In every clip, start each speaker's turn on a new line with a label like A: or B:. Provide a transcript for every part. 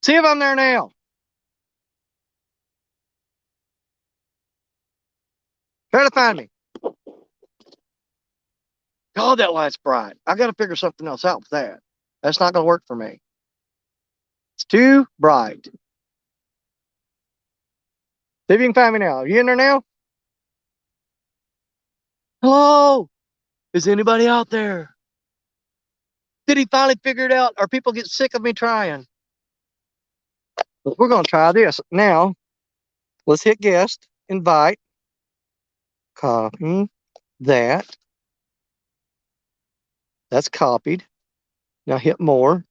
A: See if I'm there now. Try to find me. God, that light's bright. I got to figure something else out with that. That's not going to work for me. It's too bright. See if you can find me now. Are you in there now? Hello? Is anybody out there? Did he finally figure it out? Or people get sick of me trying? But we're going to try this. Now, let's hit guest, invite, copy that. That's copied. Now hit more.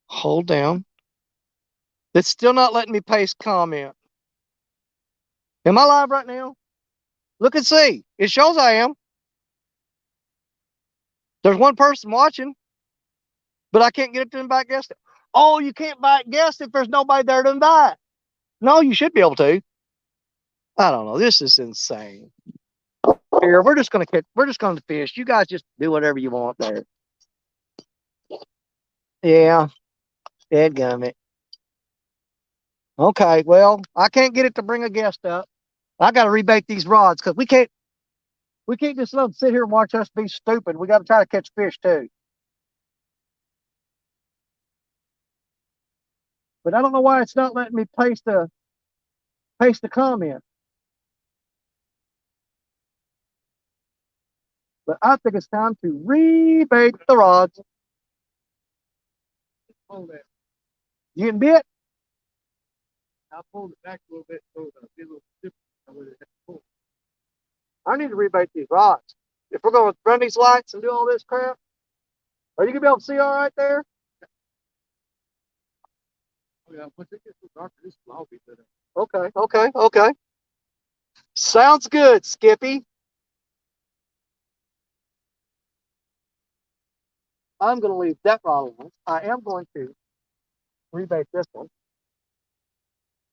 A: Hold down. It's still not letting me paste comment. Am I live right now? Look and see. It shows I am. There's one person watching, but I can't get it to invite guest. Oh, you can't invite guests if there's nobody there to invite. No, you should be able to. I don't know. This is insane. Here, we're just gonna fish. You guys just do whatever you want there. Yeah, Gummit. Okay, well, I can't get it to bring a guest up. I gotta rebait these rods because we can't just let them sit here and watch us be stupid. We gotta try to catch fish too. But I don't know why it's not letting me paste the comment. But I think it's time to rebait the rods. You getting bit? I pulled it back a little bit so it'll be a little different. I need to rebait these rods. If we're going to run these lights and do all this crap, are you going to be able to see all right there? Oh, yeah, once it gets darker, this will all be better. Okay. Sounds good, Skippy. I'm going to leave that rod on. I am going to rebait this one.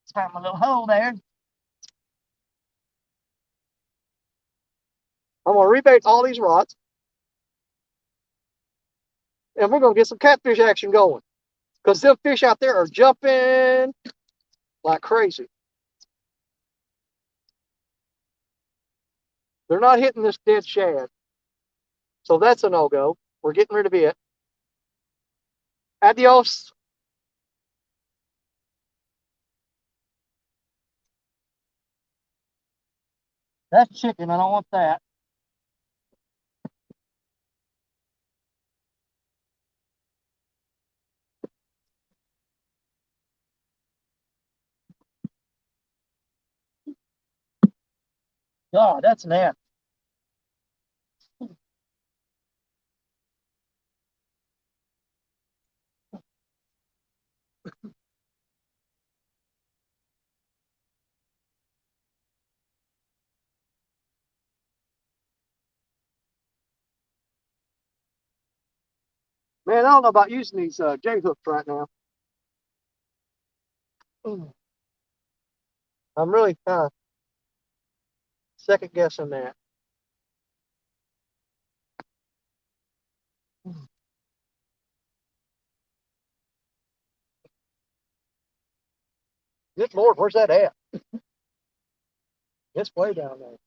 A: Let's find my little hole there. I'm going to rebait all these rods. And we're going to get some catfish action going. Because them fish out there are jumping like crazy. They're not hitting this dead shad. So that's a no-go. We're getting rid of it. Adios. That's chicken. I don't want that. God, that's nasty. Man, I don't know about using these J hooks right now. I'm really kind of second guessing that. Good Lord, where's that at? It's way down there.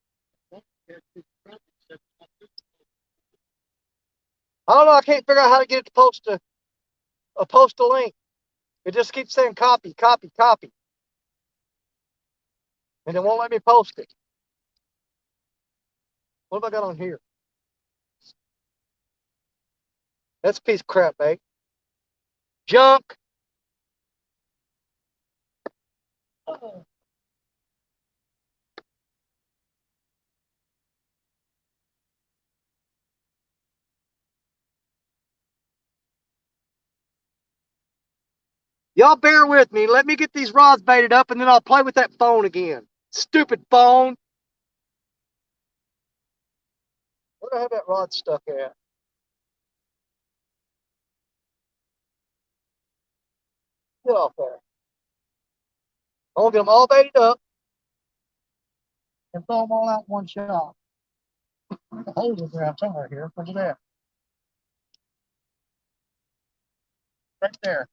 A: I don't know. I can't figure out how to get it to post a link. It just keeps saying copy, copy, copy. And it won't let me post it. What have I got on here? That's a piece of crap, mate. Junk. Oh. Y'all bear with me. Let me get these rods baited up and then I'll play with that phone again. Stupid phone. Where do I have that rod stuck at? Get off there. I'll get them all baited up and throw them all out in one shot. The holes are around somewhere here. Look at that. Right there.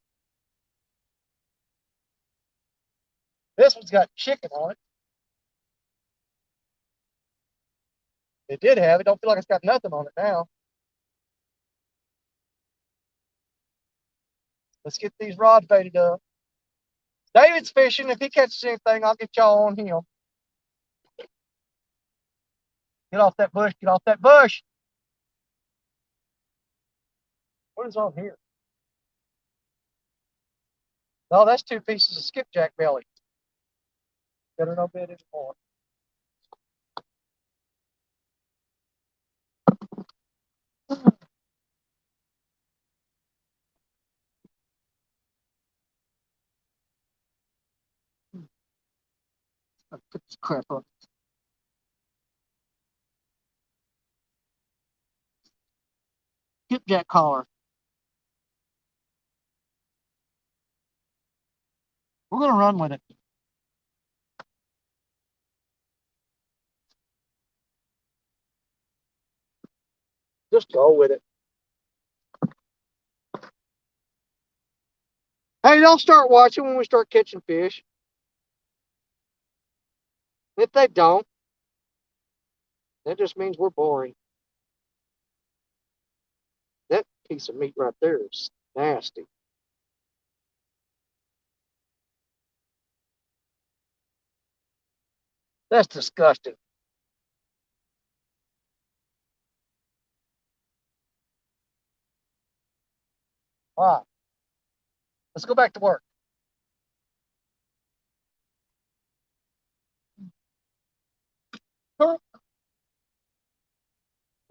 A: This one's got chicken on it. It did have it. Don't feel like it's got nothing on it now. Let's get these rods baited up. David's fishing. If he catches anything, I'll get y'all on him. Get off that bush. Get off that bush. What is on here? Oh, that's 2 pieces of skipjack belly. Better no bit anymore. Put this crap up. Skipjack collar. We're gonna run with it. Just go with it. Hey, they'll start watching when we start catching fish. If they don't, that just means we're boring. That piece of meat right there is nasty. That's disgusting. All right. Let's go back to work.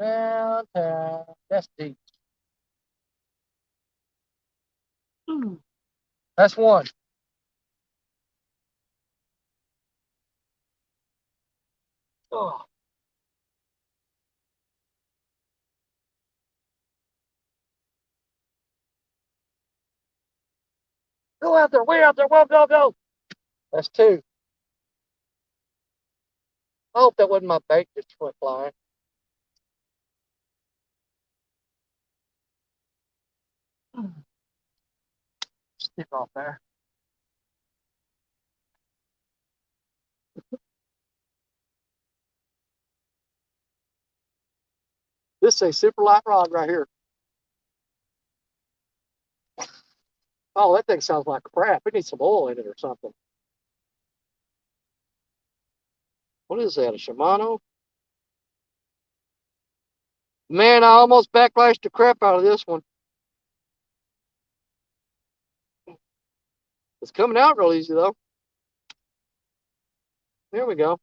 A: Downtown. That's deep. That's one. Oh. Go out there, way out there, go, go, go. That's 2. I hope that wasn't my bait just went flying. Stick off there. This is a super light rod right here. Oh, that thing sounds like crap. It needs some oil in it or something. What is that, a Shimano? Man, I almost backlashed the crap out of this one. It's coming out real easy, though. There we go.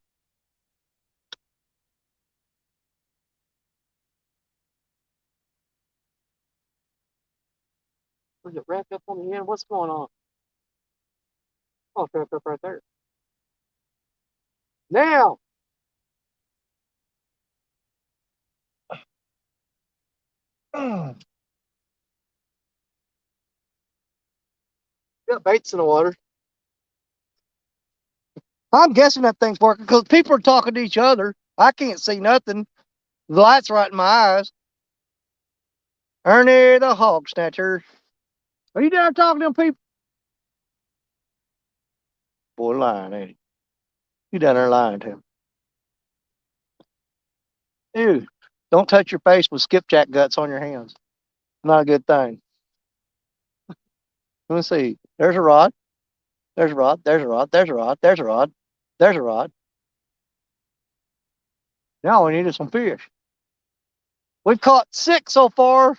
A: Was it wrapped up on the end? What's going on? Oh, it's wrapped up right there. Now! Got baits in the water. I'm guessing that thing's working because people are talking to each other. I can't see nothing. The light's right in my eyes. Ernie the hog snatcher. Are you down talking to them people? Boy, lying, ain't he? You down there lying to him. Ew. Don't touch your face with skipjack guts on your hands. Not a good thing. Let me see. There's a rod. There's a rod. There's a rod. There's a rod. There's a rod. There's a rod. Now all we need is some fish. We've caught 6 so far.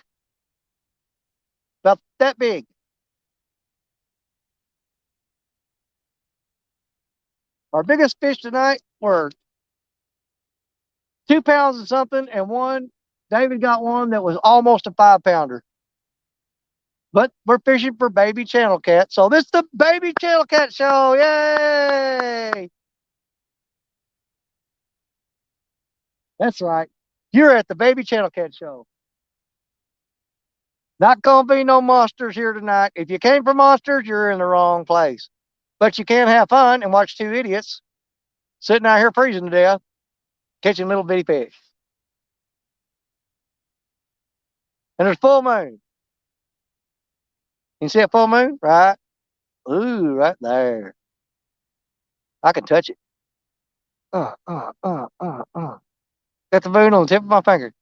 A: About that big. Our biggest fish tonight were 2 pounds of something, and one, David got one that was almost a 5-pounder. But we're fishing for baby channel cat. So this is the baby channel cat show. Yay! That's right. You're at the baby channel cat show. Not gonna be no monsters here tonight. If you came for monsters, you're in the wrong place. But you can have fun and watch 2 idiots sitting out here freezing to death, catching little bitty fish. And there's full moon. You see a full moon? Right? Ooh, right there. I can touch it. Got the moon on the tip of my finger.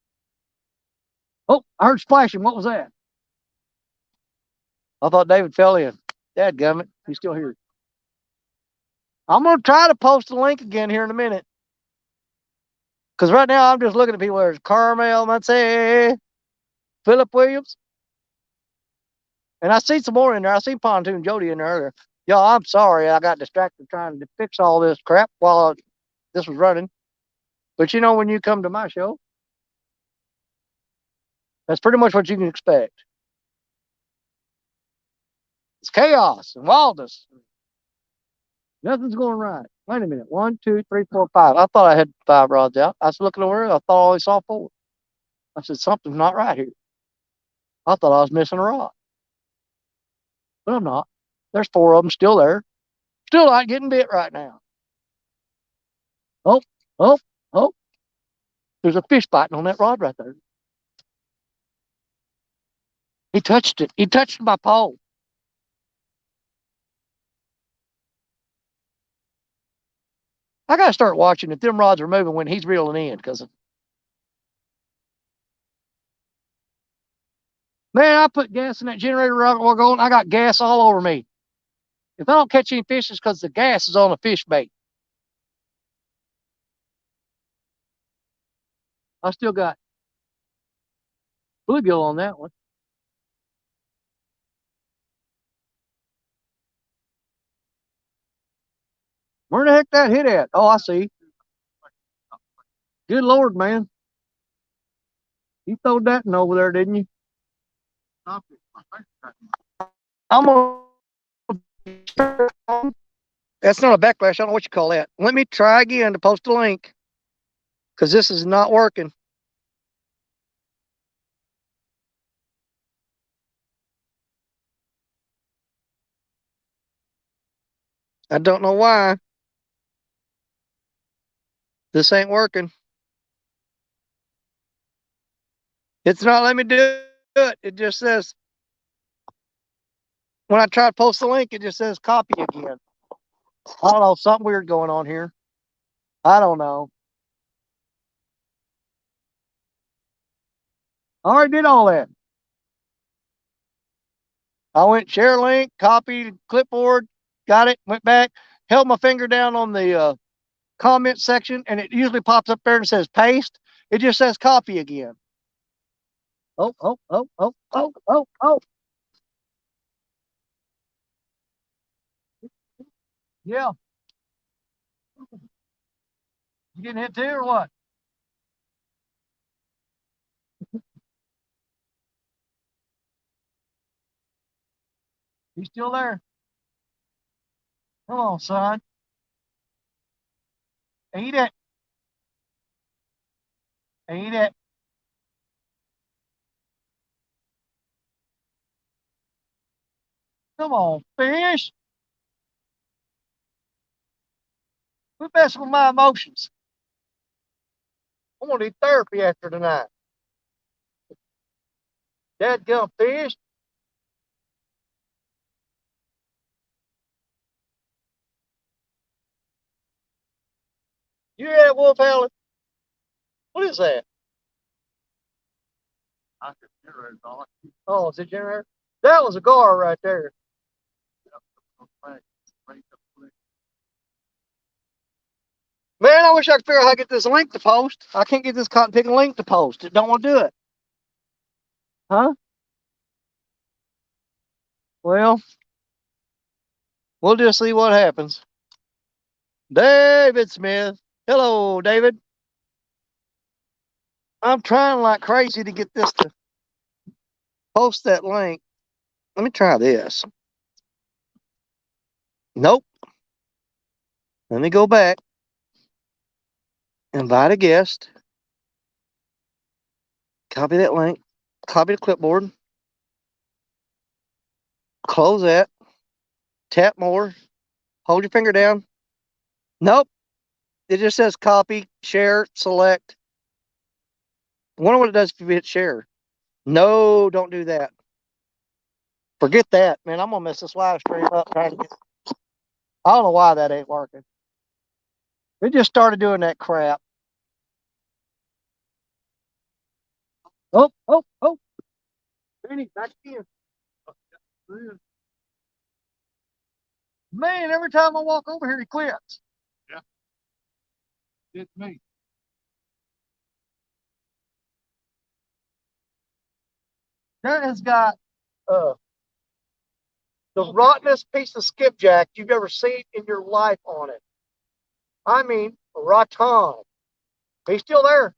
A: Oh, I heard splashing. What was that? I thought David fell in. Dad gummit. He's still here. I'm going to try to post the link again here in a minute. Because right now I'm just looking at people. There's Carmel, Muncie, Philip Williams. And I see some more in there. I see Pontoon Jody in there earlier. Y'all, I'm sorry. I got distracted trying to fix all this crap while this was running. But you know, when you come to my show, that's pretty much what you can expect. It's chaos and wildness. Nothing's going right. Wait a minute. 1, 2, 3, 4, 5. I thought I had 5 rods out. I was looking over. I thought I only saw 4. I said, something's not right here. I thought I was missing a rod. But I'm not. There's 4 of them still there. Still not getting bit right now. Oh, oh, oh. There's a fish biting on that rod right there. He touched it. He touched my pole. I got to start watching if them rods are moving when he's reeling in. Because, man, I put gas in that generator while going. I got gas all over me. If I don't catch any fish, it's because the gas is on the fish bait. I still got bluegill on that one. Where the heck that hit at? Oh, I see. Good Lord, man. You throwed that in over there, didn't you? I'm gonna. That's not a backlash. I don't know what you call that. Let me try again to post a link because this is not working. I don't know why. This ain't working. It's not letting me do it. It just says, when I try to post the link, it just says copy again. I don't know. Something weird going on here. I don't know. I already did all that. I went share link, copied clipboard, got it, went back, held my finger down on the comment section, and it usually pops up there and says paste. It just says copy again. Oh, oh, oh, oh, oh, oh, oh. Yeah. You getting hit too or what? You still there? Come on, son. Eat it. Eat it. Come on, fish. Quit messing with my emotions. I'm gonna need therapy after tonight. Dadgum fish. You hear that wolf howling? What is that? Oh, it's a generator? That was a gar right there. Man, I wish I could figure out how to get this link to post. I can't get this cotton picking link to post. It don't want to do it. Huh? Well, we'll just see what happens. David Smith. Hello, David. I'm trying like crazy to get this to post that link. Let me try this. Nope. Let me go back. Invite a guest. Copy that link. Copy the clipboard. Close that. Tap more. Hold your finger down. Nope. It just says copy, share, select. I wonder what it does if you hit share. No, don't do that. Forget that, man. I'm gonna mess this live stream up trying to get. I don't know why that ain't working. It just started doing that crap. Oh, oh, oh. Benny, back in. Man, every time I walk over here, he quits. Yeah. It's me. That has got uh, the rottenest piece of skipjack you've ever seen in your life on it. I mean, rotten. He's still there.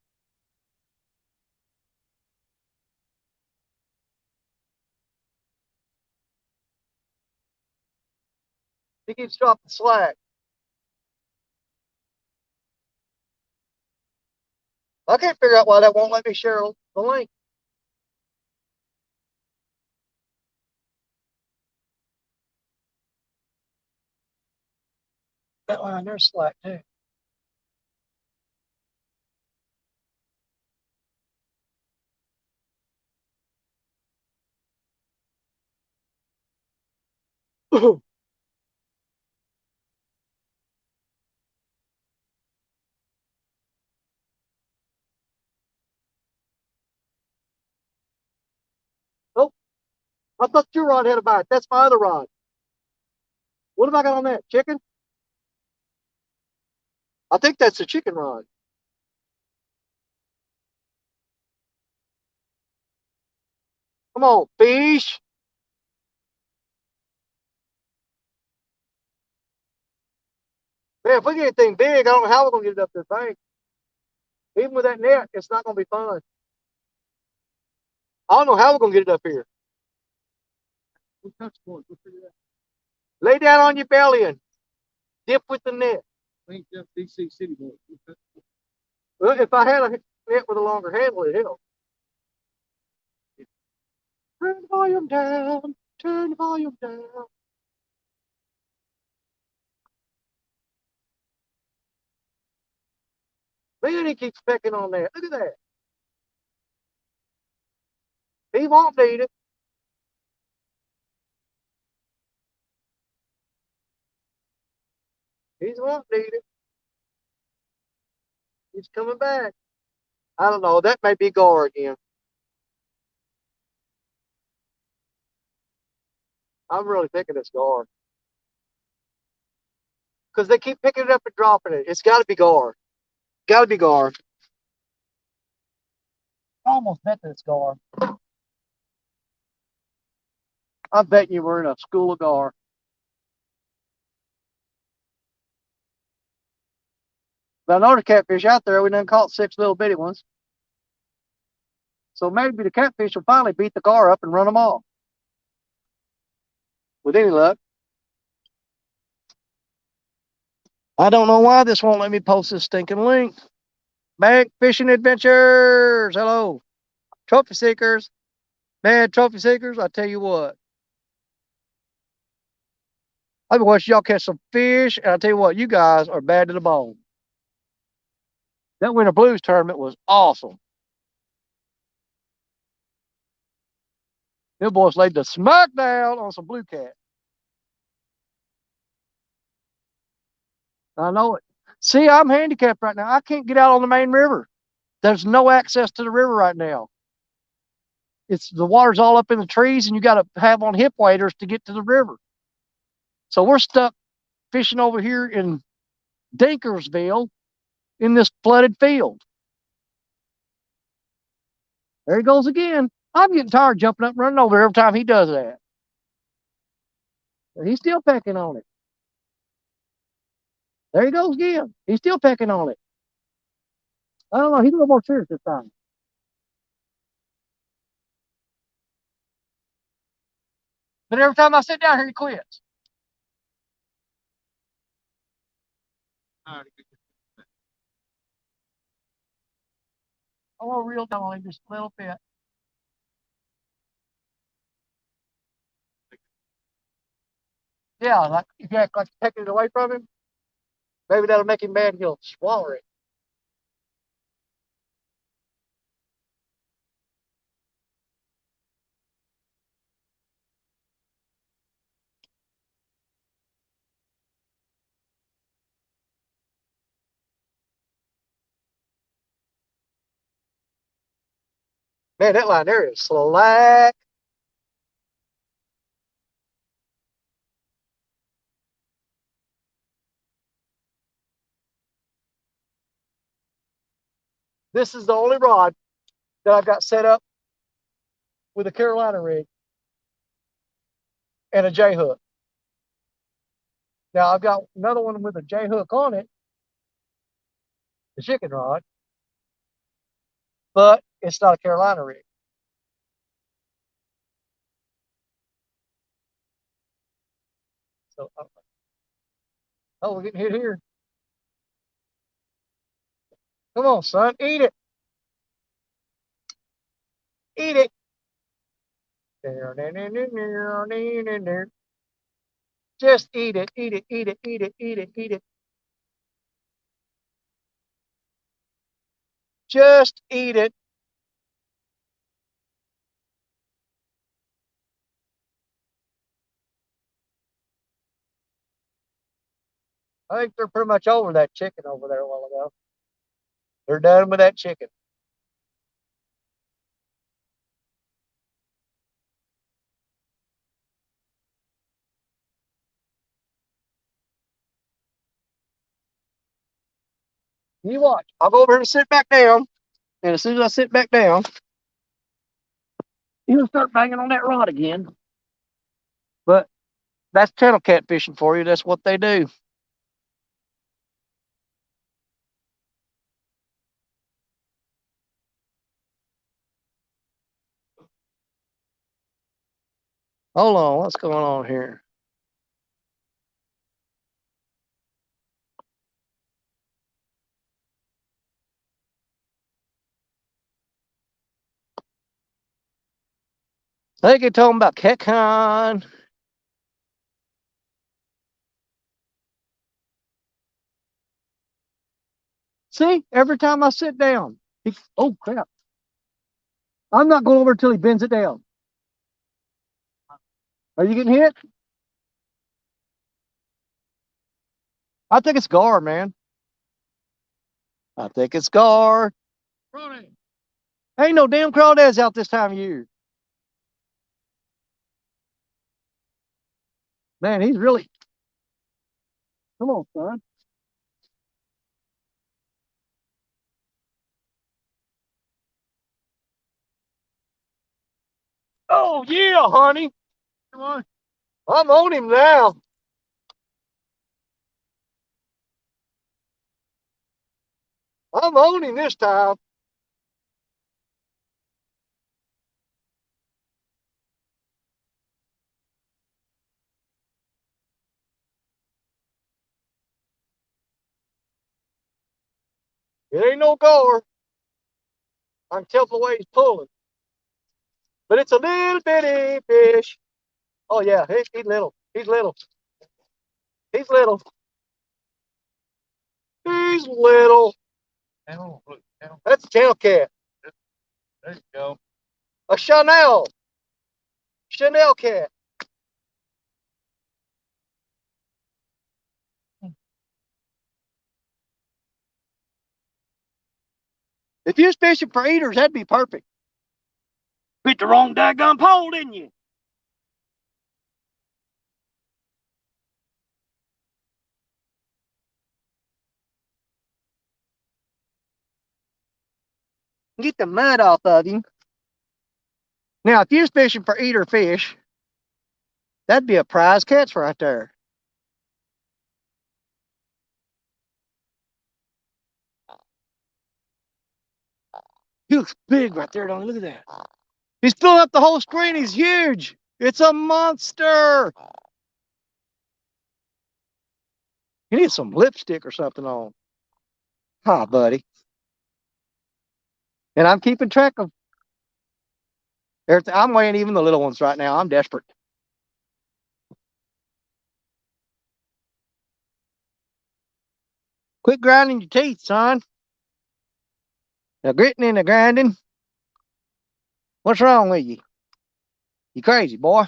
A: He keeps dropping slack. I can't figure out why that won't let me share the link. That line there's slack too. Oh, I thought your rod had a bite. That's my other rod. What have I got on that? Chicken? I think that's the chicken rod. Come on, fish. Man, if we get anything big, I don't know how we're gonna get it up this bank. Even with that net, it's not gonna be fun. I don't know how we're gonna get it up here. Lay down on your belly and dip with the net. I think just DC City boy. Well, if I had a net with a longer handle, it'd help. Turn the volume down. Turn the volume down. Man, he keeps pecking on that. Look at that. He won't need it. He won't need it. He's coming back. I don't know. That may be Gar again. I'm really thinking it's Gar. Because they keep picking it up and dropping it. It's got to be Gar. Got to be Gar. I almost bet that it's Gar. I bet you were in a school of Gar. But I know the catfish out there. We done caught 6 little bitty ones. So maybe the catfish will finally beat the Gar up and run them off. With any luck. I don't know why this won't let me post this stinking link. Bank fishing adventures. Hello. Trophy seekers. Man, trophy seekers, I tell you what. I've been watching y'all catch some fish, and I tell you what, you guys are bad to the bone. That Winter Blues tournament was awesome. Them boys laid the smackdown on some blue cat. I know it. See, I'm handicapped right now. I can't get out on the main river. There's no access to the river right now. It's the water's all up in the trees, and you got to have on hip waders to get to the river. So we're stuck fishing over here in Dinkersville in this flooded field. There he goes again. I'm getting tired jumping up and running over every time he does that. He's still pecking on it. There he goes again. He's still pecking on it. I don't know. He's a little more serious this time. But every time I sit down here, he quits. I want to reel down on him just a little bit. Yeah, like if you act like you're taking it away from him, maybe that'll make him mad and he'll swallow it. Man, that line there is slack. This is the only rod that I've got set up with a Carolina rig and a J hook. Now I've got another one with a J hook on it, the chicken rod, but it's not a Carolina rig. So, oh, we're getting hit here. Come on, son, eat it. Eat it. Just eat it, eat it, eat it, eat it, eat it, eat it. Just eat it. I think they're pretty much over that chicken over there a while ago. They're done with that chicken. You watch. I'll go over here and sit back down. And as soon as I sit back down, he'll start banging on that rod again. But that's channel cat fishing for you. That's what they do. Hold on. What's going on here? They get talking about catcon. See, every time I sit down, oh crap. I'm not going over until he bends it down. Are you getting hit? I think it's gar, man. I think it's gar. Ain't no damn crawdads out this time of year. Man, he's really. Come on, son. Oh yeah, honey. Come on. I'm on him now. I'm on him this time. It ain't no gar. I can tell the way he's pulling. But it's a little bitty fish. Oh yeah, he's little. He's little. He's little. He's little. That's a channel cat. There you go. A Chanel. Chanel cat. If you was fishing for eaters, that'd be perfect. Bit the wrong daggum pole, didn't you? Get the mud off of him. Now, if you was fishing for eater fish, that'd be a prize catch right there. He looks big right there, don't he? Look at that. He's filling up the whole screen. He's huge. It's a monster. He needs some lipstick or something on. Hi, buddy. And I'm keeping track of everything. I'm weighing even the little ones right now. I'm desperate. Quit grinding your teeth, son. The gritting and the grinding. What's wrong with you? You crazy, boy.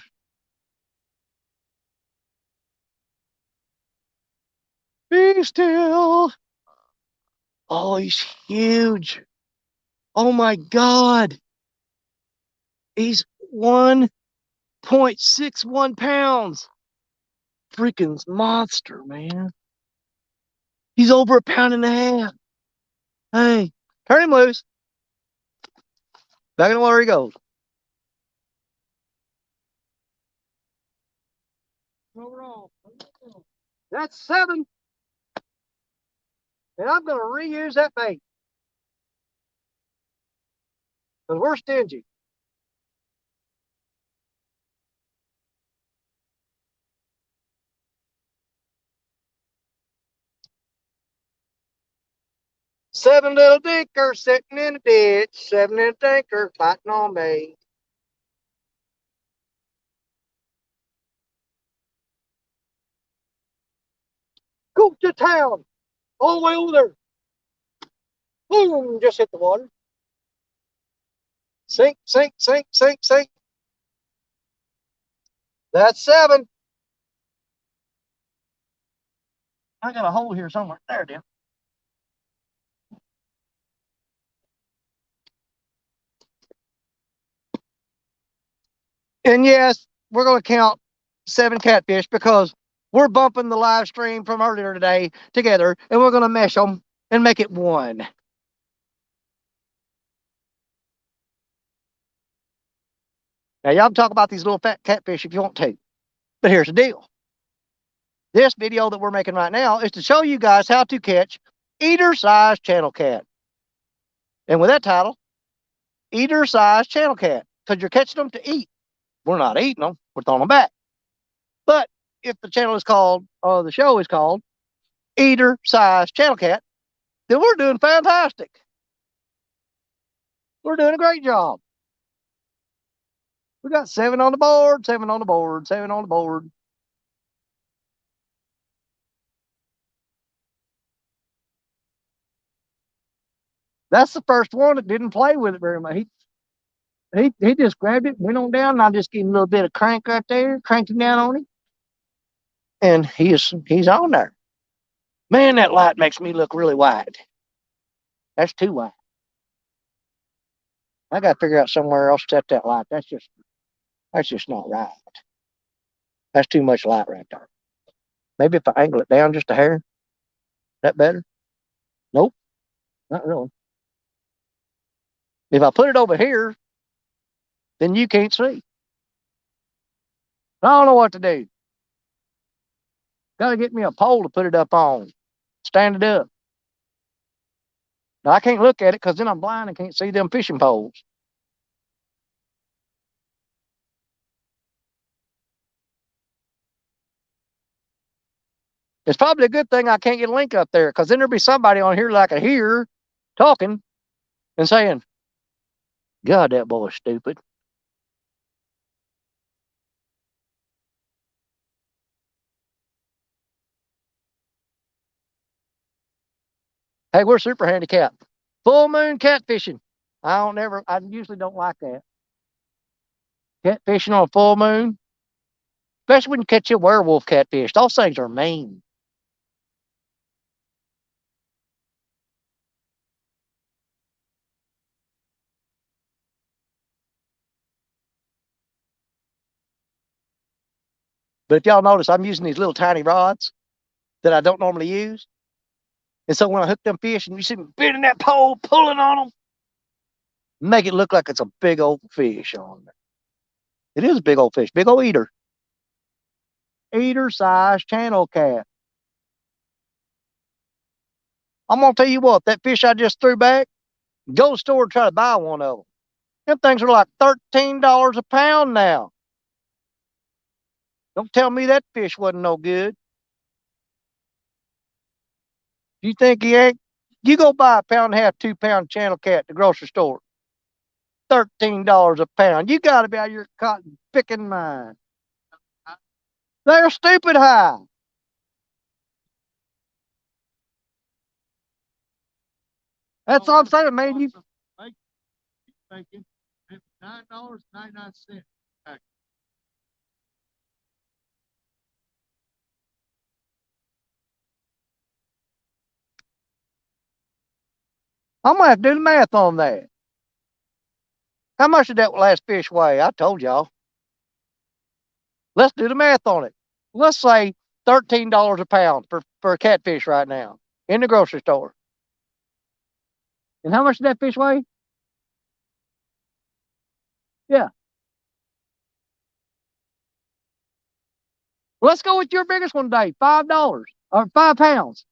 A: Be still. Oh, he's huge. Oh my God. He's 1.61 pounds. Freaking monster, man. He's over a pound and a half. Hey, turn him loose. Back in the water he goes. That's 7. And I'm going to reuse that bait. Because we're stingy. Seven little dinkers sitting in a ditch. 7 little dinkers fighting on me. Go to town. All the way over there. Boom, just hit the water. Sink, sink, sink, sink, sink. That's 7. I got a hole here somewhere. There it is. And yes, we're going to count 7 catfish because we're bumping the live stream from earlier today together, and we're going to mesh them and make it 1. Now, y'all can talk about these little fat catfish if you want to, but here's the deal. This video that we're making right now is to show you guys how to catch eater-sized channel cat. And with that title, eater-sized channel cat, because you're catching them to eat. We're not eating them, we're throwing them back. But if the channel is called, or the show is called, eater-sized channel cat, then we're doing fantastic. We're doing a great job. We got 7 on the board, 7 on the board, 7 on the board. That's the first one that didn't play with it very much. He just grabbed it, went on down, and I just gave him a little bit of crank right there, cranked him down on him, and he's on there. Man, that light makes me look really wide. That's too wide. I got to figure out somewhere else to set that light. That's just not right. That's too much light right there. Maybe if I angle it down just a hair, that better? Nope, not really. If I put it over here, then you can't see. I don't know what to do. Got to get me a pole to put it up on. Stand it up. Now, I can't look at it because then I'm blind and can't see them fishing poles. It's probably a good thing I can't get a link up there because then there'll be somebody on here like I hear talking and saying, God, that boy's stupid. Hey, we're super handicapped. Full moon catfishing. I usually don't like that. Catfishing on a full moon, especially when you catch a werewolf catfish. Those things are mean. But if y'all notice, I'm using these little tiny rods that I don't normally use. And so when I hook them fish and you see me bending that pole, pulling on them, make it look like it's a big old fish on there. It is a big old fish, big old eater. Eater-sized channel cat. I'm going to tell you what, that fish I just threw back, go to the store and try to buy one of them. Them things are like $13 a pound now. Don't tell me that fish wasn't no good. You think he ain't? You go buy a pound and a half, 2-pound channel cat at the grocery store. $13 a pound. You got to be out of your cotton picking mind. They're stupid high. That's all I'm saying, man. You $9.99. I'm gonna have to do the math on that. How much did that last fish weigh? I told y'all. Let's do the math on it. Let's say $13 a pound for a catfish right now in the grocery store. And how much did that fish weigh? Yeah. Let's go with your biggest one today, $5 or 5 pounds.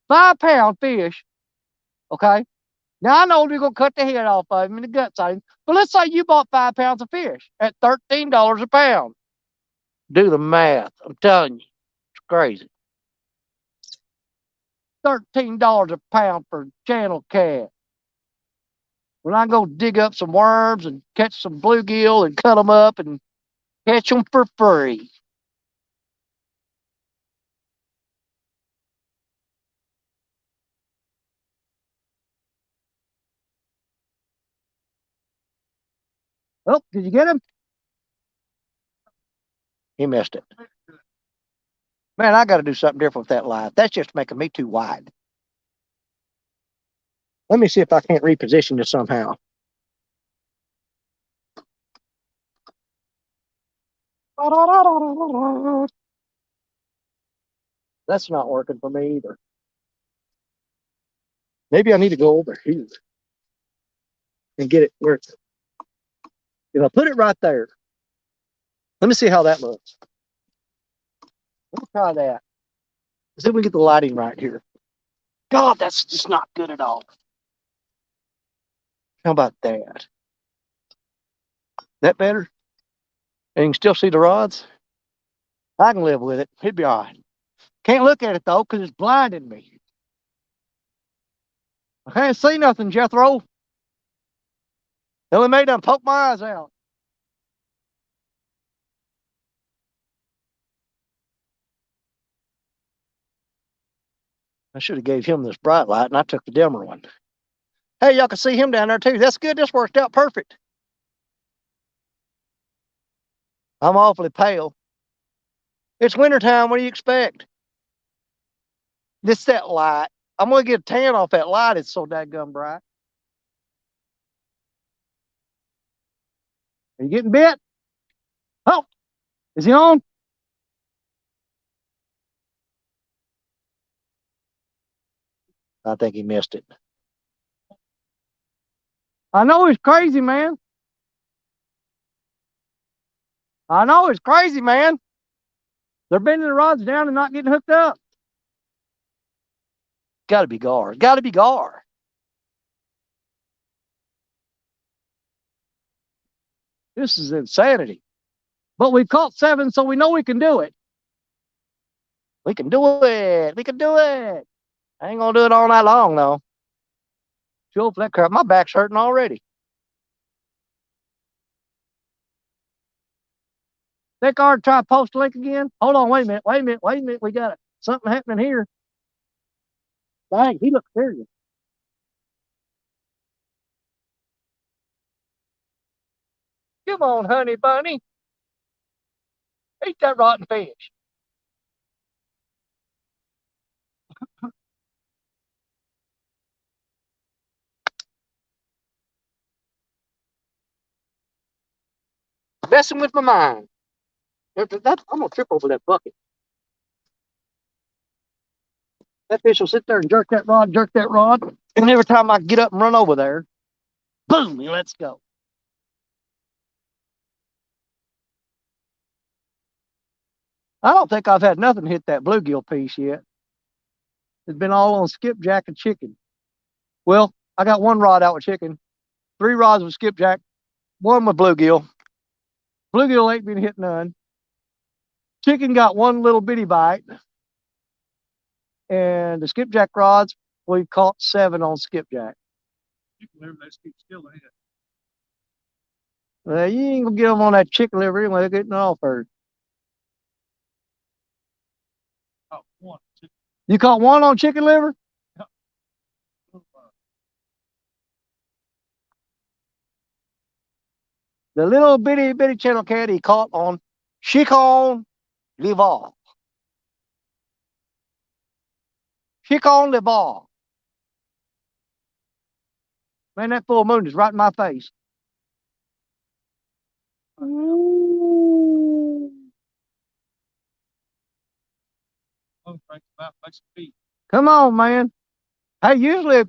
A: 5 pound fish. Okay. Now I know we're gonna cut the head off of him and the guts out of him, but let's say you bought 5 pounds of fish at $13 a pound. Do the math. I'm telling you, it's crazy. $13 a pound for channel cat. When I go dig up some worms and catch some bluegill and cut them up and catch them for free. Oh, did you get him? He missed it. Man, I got to do something different with that line. That's just making me too wide. Let me see if I can't reposition this somehow. That's not working for me either. Maybe I need to go over here and get it where it's. If I put it right there, let me see how that looks. Let's try that. See if we get the lighting right here. God, that's just not good at all. How about that? That better? And you can still see the rods? I can live with it. It'd be all right. Can't look at it though, because it's blinding me. I can't see nothing, Jethro. Only made them poke my eyes out. I should have gave him this bright light and I took the dimmer one. Hey, y'all can see him down there too. That's good. This worked out perfect. I'm awfully pale. It's wintertime. What do you expect? This that light. I'm gonna get a tan off that light. It's so dadgum bright. Are you getting bit? Oh, is he on? I think he missed it. I know he's crazy, man. I know it's crazy, man. They're bending the rods down and not getting hooked up. Gotta be gar. Gotta be gar. This is insanity. But we've caught 7, so we know we can do it. We can do it. We can do it. I ain't gonna do it all night long though. Fuel for that crap. My back's hurting already. Think I ought to try post link again? Hold on, wait a minute, wait a minute, wait a minute. We got something happening here. Dang, he looks serious. Come on, honey bunny. Eat that rotten fish. Messing with my mind. I'm gonna trip over that bucket. That fish will sit there and jerk that rod, jerk that rod. And every time I get up and run over there, boom, let's go. I don't think I've had nothing hit that bluegill piece yet. It's been all on skipjack and chicken. Well, I got 1 rod out with chicken, 3 rods with skipjack, 1 with bluegill. Bluegill ain't been hit none. Chicken got 1 little bitty bite. And the skipjack rods, we've caught 7 on skipjack. You can live that keep still, ain't it? Well, you ain't gonna get them on that chicken liver anyway. They're getting off first. Oh, 1. You caught 1 on chicken liver? Yeah. The little bitty channel cat he caught on Chicon liver. Chicon liver. Man, that full moon is right in my face. Ooh. Come on, man. Hey, usually,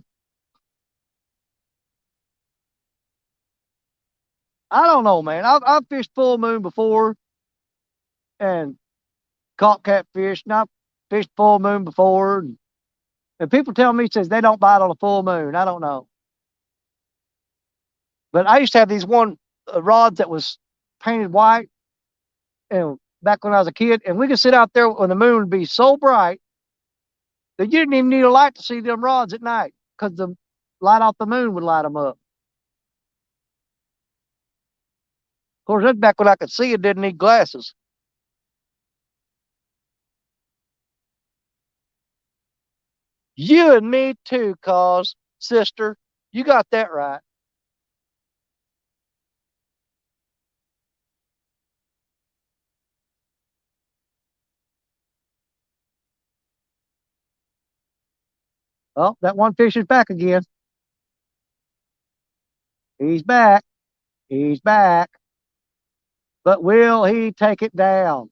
A: I don't know, man. I've fished full moon before and caught catfish, and I've fished full moon before. And people tell me, says they don't bite on a full moon. I don't know. But I used to have these one rods that was painted white, and back when I was a kid, and we could sit out there when the moon would be so bright that you didn't even need a light to see them rods at night because the light off the moon would light them up. Of course, that's back when I could see and didn't need glasses. You and me too, cause sister, you got that right. Oh, that one fish is back again. He's back. He's back. But will he take it down?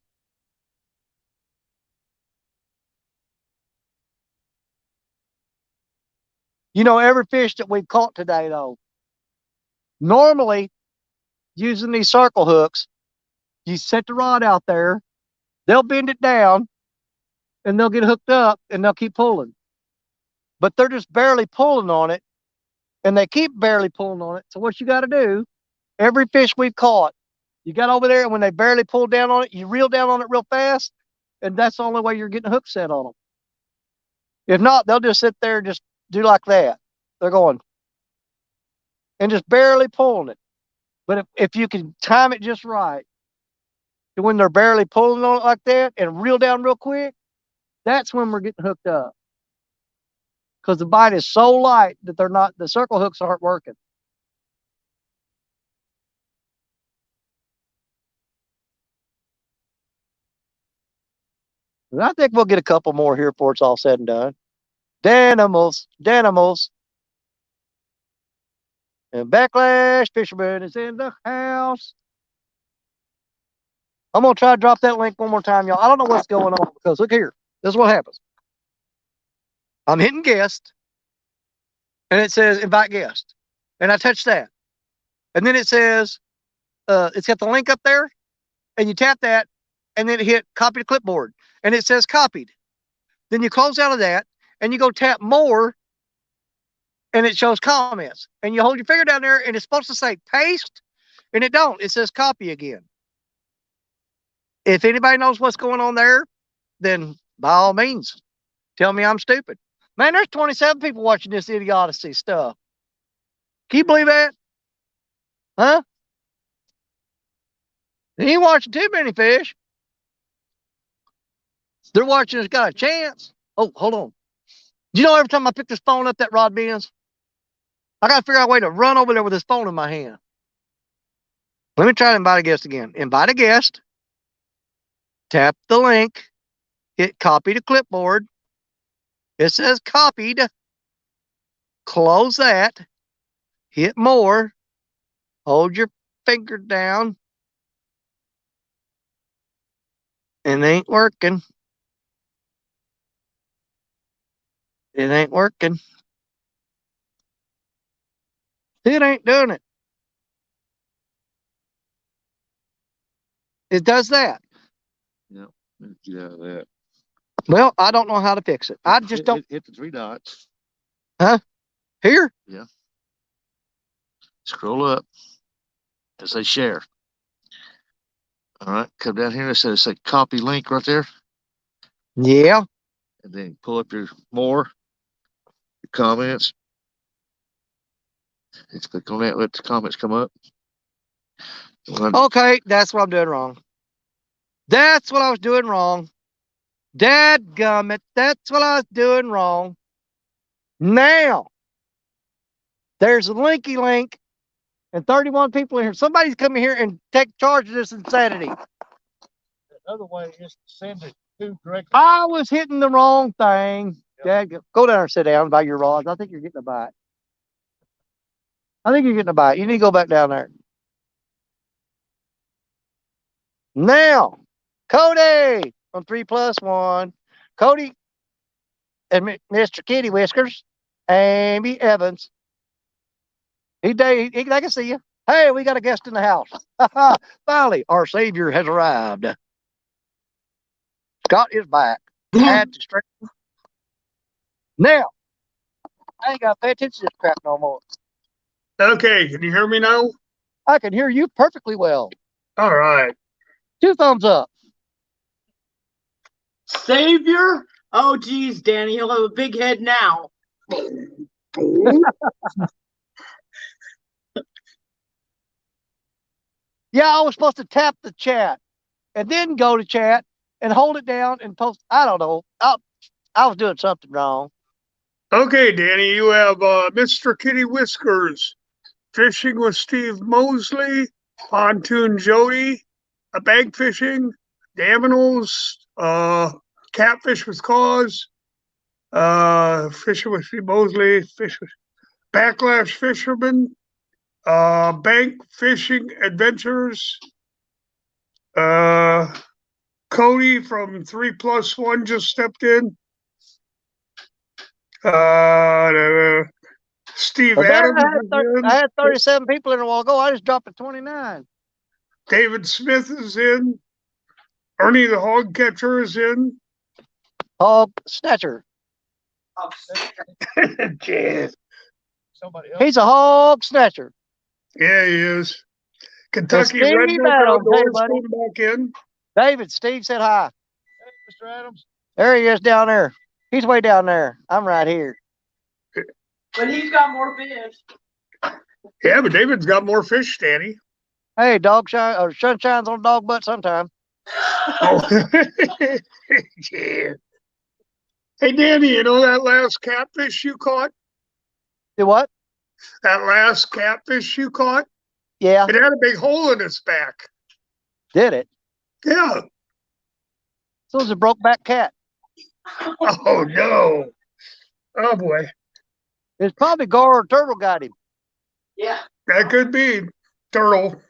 A: You know, every fish that we've caught today, though, normally using these circle hooks, you set the rod out there, they'll bend it down, and they'll get hooked up, and they'll keep pulling. But they're just barely pulling on it, and they keep barely pulling on it. So what you got to do, every fish we've caught, you got over there, and when they barely pull down on it, you reel down on it real fast, and that's the only way you're getting a hook set on them. If not, they'll just sit there and just do like that. They're going and just barely pulling it. But if you can time it just right, to when they're barely pulling on it like that and reel down real quick, that's when we're getting hooked up. Because the bite is so light that they're not, the circle hooks aren't working. And I think we'll get a couple more here before it's all said and done. Danimals, Danimals. And Backlash Fisherman is in the house. I'm going to try to drop that link one more time, y'all. I don't know what's going on because look here. This is what happens. I'm hitting guest, and it says invite guest. And I touch that. And then it says, it's got the link up there, and you tap that, and then hit copy to clipboard. And it says copied. Then you close out of that, and you go tap more, and it shows comments. And you hold your finger down there, and it's supposed to say paste, and it don't. It says copy again. If anybody knows what's going on there, then by all means, tell me I'm stupid. Man, there's 27 people watching this idiocy stuff. Can you believe that? Huh? They ain't watching too many fish. They're watching us got a chance. Oh, hold on. You know, every time I pick this phone up, that rod bends. I got to figure out a way to run over there with this phone in my hand. Let me try to invite a guest again. Invite a guest. Tap the link. Hit copy to clipboard. It says copied. Close that. Hit more. Hold your finger down. It ain't working. It ain't working. It ain't doing it. It does that.
B: Yeah, get out of that.
A: Well, I don't know how to fix it. I just don't.
B: Hit the three dots.
A: Huh? Here?
B: Yeah. Scroll up. It says share. All right. Come down here. It says copy link right there.
A: Yeah.
B: And then pull up your more, your comments. Just click on that. Let the comments come up.
A: Okay, that's what I'm doing wrong. That's what I was doing wrong. Dadgummit, that's what I was doing wrong. Now, there's a linky link and 31 people in here. Somebody's coming here and take charge of this insanity.
B: The other way is to send it to directly.
A: I was hitting the wrong thing. Yep. Dad, go down and sit down by your rods. I think you're getting a bite. I think you're getting a bite. You need to go back down there. Now, Cody on 3+1. Cody and Mr. Kitty Whiskers, Amy Evans. They can see you. Hey, we got a guest in the house. Finally, our savior has arrived. Scott is back. Had to straighten. Now, I ain't got to pay attention to this crap no more.
C: Okay, can you hear me now?
A: I can hear you perfectly well.
C: All right.
A: 2 thumbs up.
D: Savior? Oh, geez, Danny, he'll have a big head now.
A: Yeah, I was supposed to tap the chat and then go to chat and hold it down and post. I don't know. I was doing something wrong.
C: Okay, Danny, you have Mr. Kitty Whiskers, Fishing with Steve Mosley, Pontoon Jody, a bag fishing, Daminals, Catfish with Cause, Fishing with Steve Mosley, Backlash Fisherman, Bank Fishing Adventures, Cody from 3+1 just stepped in. Steve
A: But
C: Adams
A: I had 37 people in a while ago. I just dropped to 29.
C: David Smith is in. Ernie the Hog Catcher is in.
A: Hog Snatcher.
C: Yeah.
A: He's a hog snatcher.
C: Yeah, he is. Kentucky
A: Steve
C: Redneck
A: Adams, hey,
C: Outdoors
A: buddy.
C: coming back in.
A: David, Steve said hi.
C: Hey, Mr. Adams.
A: There he is down there. He's way down there. I'm right here.
D: But he's got more fish.
C: Yeah, but David's got more fish, Danny.
A: Hey, sun shines on dog butt sometime.
C: Oh. Yeah. Hey, Danny, you know that last catfish you caught?
A: Do what?
C: That last catfish you caught?
A: Yeah.
C: It had a big hole in its back.
A: Did it?
C: Yeah.
A: So it was a broke back cat.
C: Oh, no. Oh, boy.
A: It's probably Gar or Turtle got him.
D: Yeah.
C: That could be turtle.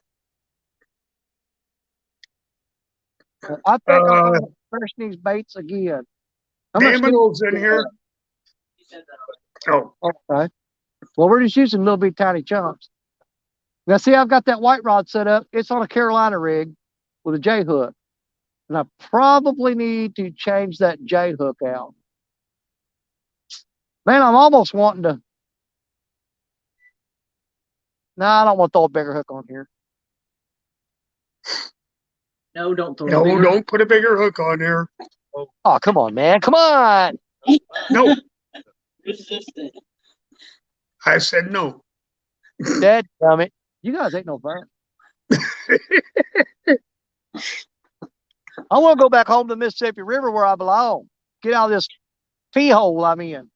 A: I think I'm going to finish these baits again.
C: Daminals in here. Oh.
A: Okay. Well, we're just using little bit tiny chunks. Now, see, I've got that white rod set up. It's on a Carolina rig with a J hook. And I probably need to change that J hook out. Man, I'm almost wanting to. No, I don't want to throw a bigger hook on here.
D: No, don't throw
C: No,
D: a bigger.
C: don't put a bigger hook on there.
A: Oh, come on, man. Come on.
C: No,
D: Resistant.
C: I said no.
A: Dad, it. You guys ain't no fun. I want to go back home to the Mississippi River where I belong. Get out of this pee hole I'm in.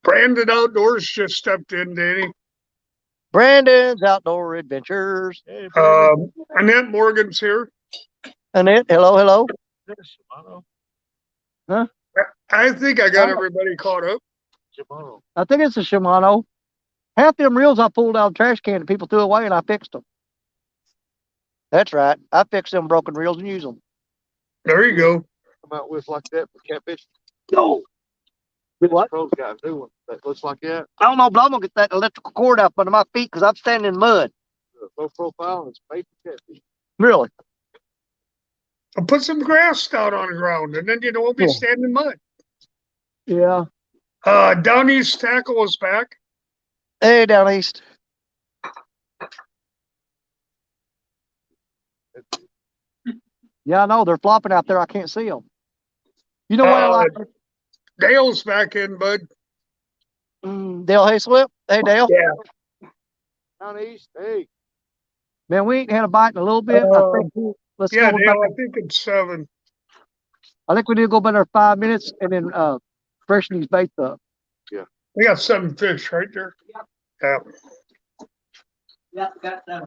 C: Brandon Outdoors just stepped in, Danny.
A: Brandon's Outdoor Adventures. Hey,
C: Annette Morgan's here.
A: Annette, hello. Huh?
C: I think I got everybody caught up.
A: I think it's a Shimano. Half them reels I pulled out of the trash can that people threw away and I fixed them. That's right. I fixed them broken reels and use them.
C: There you go.
B: Come out with like that for catfish.
A: No. What?
B: Pros got a new one that looks like that.
A: I don't know, but I'm going to get that electrical cord out under my feet because I'm standing in mud.
B: Low profile and it's made for catfish.
A: Really?
C: I'll put some grass down on the ground and then you won't be standing in mud.
A: Yeah.
C: Down East Tackle is back.
A: Hey, down east. Yeah, I know. They're flopping out there. I can't see them. You know what I like?
C: Dale's back in, bud.
A: Dale Hayslip. Hey, Dale.
C: Yeah.
B: Down east, hey.
A: Man, we ain't had a bite in a little bit. Let's
C: yeah,
A: go.
C: Dale, I think it's 7.
A: I think we need to go about our 5 minutes and then freshen these baits up.
B: Yeah.
C: We got 7 fish right there. Yeah.
D: Yeah, got that.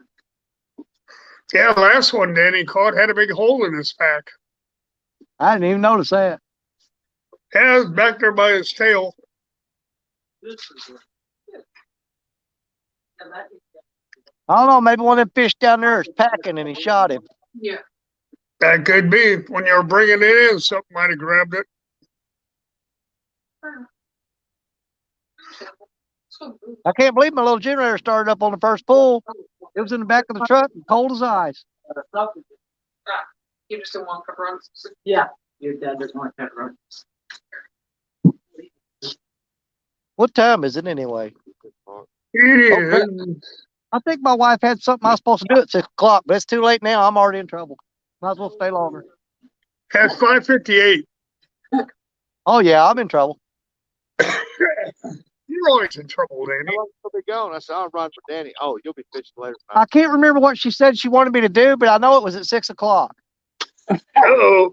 C: Yeah, last one Danny caught had a big hole in his back.
A: I didn't even notice that.
C: Yeah, it was back there by his tail.
A: I don't know. Maybe one of them fish down there is packing and he shot him.
D: Yeah.
C: That could be. When you were bringing it in, something might have grabbed it.
A: I can't believe my little generator started up on the first pull. It was in the back of the truck, cold as ice.
D: You just don't want pepperonis. Yeah. Your dad doesn't want pepperonis.
A: What time is it anyway?
C: It is.
A: I think my wife had something I was supposed to do at 6 o'clock, but it's too late now. I'm already in trouble. Might as well stay longer.
C: At 5:58.
A: Oh, yeah, I'm in trouble.
C: You're always in trouble, Danny.
B: I'll be going. I said, I'll run for Danny. Oh, you'll be fishing later.
A: I can't remember what she said she wanted me to do, but I know it was at 6 o'clock.
C: Uh-oh.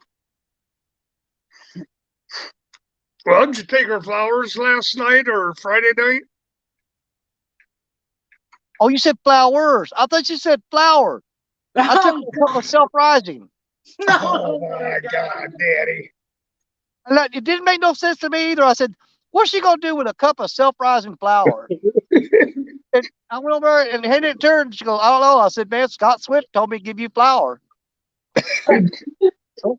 C: Well, did you take her flowers last night or Friday night?
A: Oh, you said flowers. I thought you said flower. I took a couple of self-rising.
C: Oh, my God, Daddy.
A: And it didn't make no sense to me either. I said, what's she going to do with a cup of self-rising flour? And I went over and handed it to her, and she goes, I don't know. I said, man, Scott Swift told me to give you flour. Oh,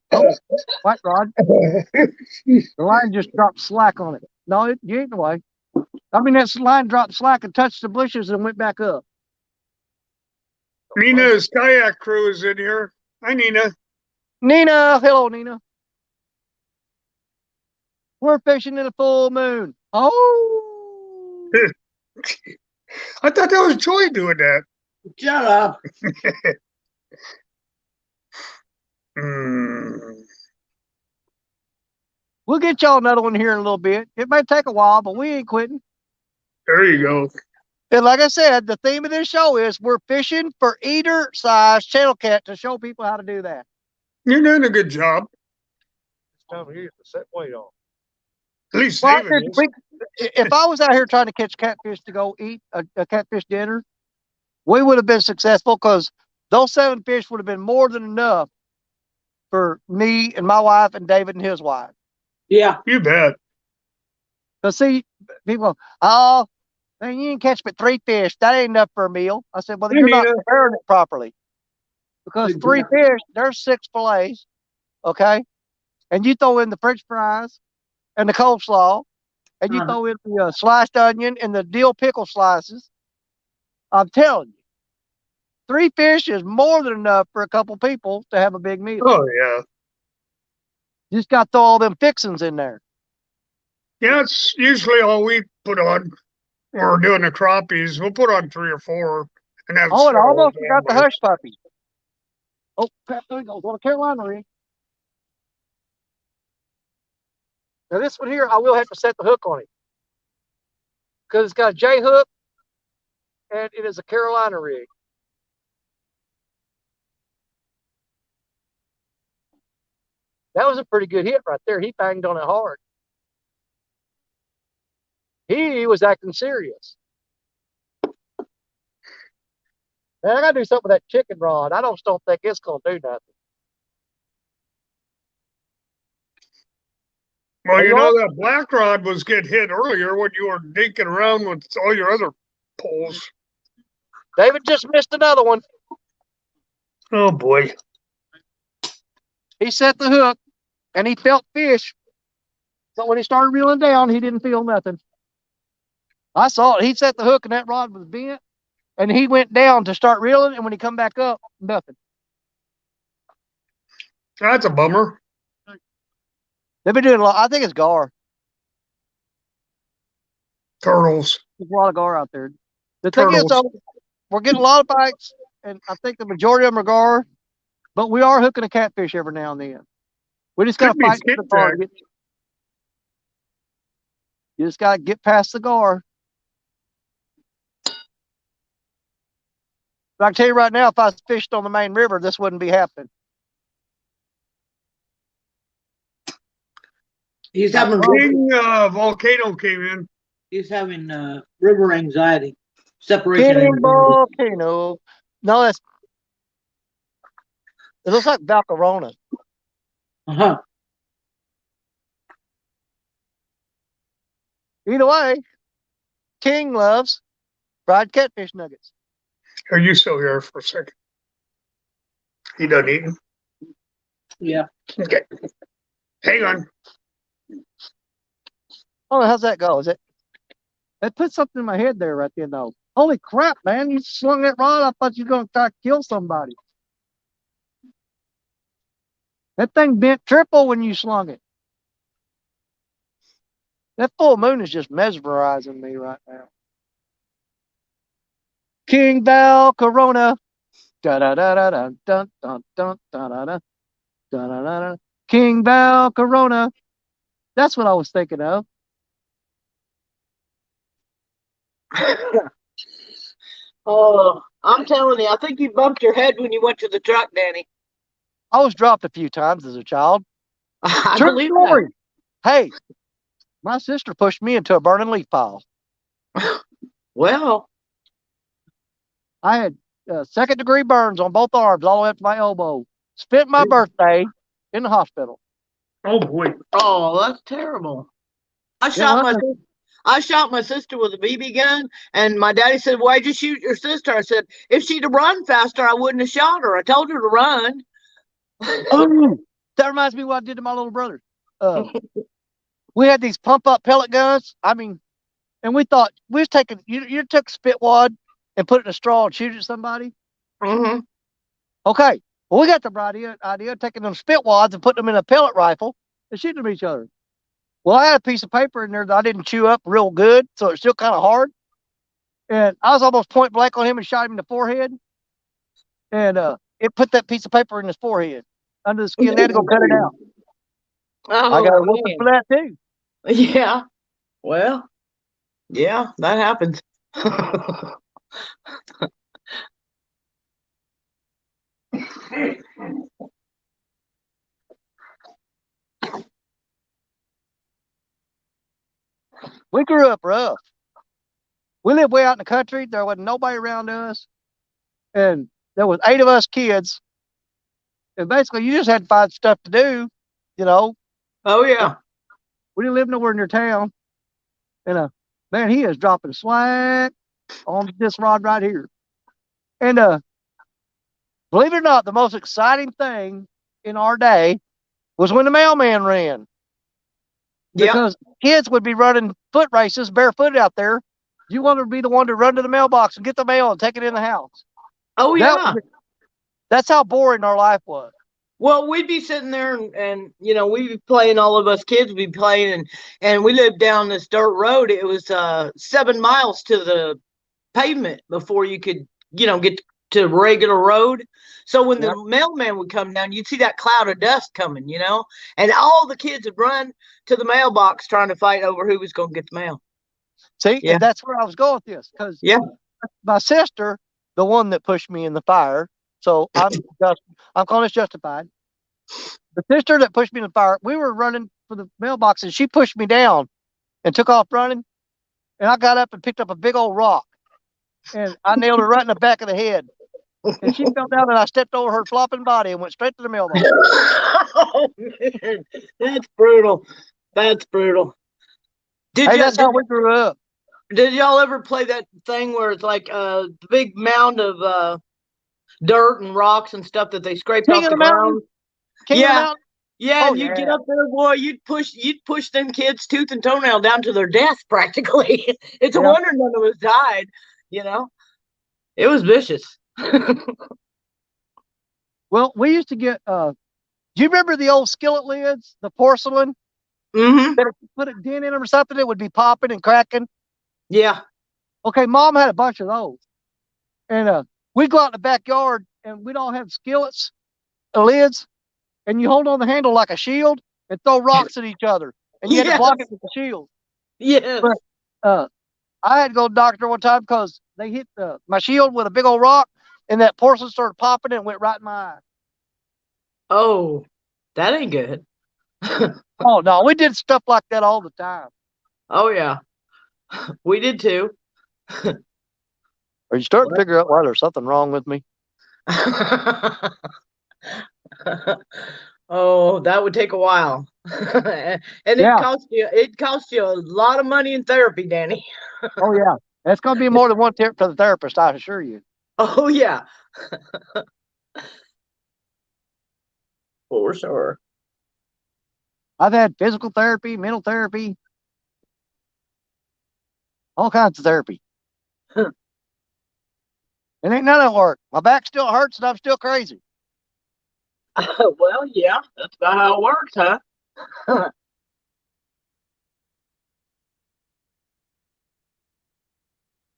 A: White Rod. The line just dropped slack on it. No, you ain't the way. I mean, that line dropped slack and touched the bushes and went back up.
C: Nina's kayak crew is in here. Hi, Nina.
A: Nina, hello, Nina. We're fishing in a full moon. Oh.
C: I thought that was Joy doing that.
D: Shut up.
A: We'll get y'all another one here in a little bit. It may take a while, but we ain't quitting.
C: There you go.
A: And like I said, the theme of this show is we're fishing for eater size channel cat to show people how to do that.
C: You're doing a good job.
B: It's time of year to set weight on.
C: At least
A: Well,
C: David is.
A: if I was out here trying to catch catfish to go eat a catfish dinner, we would have been successful because those 7 fish would have been more than enough for me and my wife and David and his wife.
D: Yeah.
C: You bet.
A: Because see, people, oh, man, you didn't catch but 3 fish. That ain't enough for a meal. I said, well, then
C: Hey,
A: you're not
C: Nina.
A: preparing it properly. Because 3 fish, there's 6 fillets, okay? And you throw in the French fries and the coleslaw, and you throw in the sliced onion and the dill pickle slices. I'm telling you, 3 fish is more than enough for a couple people to have a big meal.
C: Oh, yeah.
A: You just got to throw all them fixings in there.
C: Yeah, it's usually all we put on when we're doing the crappies. We'll put on 3 or 4. And have
A: Oh, and I
C: several
A: almost forgot the
C: families.
A: hush puppy. Oh, crap, there he goes on a Carolina rig. Now, this one here, I will have to set the hook on it because it's got a J hook and it is a Carolina rig. That was a pretty good hit right there. He banged on it hard. He was acting serious. Man, I got to do something with that chicken rod. I don't think it's going to do nothing.
C: Well,
A: Are
C: you
A: you
C: know
A: on?
C: that black rod was getting hit earlier when you were dinking around with all your other poles.
A: David just missed another one.
C: Oh, boy.
A: He set the hook and he felt fish. But when he started reeling down, he didn't feel nothing. I saw it. He set the hook and that rod was bent. And he went down to start reeling. And when he come back up, nothing.
C: That's a bummer.
A: They've been doing a lot. I think it's gar.
C: Turtles.
A: There's a lot of gar out there. The thing is,
C: Turtles.
A: though, we're getting a lot of bites. And I think the majority of them are gar. But we are hooking a catfish every now and then. We just got
C: Could
A: to
C: be
A: fight for the gar.
C: skipjack.
A: You just got to get past the gar. But I can tell you right now, if I fished on the main river, this wouldn't be happening.
D: He's having
C: King Volcano came in.
D: river anxiety, separation
A: King
D: anxiety.
A: Volcano. No, it looks like Valcarona.
D: Uh-huh.
A: Either way, King loves fried catfish nuggets.
C: Are you still here for a second? He done eating?
D: Yeah.
C: Okay. Hang on.
A: Oh, how's that go? Is it? It put something in my head there right then, though. Holy crap, man! You slung that rod. I thought you were gonna try to kill somebody. That thing bent triple when you slung it. That full moon is just mesmerizing me right now. King Val Corona. Da da da da da dun dun dun da da da da da da. King Val Corona. That's what I was thinking of.
D: Oh, I'm telling you, I think you bumped your head when you went to the truck, Danny.
A: I was dropped a few times as a child.
D: I
A: True
D: believe
A: story. Hey, my sister pushed me into a burning leaf pile.
D: that. Well,
A: I had second-degree burns on both arms, all the way up to my elbow. Spent my birthday in the hospital.
C: Oh boy.
D: oh, that's terrible. I shot my sister with a BB gun, and my daddy said, "Why'd you shoot your sister?" I said, "If she'd have run faster, I wouldn't have shot her. I told her to run."
A: Oh, that reminds me of what I did to my little brother. We had these pump-up pellet guns. I mean, and we thought we was taking you took spit wad and put it in a straw and shoot it at somebody.
D: Mm-hmm.
A: Okay, well we got the idea of taking them spit wads and putting them in a pellet rifle and shooting them at each other. Well, I had a piece of paper in there that I didn't chew up real good, so it's still kind of hard. And I was almost point blank on him and shot him in the forehead. And it put that piece of paper in his forehead under the skin. They had to go cut it out. I got a whooping for that too.
D: Yeah. Well, yeah, that happens.
A: We grew up rough. We lived way out in the country. There wasn't nobody around us. And there was 8 of us kids. And basically you just had to find stuff to do, you know.
D: Oh yeah.
A: We didn't live nowhere near town. And man, he is dropping slack on this rod right here. And believe it or not, the most exciting thing in our day was when the mailman ran.
D: Yeah.
A: Because kids would be running foot races barefoot out there. You wanted to be the one to run to the mailbox and get the mail and take it in the house.
D: Oh yeah.
A: That's how boring our life was.
D: Well, we'd be sitting there and we'd be playing, all of us kids would be playing, and we lived down this dirt road. It was 7 miles to the pavement before you could, get to regular road. So when the mailman would come down, you'd see that cloud of dust coming, and all the kids would run to the mailbox trying to fight over who was going to get the mail.
A: See, and that's where I was going with this. Because my sister, the one that pushed me in the fire, so I'm calling this justified. The sister that pushed me in the fire, we were running for the mailbox, and she pushed me down and took off running. And I got up and picked up a big old rock, and I nailed her right in the back of the head. And she fell down, and I stepped over her flopping body and went straight to the mailbox.
D: Oh man, that's brutal. That's brutal.
A: That's how we grew up.
D: Did y'all ever play that thing where it's like a big mound of dirt and rocks and stuff that they scraped off the ground? Yeah. Yeah, and you'd get up there, boy, you'd push them kids tooth and toenail down to their death practically. It's a wonder none of us died, It was vicious.
A: Well, we used to get do you remember the old skillet lids, the porcelain?
D: Mm-hmm.
A: That if you put a dent in them or something, it would be popping and cracking.
D: Yeah.
A: Okay, Mom had a bunch of those. And we'd go out in the backyard and we'd all have skillets, lids, and you hold on the handle like a shield and throw rocks at each other. And you had to block it with the shield.
D: Yeah.
A: But I had to go to the doctor one time because they hit my shield with a big old rock, and that porcelain started popping and went right in my eye.
D: Oh, that ain't good.
A: Oh no, we did stuff like that all the time.
D: Oh yeah, we did too.
A: Are you starting to figure out why there's something wrong with me?
D: Oh, that would take a while. And it cost you a lot of money in therapy, Danny.
A: Oh yeah, that's going to be more than one tip for the therapist, I assure you.
D: Oh yeah, for sure.
A: I've had physical therapy, mental therapy, all kinds of therapy.
D: Huh.
A: And ain't none of it work. My back still hurts and I'm still crazy.
D: Well, yeah, that's about how it works, huh?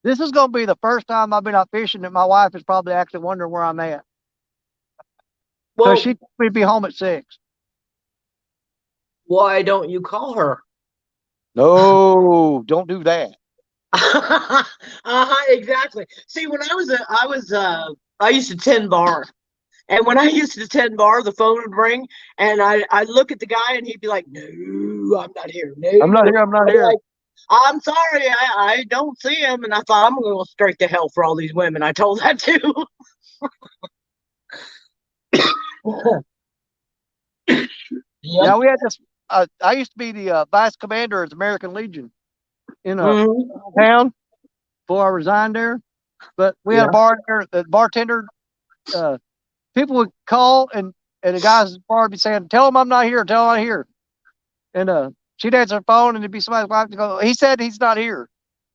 A: This is going to be the first time I've been out fishing that my wife is probably actually wondering where I'm at.
D: Well,
A: Because she told me to be home at 6.
D: why don't you call her?
A: No, don't do that.
D: Exactly. See, when I used to tend bar, and when I used to tend bar, the phone would ring, and I look at the guy, and he'd be like, "No, I'm not here. No,
A: I'm not here. I'm not
D: I'd be
A: here.
D: like, I'm sorry, I don't see him." And I thought, I'm going to go straight to hell for all these women. I told that to. Yep.
A: Now, we had this. I used to be the vice commander of the American Legion in a
D: Mhm.
A: town before I resigned there. But we had a
D: Yeah.
A: bar there. The bartender, people would call and the guys at the bar would be saying, "Tell him I'm not here. Tell him I'm not here." And she'd answer the phone and it'd be somebody's wife to go, "He said he's not here."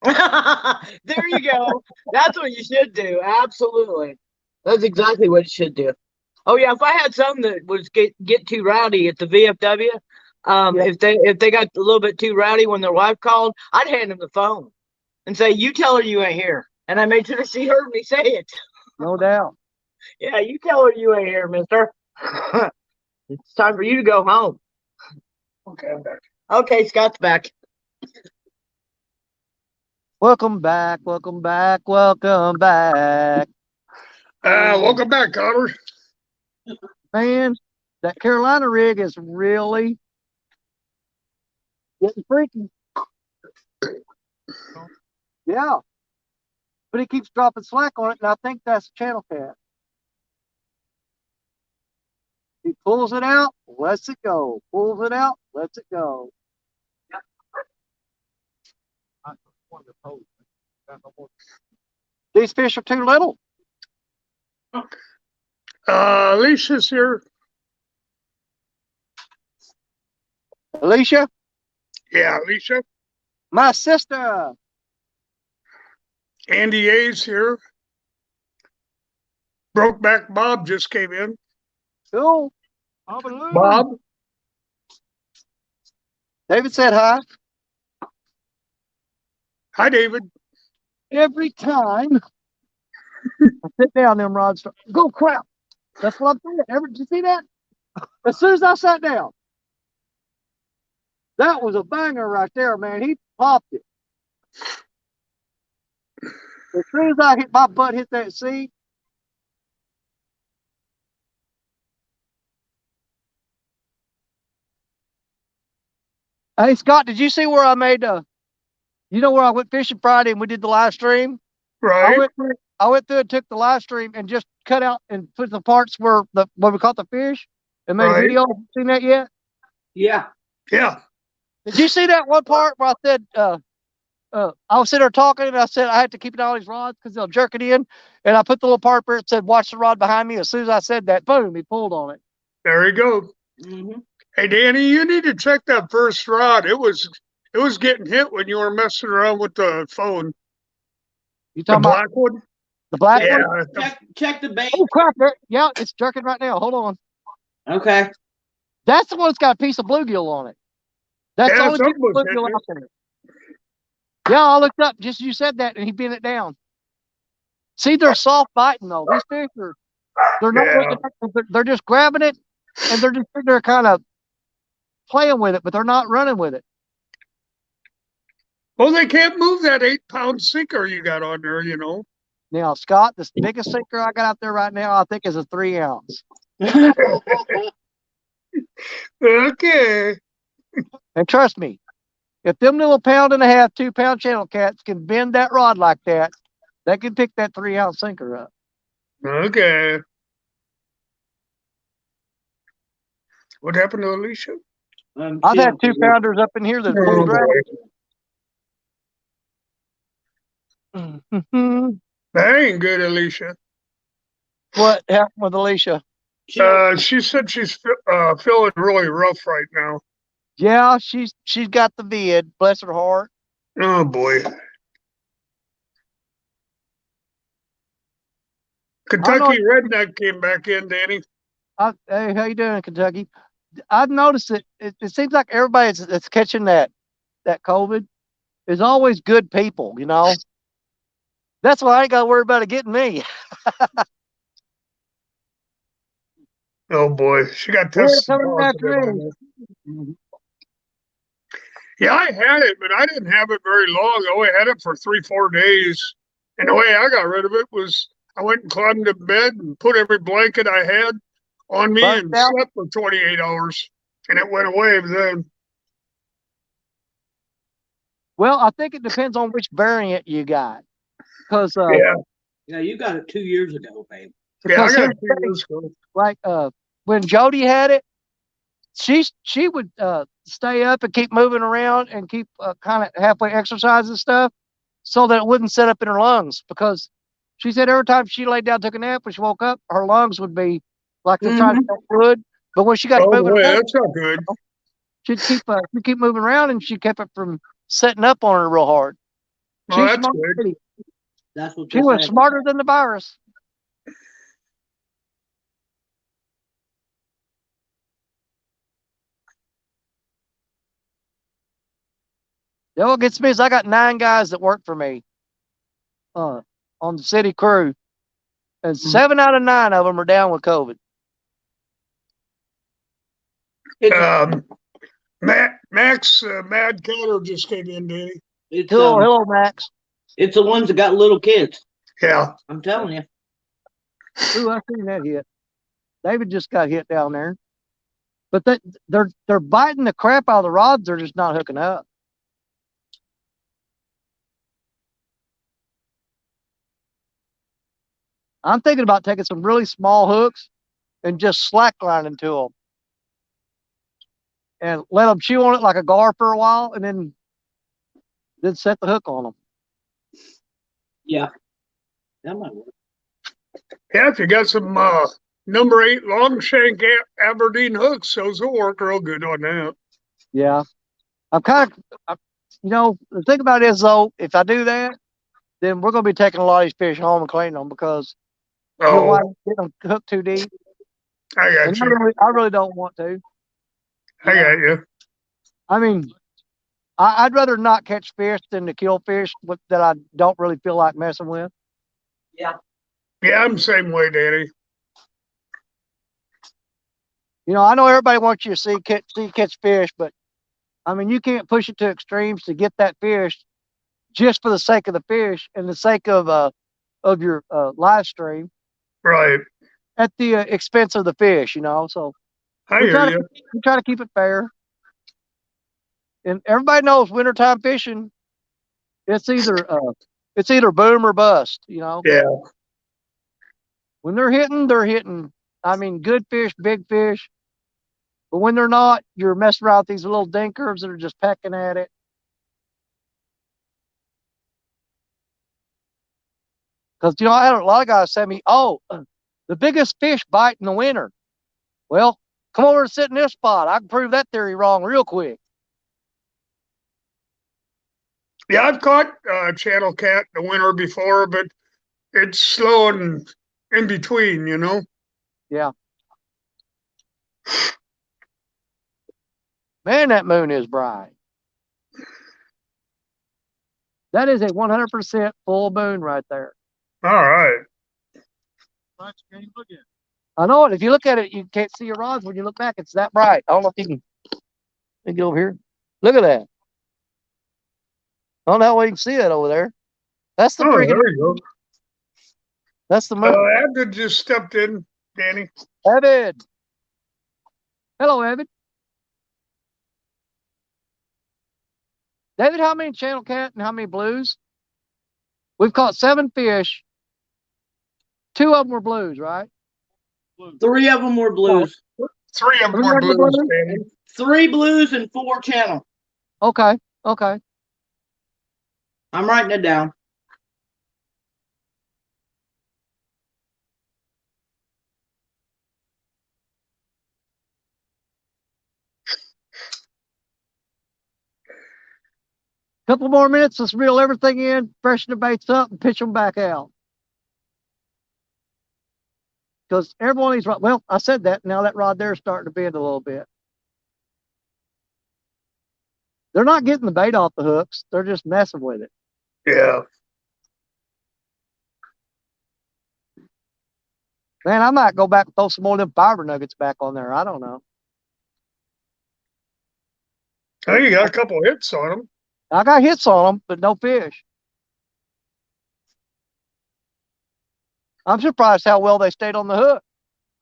D: There you go. That's what you should do. Absolutely. That's exactly what you should do. Oh yeah, if I had some that was get too rowdy at the VFW,
A: Yeah.
D: if they got a little bit too rowdy when their wife called, I'd hand them the phone and say, "You tell her you ain't here." And I made sure she heard me say it.
A: No doubt.
D: Yeah, you tell her you ain't here, mister. It's time for you to go home.
C: Okay, I'm back.
D: Okay, Scott's back.
A: Welcome back. Welcome back. Welcome back.
C: Welcome back, Connor.
A: Man, that Carolina rig is really getting freaky. Yeah. But he keeps dropping slack on it, and I think that's channel cat. He pulls it out, lets it go. Pulls it out, lets it go. These fish are too little.
C: Alicia's here.
A: Alicia,
C: Yeah, Alicia.
A: my sister.
C: Andy A's here. Brokeback Bob just came in.
A: Cool.
C: Bob.
A: David said hi.
C: Hi, David.
A: Every time I sit down, them rods start, go crap. That's what I'm saying. Did you see that? As soon as I sat down, that was a banger right there, man. He popped it. As soon as I hit my butt hit that seat, hey Scott, did you see where I made you know where I went fishing Friday and we did the live stream?
C: Right.
A: I went through and took the live stream and just cut out and put the parts where we caught the fish and made a
C: Right.
A: video. Have you seen that yet?
D: Yeah.
C: Yeah.
A: Did you see that one part where I said I was sitting there talking and I said I had to keep an eye on these rods because they'll jerk it in, and I put the little part where it said watch the rod behind me. As soon as I said that, boom, he pulled on it.
C: There you go.
D: Mm-hmm.
C: Hey, Danny, you need to check that first rod. It was getting hit when you were messing around with the phone.
A: You
C: The
A: talking about
C: black one?
A: the black
C: Yeah.
A: one?
D: Check the bait.
A: Oh crap! Yeah, it's jerking right now. Hold on.
D: Okay.
A: That's the one that's got a piece of bluegill on it. That's the
C: Yeah,
A: only piece
C: something
A: of
C: was
A: bluegill
C: hitting
A: out there. Yeah, I looked up just as you said that, and he bent it down. See, they're soft biting though. These fish they're not
C: Yeah.
A: they're just grabbing it, and they're kind of playing with it, but they're not running with it.
C: Well, they can't move that 8-pound sinker you got on there, you know.
A: Now, Scott, the biggest sinker I got out there right now, I think, is a 3-ounce.
C: Okay.
A: And trust me, if them little 1.5 pound, 2 pound channel cats can bend that rod like that, they can pick that 3-ounce sinker up.
C: Okay. What happened to Alicia?
A: I've had 2-pounders up in here that pulled
C: Oh,
A: right.
C: That ain't good, Alicia.
A: What happened with Alicia?
C: She said she's feeling really rough right now.
A: Yeah, she's got the vid. Bless her heart.
C: Oh boy.
A: I know.
C: Kentucky Redneck came back in, Danny.
A: Hey, how you doing, Kentucky? I've noticed it seems like everybody that's catching that COVID is always good people. You know, that's why I ain't got to worry about it getting me.
C: Oh boy, she got
A: Yeah,
C: tested
A: coming after
C: positive on
A: me.
C: it. Yeah, I had it, but I didn't have it very long. I only had it for 3-4 days. And the way I got rid of it was I went and climbed into bed and put every blanket I had on me
A: Burnt
C: and
A: out.
C: slept for 28 hours. And it went away then.
A: Well, I think it depends on which variant you got, because
C: Yeah.
D: Yeah, you got it 2 years ago, babe.
C: Yeah, I
A: because
C: got
A: here's
C: it
A: the
C: 2
A: thing,
C: years ago.
A: like when Jody had it, she would stay up and keep moving around and keep kind of halfway exercise and stuff, so that it wouldn't set up in her lungs. Because she said every time she laid down, took a nap, when she woke up, her lungs would be like they're trying to
D: Mm-hmm.
A: get fluid. But when she got to
C: Oh
A: moving
C: boy,
A: around,
C: that's not good.
A: she'd keep moving around, and she kept it from setting up on her real hard.
C: Well,
A: She's
C: that's
A: smart.
C: good.
A: Lady.
D: That's what
A: She
D: they
A: was
D: said.
A: smarter than the virus. Yeah, what gets me is I got 9 guys that work for me on the city crew, and 7 out of 9 of them are down with COVID.
D: It's
C: Max Mad Catter just came in, Danny.
D: it's
A: Hello, Max.
D: it's the ones that got little kids.
C: Yeah.
D: I'm telling you.
A: Ooh, I seen that hit. David just got hit down there, but they're biting the crap out of the rods. They're just not hooking up. I'm thinking about taking some really small hooks and just slacklining to them and let them chew on it like a gar for a while, and then set the hook on them.
D: Yeah, that might work.
C: Yeah, if you got some number 8 long shank Aberdeen hooks, those will work real good on that.
A: Yeah, I'm kind of, the thing about it is though, if I do that, then we're gonna be taking a lot of these fish home and cleaning them because your
C: Oh,
A: wife get them hooked too deep,
C: I got
A: and
C: you.
A: I really don't want to.
C: I got you.
A: I mean, I'd rather not catch fish than to kill fish that I don't really feel like messing with.
D: Yeah.
C: Yeah, I'm the same way, Danny.
A: I know everybody wants you to see catch fish, but I mean, you can't push it to extremes to get that fish just for the sake of the fish and the sake of your live stream
C: Right.
A: at the expense of the fish. So
C: I
A: we
C: hear
A: try to
C: you.
A: we try to keep it fair. And everybody knows wintertime fishing. It's either boom or bust.
C: Yeah.
A: When they're hitting, they're hitting. I mean, good fish, big fish. But when they're not, you're messing around with these little dinkers that are just pecking at it. Because I had a lot of guys say to me, "Oh, the biggest fish bite in the winter." Well, come over and sit in this spot. I can prove that theory wrong real quick.
C: Yeah, I've caught channel cat in the winter before, but it's slow and in between.
A: Yeah. Man, that moon is bright. That is a 100% full moon right there.
C: All right.
A: I know it. If you look at it, you can't see your rods. When you look back, it's that bright. I don't know if you can. Let me get over here. Look at that. I don't know how we can see that over there. That's the
C: Oh,
A: freaking.
C: there you
A: That's the
C: go.
A: moon.
C: Abdul just stepped in, Danny.
A: Evan. Hello, Evan. David, how many channel cat and how many blues? We've caught 7 fish. 2 of them were blues, right?
D: 3 of them were blues.
C: 3 of them
A: 3
C: were
A: of them
C: blues,
A: blues?
C: Danny.
D: 3 blues and 4 channel.
A: Okay. Okay.
D: I'm writing it down.
A: Couple more minutes, let's reel everything in, freshen the baits up, and pitch them back out. Because every one of these, well, I said that, now that rod there is starting to bend a little bit. They're not getting the bait off the hooks, they're just messing with it.
C: Yeah.
A: Man, I might go back and throw some more of them fiber nuggets back on there. I don't know.
C: Hey, you got a couple hits on them.
A: I got hits on them, but no fish. I'm surprised how well they stayed on the hook.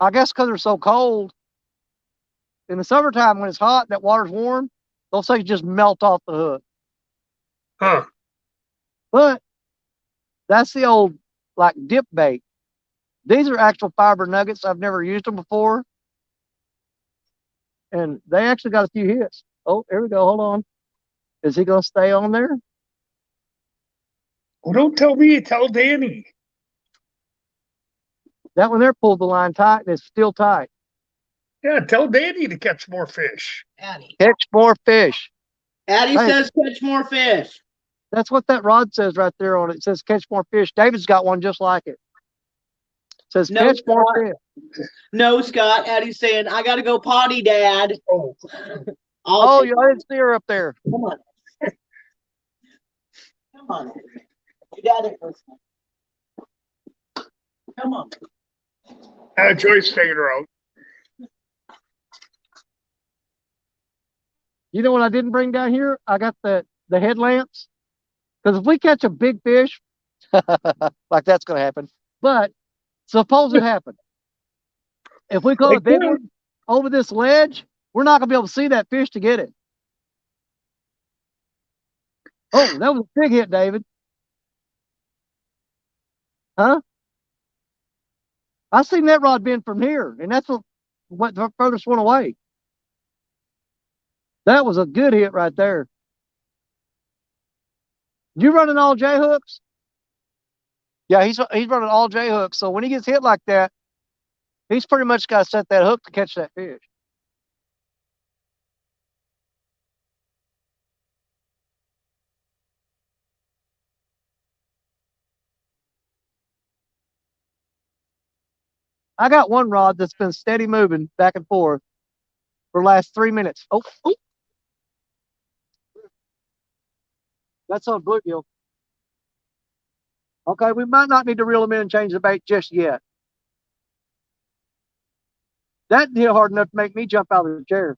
A: I guess because they're so cold. In the summertime, when it's hot, that water's warm, those things just melt off the hook.
C: Huh.
A: But that's the old, like, dip bait. These are actual fiber nuggets. I've never used them before. And they actually got a few hits. Oh, here we go. Hold on. Is he going to stay on there?
C: Well, don't tell me, tell Danny.
A: That one there pulled the line tight, and it's still tight.
C: Yeah, tell Danny to catch more fish.
D: Addie.
A: Catch more fish.
D: Addie
A: Hey.
D: says catch more fish.
A: That's what that rod says right there on it. It says catch more fish. David's got one just like it. It says
D: No,
A: catch more
D: Scott.
A: fish.
D: No, Scott. Addie's saying, I got to go potty, Dad.
C: Oh,
A: Oh, I didn't see her up there.
D: Come on. Come on. Your dad ain't listening. Come on.
C: Joy's taking her out.
A: You know what I didn't bring down here? I got the headlamps. Because if we catch a big fish, like that's going to happen. But suppose it happened. If we call a big one over this ledge, we're not going to be able to see that fish to get it. Oh, that was a big hit, David. Huh? I seen that rod bend from here, and that's what the furthest one away. That was a good hit right there. You running all J hooks? Yeah, he's running all J hooks. So when he gets hit like that, he's pretty much got to set that hook to catch that fish. I got one rod that's been steady moving back and forth for the last 3 minutes. Oh. That's on bluegill. Okay, we might not need to reel them in and change the bait just yet. That hit hard enough to make me jump out of the chair.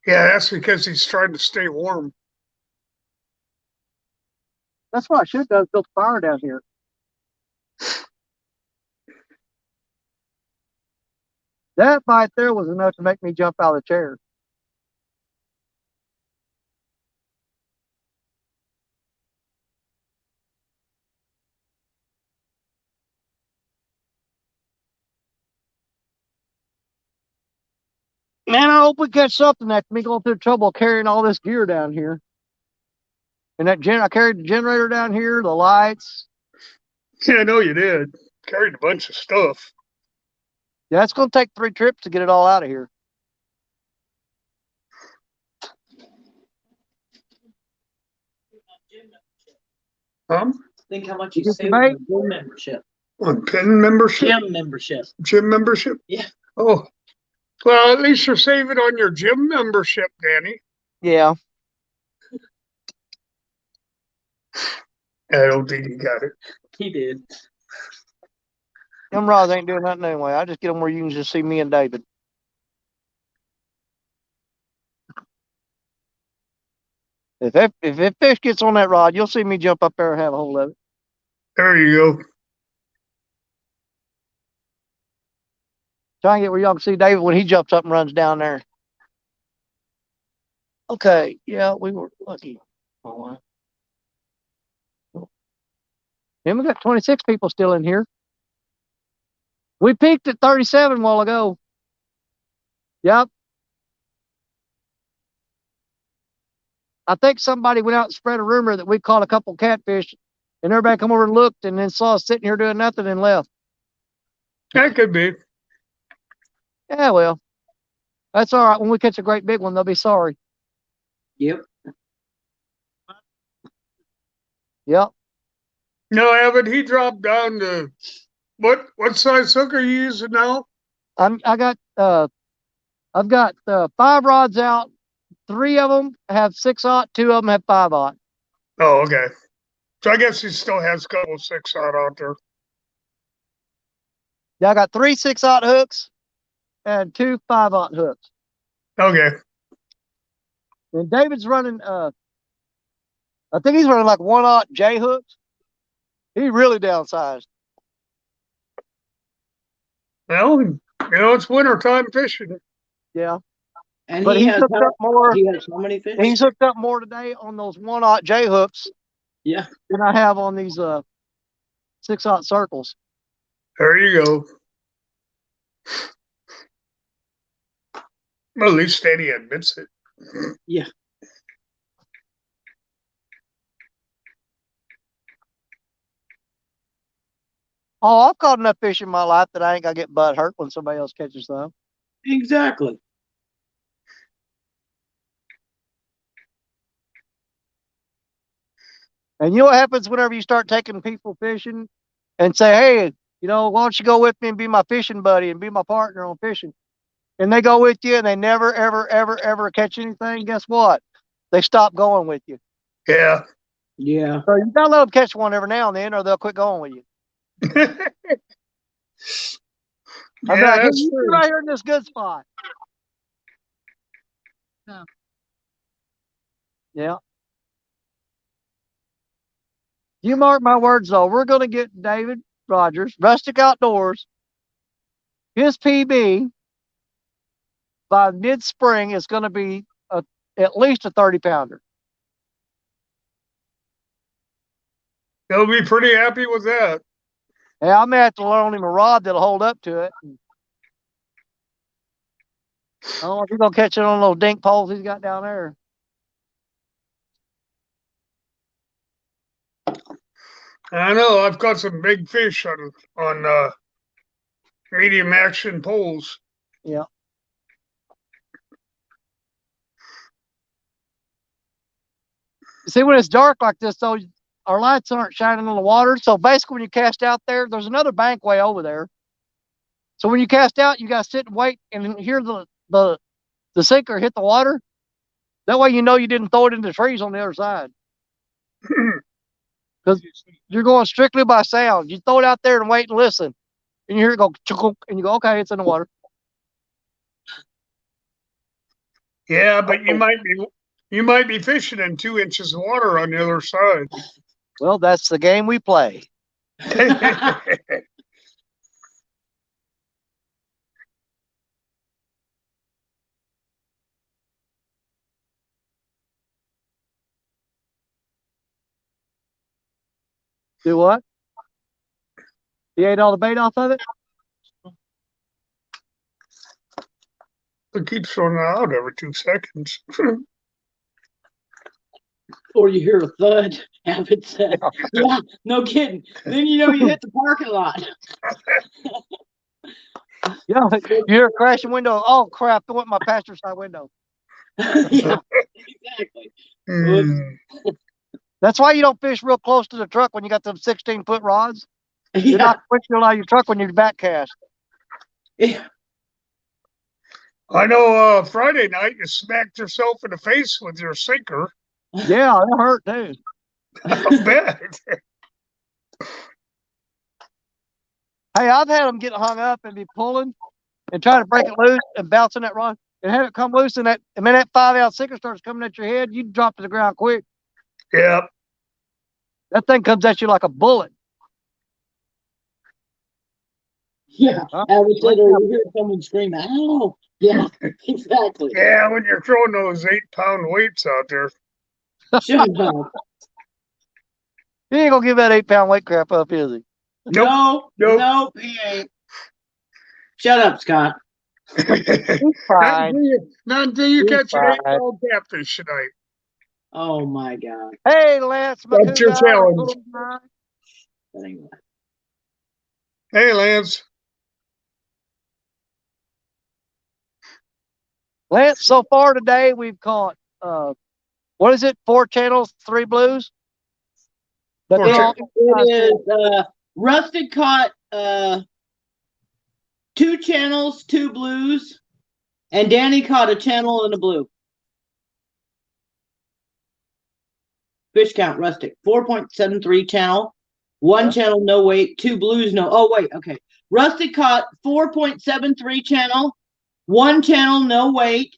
C: Yeah, that's because he's trying to stay warm.
A: That's what I should have done, built a fire down here. That bite there was enough to make me jump out of the chair. Man, I hope we catch something after me going through the trouble of carrying all this gear down here. And I carried the generator down here, the lights.
C: Yeah, I know you did. Carried a bunch of stuff.
A: Yeah, it's going to take 3 trips to get it all out of here.
D: Think how much
A: You
D: you
A: get
D: save
A: the
D: on
A: bait?
D: the gym membership.
C: On pin membership?
D: Gym membership.
C: Gym membership?
D: Yeah.
C: Oh. Well, at least you're saving on your gym membership, Danny.
A: Yeah.
C: I don't think you got it.
D: He did.
A: Them rods ain't doing nothing anyway. I just get them where you can just see me and David. If that fish gets on that rod, you'll see me jump up there and have a hold of it.
C: There you go.
A: Try and get where y'all can see David when he jumps up and runs down there. Okay, yeah, we were lucky. Oh, and we got 26 people still in here. We peaked at 37 a while ago. Yep. I think somebody went out and spread a rumor that we caught a couple catfish, and everybody come over and looked and then saw us sitting here doing nothing and left.
C: That could be.
A: Yeah, well, That's all right. When we catch a great big one, they'll be sorry.
D: Yep.
A: Yep.
C: No, Evan, he dropped down to what size hook are you using now?
A: I've got 5 rods out. 3 of them have 6/0. 2 of them have 5/0.
C: Oh, okay. So I guess he still has a couple 6/0 out there.
A: Yeah, I got 3 6/0 hooks and 2 5/0 hooks.
C: Okay.
A: And David's running. I think he's running like 1/0 J hooks. He really downsized.
C: Well, it's wintertime fishing.
A: Yeah.
D: And
A: But
D: he
A: he's
D: has
A: hooked up more.
D: he has so many fish.
A: He's hooked up more today on those 1/0 J hooks
D: Yeah.
A: than I have on these 6/0 circles.
C: There you go. Well, at least Eddie admits it.
D: Yeah.
A: Oh, I've caught enough fish in my life that I ain't gonna get butt hurt when somebody else catches some.
D: Exactly.
A: And you know what happens whenever you start taking people fishing and say, hey, why don't you go with me and be my fishing buddy and be my partner on fishing? And they go with you and they never, ever, ever, ever catch anything. Guess what? They stop going with you.
C: Yeah.
D: Yeah.
A: So you gotta let them catch one every now and then, or they'll quit going with you. I'm
C: Yeah,
A: like, hey,
C: that's
A: you
C: true.
A: be right here in this good spot. Yeah. You mark my words, though. We're going to get David Rogers, Rustic Outdoors, his PB by mid-spring is going to be at least a 30-pounder.
C: He'll be pretty happy with that.
A: Hey, I may have to loan him a rod that'll hold up to it. I don't know if he's going to catch it on those dink poles he's got down there.
C: I know. I've caught some big fish on medium action poles.
A: Yeah. You see, when it's dark like this, though, our lights aren't shining on the water. So basically, when you cast out there, there's another bank way over there. So when you cast out, you got to sit and wait and hear the sinker hit the water. That way, you know you didn't throw it into the trees on the other side. Because you're going strictly by sound. You throw it out there and wait and listen. And you hear it go, chunk, and you go, okay, it's in the water.
C: Yeah, but you might be fishing in 2 inches of water on the other side.
A: Well, that's the game we play. Do what? You ate all the bait off of it?
C: It keeps throwing it out every 2 seconds.
D: Or you hear a thud. Abbott said, yeah, no kidding. Then you know you hit the parking lot.
A: Yeah, you hear a crashing window. Oh, crap, it went my passenger side window.
D: Yeah, exactly.
A: That's why you don't fish real close to the truck when you got them 16-foot rods. You're
D: Yeah.
A: not pushing out of your truck when you're back cast.
D: Yeah.
C: I know Friday night you smacked yourself in the face with your sinker.
A: Yeah, it hurt too.
C: I bet.
A: Hey, I've had them get hung up and be pulling and trying to break it loose and bouncing that rod and have it come loose, and that 5-ounce sinker starts coming at your head, you drop to the ground quick.
C: Yeah.
A: That thing comes at you like a bullet.
D: Yeah.
A: Huh?
D: Abbott said, or you hear someone scream, ow. Yeah, exactly.
C: Yeah, when you're throwing those 8-pound weights out there.
D: Shut up.
A: He ain't gonna give that 8-pound weight crap up, is he?
C: Nope.
D: Nope, he ain't. Shut up, Scott.
A: Fine.
C: Not until you
A: He's
C: catch an
A: fine.
C: 8-pound catfish tonight.
D: Oh my God.
A: Hey, Lance, my
C: That's your
A: guy,
C: challenge.
D: Anyway.
C: Hey, Lance.
A: Lance, so far today we've caught what is it? 4 channels, 3 blues. But
C: Four
A: they're all
D: It is Rusted caught 2 channels, 2 blues, and Danny caught a channel and a blue. Fish count, Rustic, 4.73 channel, 1 channel, no weight, 2 blues, no. Oh, wait, okay. Rustic caught 4.73 channel, 1 channel, no weight,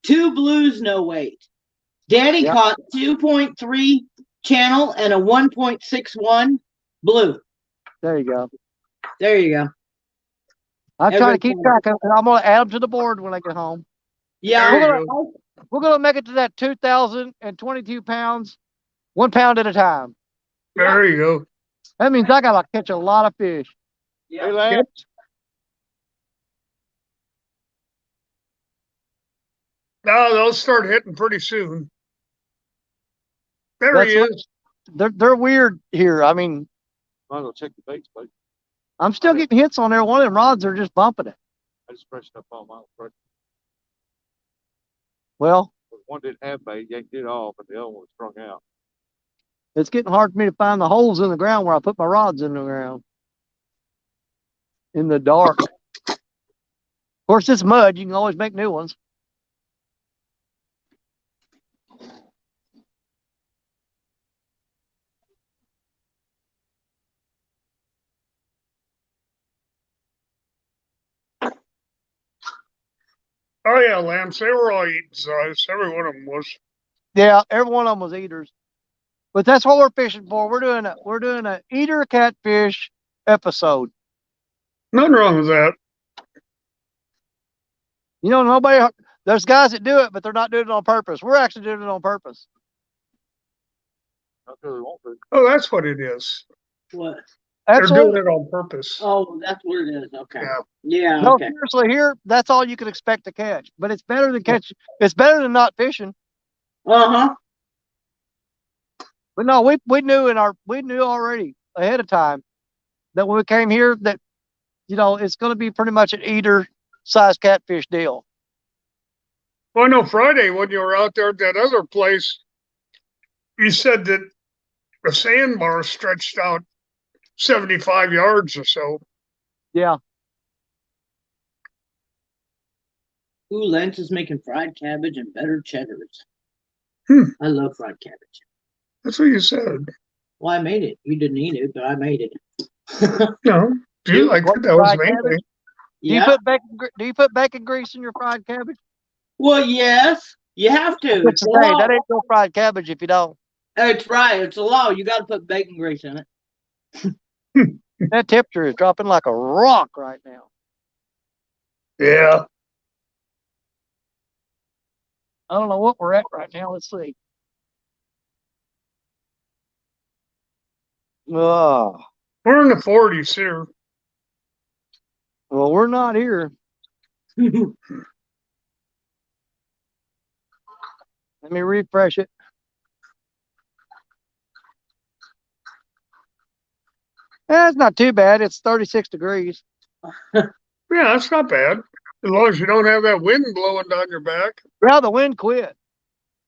D: 2 blues, no weight. Danny caught 2.3 channel and a 1.61 blue.
A: There you go.
D: There you go.
A: I'm trying to keep track of it. I'm going to add them to the board when I get home.
D: Yeah.
A: We're going to make it to that 2,022 pounds, 1 pound at a time.
C: There you go.
A: That means I got to catch a lot of fish.
D: Yeah.
A: Hey, Lance.
C: Yep. No, they'll start hitting pretty soon. There
A: That's
C: he
A: what-
C: is.
A: They're weird here. I mean,
B: I'll go check the baits, but
A: I'm still getting hits on there. One of them rods are just bumping it.
B: I just freshened up all my fresh.
A: Well,
B: One didn't have bait, yanked it off, and the other one was strung out.
A: it's getting hard for me to find the holes in the ground where I put my rods in the ground. In the dark. Of course, it's mud. You can always make new ones.
C: Oh yeah, lambs. They were all eating size. Every one of them was.
A: Yeah, every one of them was eaters. But that's what we're fishing for. We're doing a eater catfish episode.
C: Nothing wrong with that.
A: You know, there's guys that do it, but they're not doing it on purpose. We're actually doing it on purpose.
B: Not really want to.
C: Oh, that's what it is.
D: What?
C: They're
A: Absolutely.
C: doing it on purpose.
D: Oh, that's what it is. Okay.
C: Yeah.
D: Yeah.
A: No,
D: Okay.
A: seriously, here, that's all you can expect to catch. But it's better than it's better than not fishing.
D: Uh-huh.
A: But no, we knew already ahead of time that when we came here that, you know, it's going to be pretty much an eater size catfish deal.
C: Well, I know Friday when you were out there at that other place, you said that the sandbar stretched out 75 yards or so.
A: Yeah.
D: Ooh, Lance is making fried cabbage and better cheddars. I love fried cabbage.
C: That's what you said.
D: Well, I made it. You didn't eat it, but I made it.
C: No, do you like it? That was
A: fried
C: me.
A: cabbage?
D: Yeah.
A: Do you put bacon grease in your fried cabbage?
D: Well, yes. You have to.
A: It's
D: It's a law.
A: that ain't no fried cabbage if you don't.
D: It's right. It's a law. You got to put bacon grease in it.
A: That temperature is dropping like a rock right now.
C: Yeah.
A: I don't know what we're at right now. Let's see. Oh,
C: We're in the 40s here.
A: well, we're not here. Let me refresh it. It's not too bad. It's 36 degrees.
C: Yeah, that's not bad. As long as you don't have that wind blowing down your back.
A: Well, the wind quit.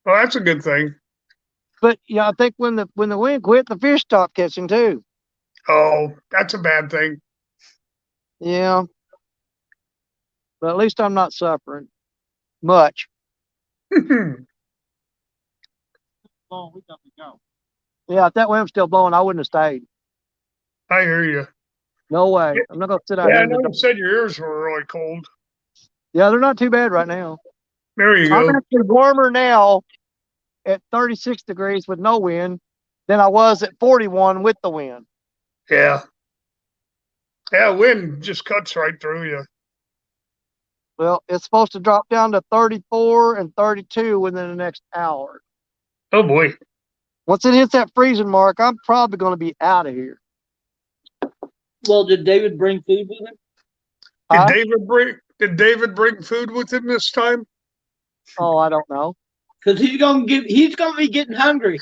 C: Well, that's a good thing.
A: But yeah, I think when the wind quit, the fish stopped catching too.
C: Oh, that's a bad thing.
A: Yeah. But at least I'm not suffering much.
B: Oh, we got to go.
A: Yeah, if that wind was still blowing, I wouldn't have stayed.
C: I hear you.
A: No way. I'm not gonna sit out
C: Yeah, I
A: here.
C: know you said your ears were really cold.
A: Yeah, they're not too bad right now.
C: There you
A: I'm
C: go.
A: actually warmer now at 36 degrees with no wind than I was at 41 with the wind.
C: Yeah. Yeah, wind just cuts right through you.
A: Well, it's supposed to drop down to 34 and 32 within the next hour.
C: Oh boy.
A: Once it hits that freezing mark, I'm probably going to be out of here.
D: Well, did David bring food with him?
A: Huh?
C: Did David bring food with him this time?
A: Oh, I don't know.
D: Because he's gonna be getting hungry.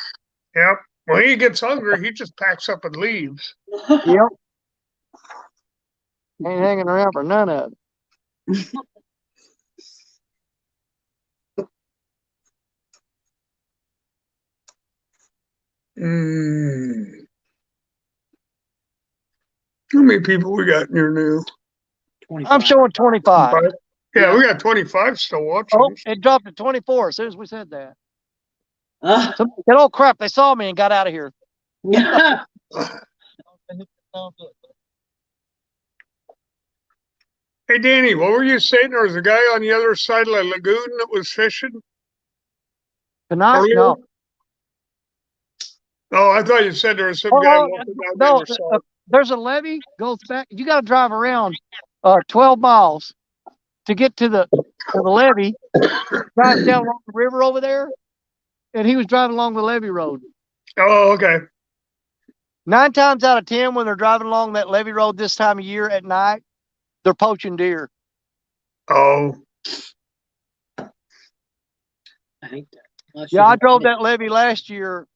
C: Yep. When he gets hungry, he just packs up and leaves.
A: Yep. Ain't hanging around for none of it.
C: Mm. How many people we got in here now?
D: 25.
A: I'm showing 25.
C: Yeah, we got 25 still watching.
A: Oh, it dropped to 24 as soon as we said that.
D: Uh,
A: Somebody said, oh crap, they saw me and got out of here.
C: Hey, Danny, what were you saying? There was a guy on the other side of the lagoon that was fishing
A: Tonight?
C: earlier?
A: No.
C: Oh, I thought you said there was some
A: Oh,
C: guy
A: no,
C: walking down the
A: no,
C: other side.
A: there's a levee goes back. You got to drive around 12 miles to get to the levee. Drive down along the river over there, and he was driving along the levee road.
C: Oh, okay.
A: 9 times out of 10, when they're driving along that levee road this time of year at night, they're poaching deer.
C: Oh,
D: I hate that.
A: Yeah, I drove that levee last year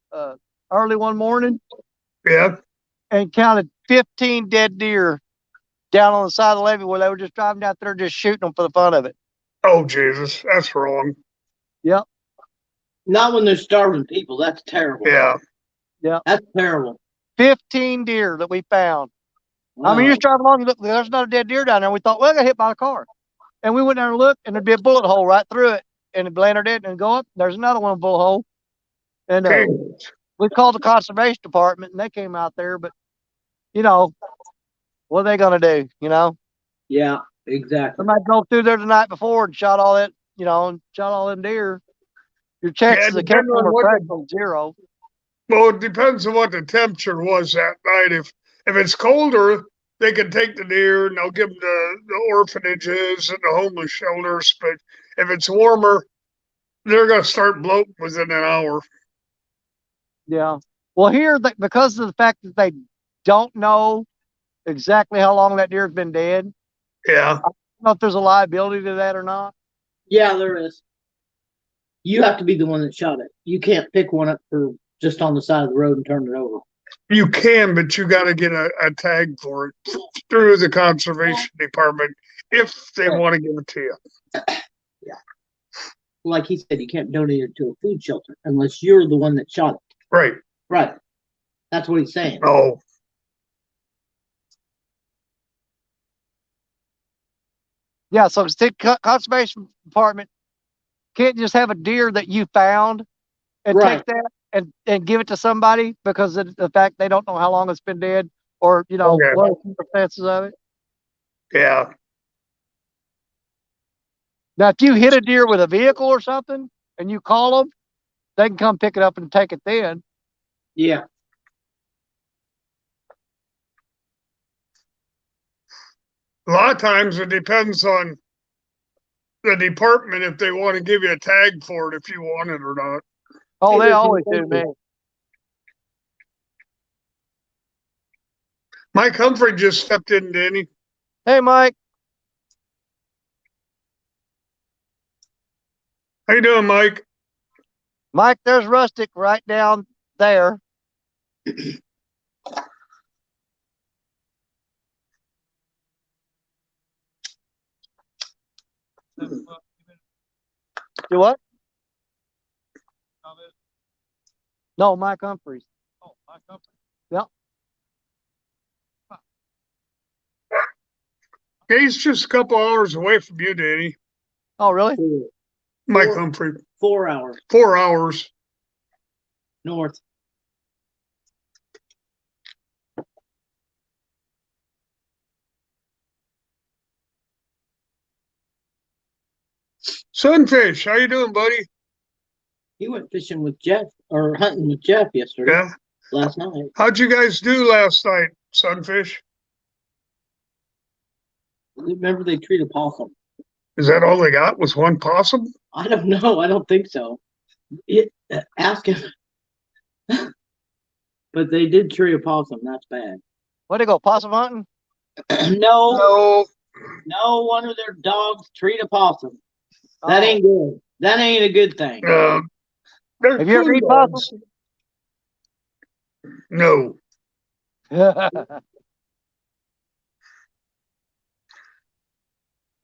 A: early one morning
C: yeah.
A: and counted 15 dead deer down on the side of the levee where they were just driving down there just shooting them for the fun of it.
C: Oh, Jesus, that's wrong.
A: Yep.
D: Not when they're starving people. That's terrible.
C: Yeah.
D: That's terrible.
A: 15 deer that we found.
D: Wow.
A: I mean, you're just driving along, look, there's not a dead deer down there. We thought, well, I got hit by a car. And we went down and looked, and there'd be a bullet hole right through it. And it landed it and go up. There's another one, bullet hole. And
C: Okay.
A: we called the conservation department, and they came out there. But, you know, what are they going to do, you know?
D: Yeah, exactly.
A: Somebody drove through there the night before and shot all that, you know, and shot all them deer. Your chances of catching them are practically zero.
C: Well, it depends on what the temperature was that night. If it's colder, they can take the deer and they'll give them the orphanages and the homeless shelters. But if it's warmer, they're going to start bloating within an hour.
A: Yeah. Well, here, because of the fact that they don't know exactly how long that deer's been dead,
C: Yeah.
A: I don't know if there's a liability to that or not.
D: Yeah, there is. You have to be the one that shot it. You can't pick one up for just on the side of the road and turn it over.
C: You can, but you got to get a tag for it through the conservation department if they want to give it to you.
D: Yeah. Like he said, you can't donate it to a food shelter unless you're the one that shot it.
C: Right.
D: Right. That's what he's saying.
C: Oh.
A: Yeah, so the state conservation department can't just have a deer that you found and take that and give it to somebody because of the fact they don't know how long it's been dead or, you know, what are the circumstances of it.
C: Yeah.
A: Now, if you hit a deer with a vehicle or something and you call them, they can come pick it up and take it then.
D: Yeah.
C: A lot of times it depends on the department if they want to give you a tag for it if you want it or not.
A: Oh, they always do, man.
C: Mike Humphrey just stepped in, Danny.
A: Hey, Mike.
C: How you doing, Mike?
A: Mike, there's Rustic right down there. Do what? No, Mike Humphreys. Oh, Mike Humphreys. Yep.
C: He's just a couple hours away from you, Danny.
A: Oh, really?
C: Mike Humphrey.
D: 4 hours
C: 4 hours.
D: north.
C: Sunfish, how you doing, buddy?
D: He went fishing with Jeff or hunting with Jeff yesterday.
C: Yeah.
D: Last night.
C: How'd you guys do last night, Sunfish?
D: Remember they treat a possum.
C: Is that all they got? Was one possum?
D: I don't know. I don't think so. Ask him. But they did tree a possum. That's bad.
A: Where'd they go? Possum hunting?
D: No, one of their dogs treat a possum. That ain't good. That ain't a good thing.
A: Have you ever eaten possum?
C: No.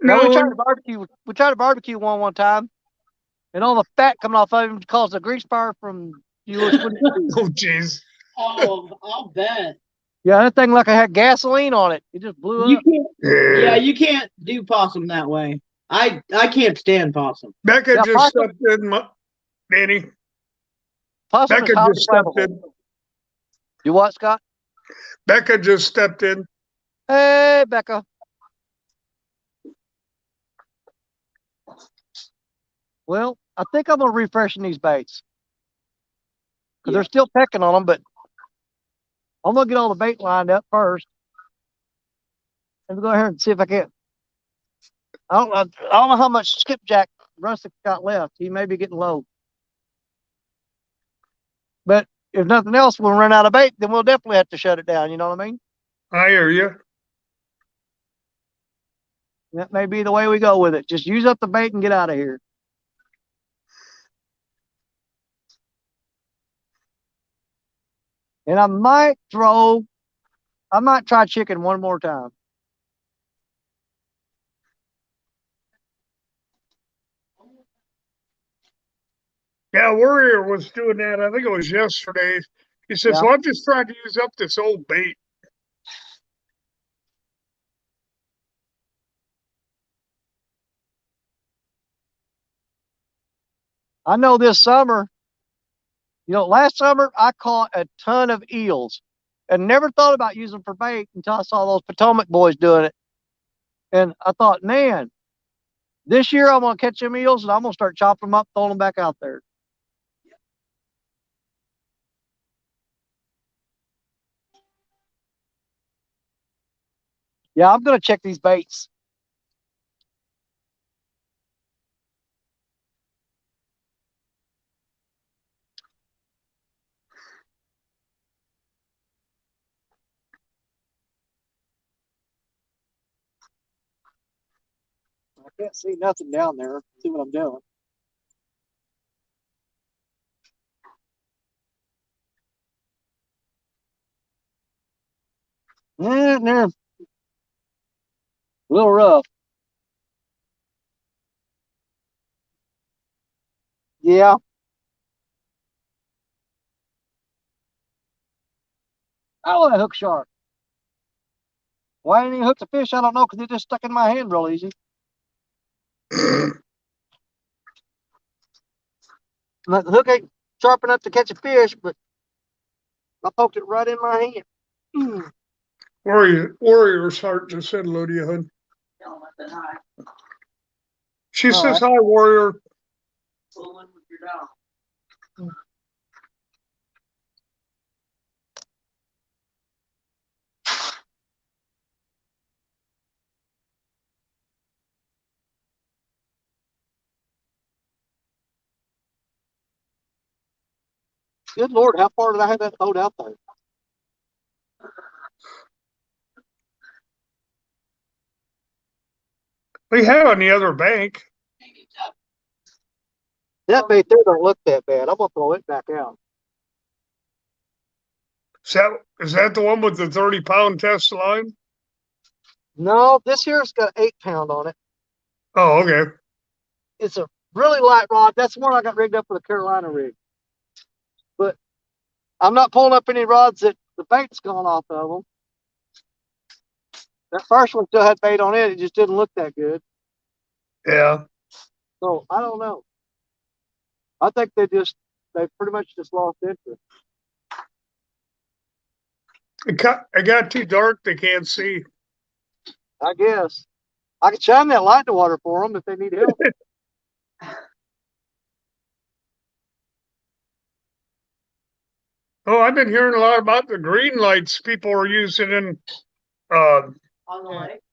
A: No, we tried to barbecue. We tried to barbecue one time, and all the fat coming off of him caused a grease fire from You wish what it-
C: Oh, jeez.
D: Oh, I'll bet.
A: yeah, that thing like I had gasoline on it. It just blew
D: You
A: up.
D: can't. Yeah,
C: Yeah.
D: you can't do possum that way. I can't stand possum.
C: Becca
A: Yeah,
C: just
A: possum-
C: stepped in, Danny.
A: Possum is
C: Becca
A: highly
C: just stepped
A: flammable.
C: in.
A: You what, Scott?
C: Becca just stepped in.
A: Hey, Becca. Well, I think I'm gonna refreshen these baits because they're still pecking on them, but I'm gonna get all the bait lined up first, and we'll go ahead and see if I can. I don't know how much skipjack Rustic got left. He may be getting low, but if nothing else, we'll run out of bait. Then we'll definitely have to shut it down. You know what I mean?
C: I hear you.
A: That may be the way we go with it. Just use up the bait and get out of here. And I might try chicken one more time.
C: Yeah, Warrior was doing that. I think it was yesterday. He says,
A: Yeah.
C: well, I'm just trying to use up this old bait.
A: I know this summer, last summer I caught a ton of eels and never thought about using them for bait until I saw those Potomac boys doing it. And I thought, man, this year I'm going to catch them eels and I'm going to start chopping them up, throwing them back out there. Yeah, I'm going to check these baits. I can't see nothing down there. See what I'm doing. They're a little rough. Yeah. I want to hook shark. Why didn't he hook the fish? I don't know, because it just stuck in my hand real easy. The hook ain't sharp enough to catch a fish, but I poked it right in my hand.
C: Warrior's heart just said hello to you, hun. She
A: All
C: says,
A: right.
C: hi, Warrior.
A: Good Lord, how far did I have that boat out there?
C: We had on the other bank.
A: That bait there don't look that bad. I'm gonna throw it back out.
C: Is that the one with the 30-pound test line?
A: No, this here's got 8 pound on it.
C: Oh, okay.
A: It's a really light rod. That's the one I got rigged up with a Carolina rig. But I'm not pulling up any rods that the bait's gone off of them. That first one still had bait on it. It just didn't look that good.
C: Yeah.
A: So I don't know. I think they pretty much just lost interest.
C: It got too dark. They can't see.
A: I guess. I could shine that light in the water for them if they need help.
C: Oh, I've been hearing a lot about the green lights people are using in on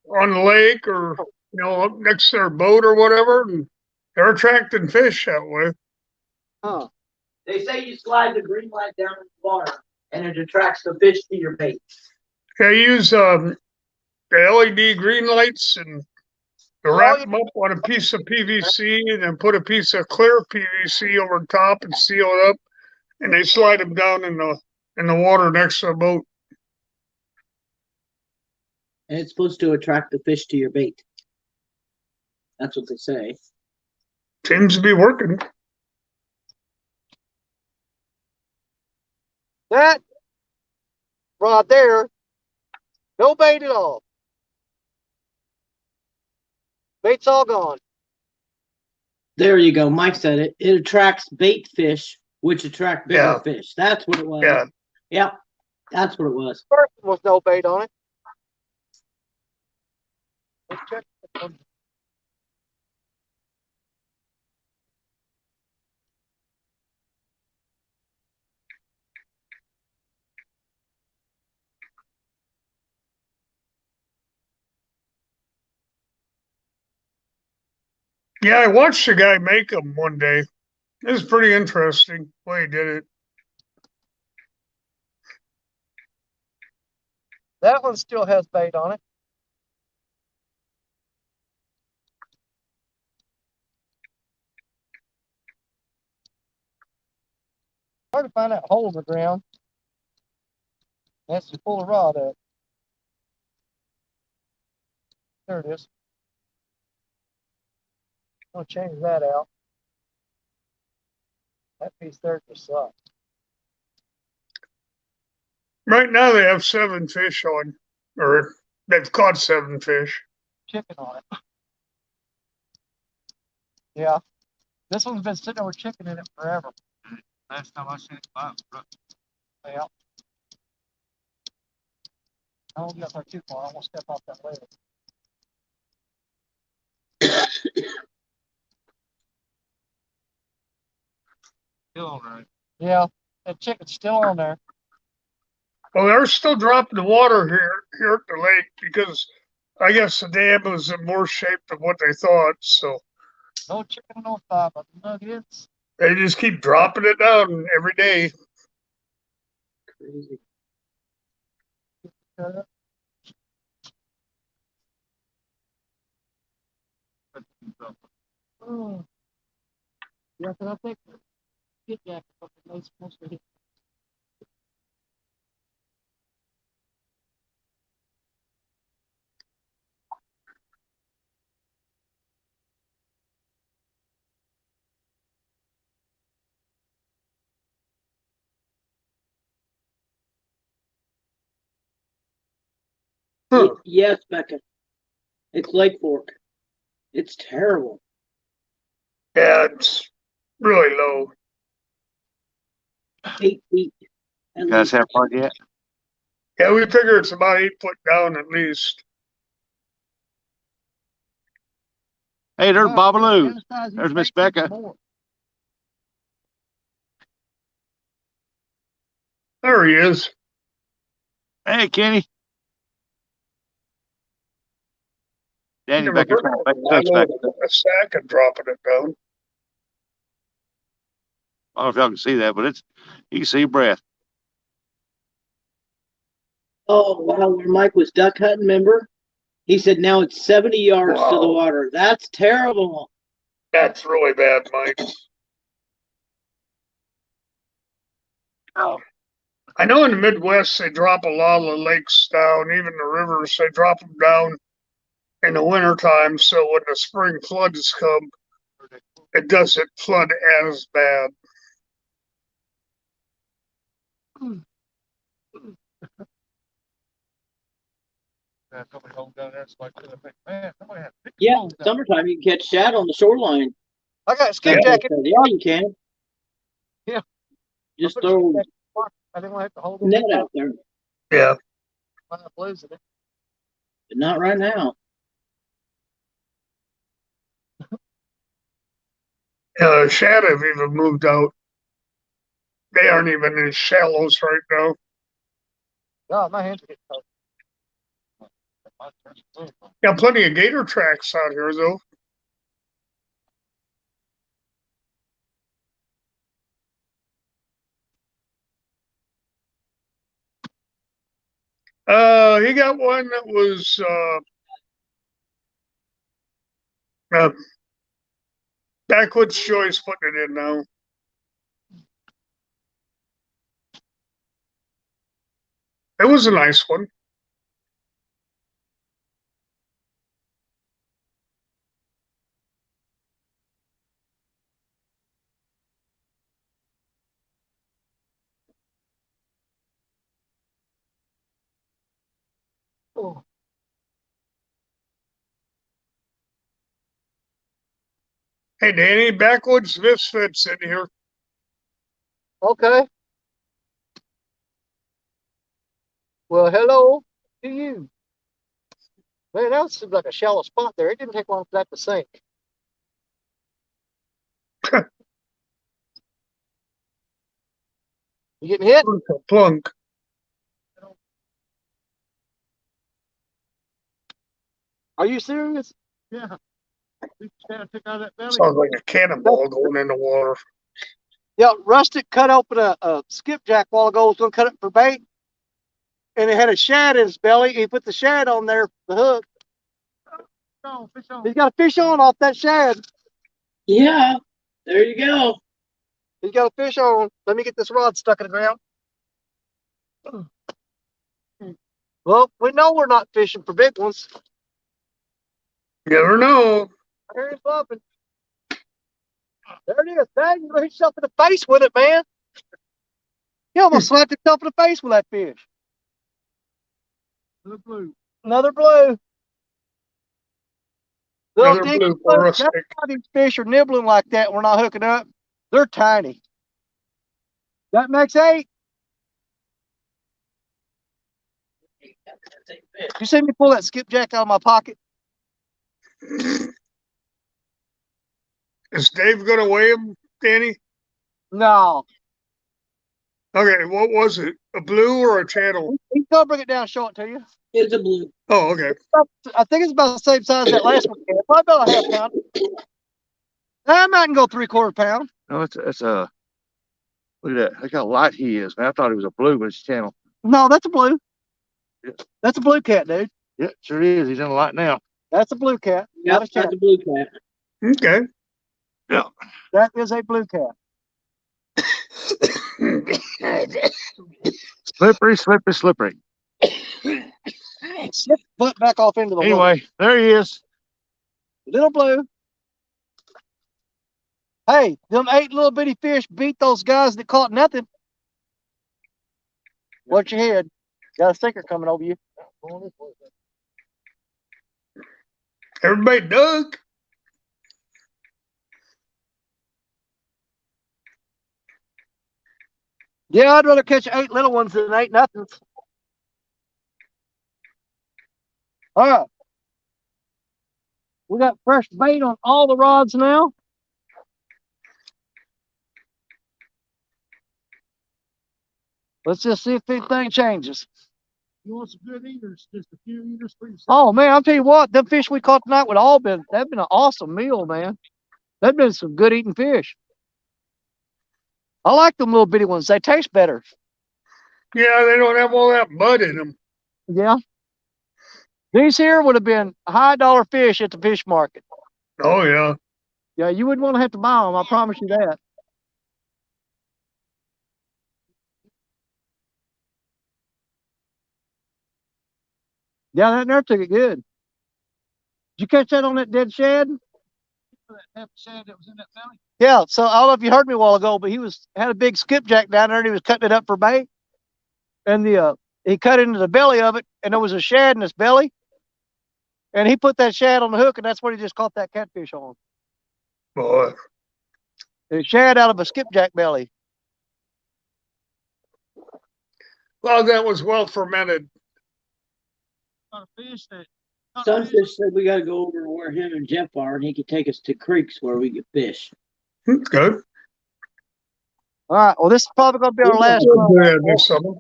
C: the lake or up next to their boat or whatever, and they're attracting fish that way.
A: Huh.
D: They say you slide the green light down in the water and it attracts the fish to your bait.
C: They use the LED green lights and they wrap them up on a piece of PVC and then put a piece of clear PVC over top and seal it up, and they slide them down in the water next to the boat.
D: And it's supposed to attract the fish to your bait. That's what they say.
C: Seems to be working.
A: That right there, no bait at all. Bait's all gone.
D: There you go. Mike said it. It attracts bait fish, which attract bigger
C: Yeah.
D: fish. That's what it was.
C: Yeah.
D: Yep. That's what it was.
A: First one was no bait on it. Let's check this one.
C: Yeah, I watched the guy make them one day. It was pretty interesting the way he did it.
A: That one still has bait on it. Hard to find that hole in the ground. That's to pull a rod up. There it is. I'm gonna change that out. That piece there just sucks.
C: Right now they have 7 fish on, or they've caught 7 fish.
A: Chicken on it. Yeah. This one's been sitting there with chicken in it forever.
B: Last time I seen it,
A: Yeah. I don't get there too far. I won't step off that ledge.
B: still on there.
A: Yeah. That chicken's still on there.
C: Well, they're still dropping the water here at the lake because I guess the dam was in worse shape than what they thought. So
A: No chicken, no thigh, but nuggets.
C: they just keep dropping it down every day.
D: Crazy.
A: Oh. Yeah, but I think get jack is supposed to hit.
C: Huh.
D: Yes, Becca. It's Lake Fork. It's terrible.
C: Yeah, it's really low.
D: 8 feet.
B: You guys have fun yet?
C: Yeah, we figure it's about 8 foot down at least.
B: Hey, there's
A: Wow,
B: Babaloo.
A: Anastasia,
B: There's Miss
A: bait
B: Becca.
A: more.
C: There he is.
B: Hey, Kenny. Danny
C: Never
B: Becker's
C: heard of
B: back.
C: it.
B: Cook's back.
C: A sack and dropping it down.
B: I don't know if y'all can see that, but you can see your breath.
D: Oh, wow. Where Mike was duck hunting, remember? He said now it's 70 yards to the
C: Wow.
D: water. That's terrible.
C: That's really bad, Mike.
B: Oh.
C: I know in the Midwest they drop a lot of the lakes down, even the rivers. They drop them down in the wintertime, so when the spring floods come, it doesn't flood as bad.
D: Yeah, summertime you can catch shad on the shoreline.
A: I got skip
C: Yeah.
A: jacket.
D: Yeah, you can.
A: Yeah.
D: Just
A: I put a
D: throw
A: skip jacket. I didn't want to have to hold
D: net
A: it
D: out there.
C: Yeah.
A: when I blues it.
D: But not right now.
C: Shad have even moved out. They aren't even in shallows right now.
A: God, my hands are getting cold.
C: Got plenty of gator tracks out here, though. He got one that was Backwoods Joy's putting it in now. It was a nice one.
A: Oh,
C: Hey, Danny, Backwoods Misfits in here.
A: okay. Well, hello to you. Man, that seems like a shallow spot there. It didn't take long for that to sink. You getting hit?
C: Plunk.
A: Are you serious? Yeah. Took out that belly.
C: Sounds like a cannonball going in the water.
A: Yeah, Rustic cut open a skipjack a while ago. Was going to cut it for bait, and it had a shad in his belly. He put the shad on there, the hook. Oh, fish on. He's got a fish on off that shad.
D: Yeah, there you go.
A: He's got a fish on. Let me get this rod stuck in the ground. Well, we know we're not fishing for big ones.
C: You never know.
A: There he's bumping. There it is. Dang, you hit yourself in the face with it, man. You almost slapped yourself in the face with that fish. Another blue. Another blue.
C: Another blue for
A: That's
C: Rustic.
A: why these fish are nibbling like that. We're not hooking up. They're tiny. That makes 8. You see me pull that skipjack out of my pocket?
C: Is Dave going to weigh him, Danny?
A: No.
C: Okay, what was it? A blue or a channel?
A: He's gonna bring it down and show it to you.
D: It's a blue.
C: Oh, okay.
A: I think it's about the same size as that last one. Probably about a half pound. I might can go 3/4 pound.
B: No, it's a. Look at that. Look how light he is, man. I thought he was a blue, but it's channel.
A: No, that's a blue.
B: Yeah.
A: That's a blue cat, dude.
B: Yeah, sure is. He's in the light now.
A: That's a blue cat.
D: Yep, that's a blue cat.
C: Okay.
B: Yeah.
A: That is a blue cat.
B: Slippery, slippery, slippery.
A: Slip butt back off into the water.
B: Anyway, there he is.
A: Little blue. Hey, them 8 little bitty fish beat those guys that caught nothing. Watch your head. Got a sinker coming over you.
C: Everybody dug.
A: Yeah, I'd rather catch 8 little ones than 8 nothings. All right. We got fresh bait on all the rods now. Let's just see if anything changes. You want some good eaters? Just a few eaters for yourself. Oh man, I'll tell you what, them fish we caught tonight would all been that'd been an awesome meal, man. That'd been some good eating fish. I like them little bitty ones. They taste better.
C: Yeah, they don't have all that mud in them.
A: Yeah. These here would have been high dollar fish at the fish market.
C: Oh, yeah.
A: Yeah, you wouldn't want to have to buy them. I promise you that. Yeah, that nerve took it good. Did you catch that on that dead shad? That shad that was in that belly? Yeah, so I don't know if you heard me a while ago, but he had a big skipjack down there and he was cutting it up for bait. And he cut into the belly of it, and there was a shad in his belly. And he put that shad on the hook, and that's what he just caught that catfish on.
C: Boy.
A: A shad out of a skipjack belly.
C: Well, that was well fermented.
D: Sunfish said we got to go over to where him and Jeff are, and he could take us to creeks where we could fish.
C: Good.
A: All right. Well, this is probably going to be our last
C: We'll do that this summer.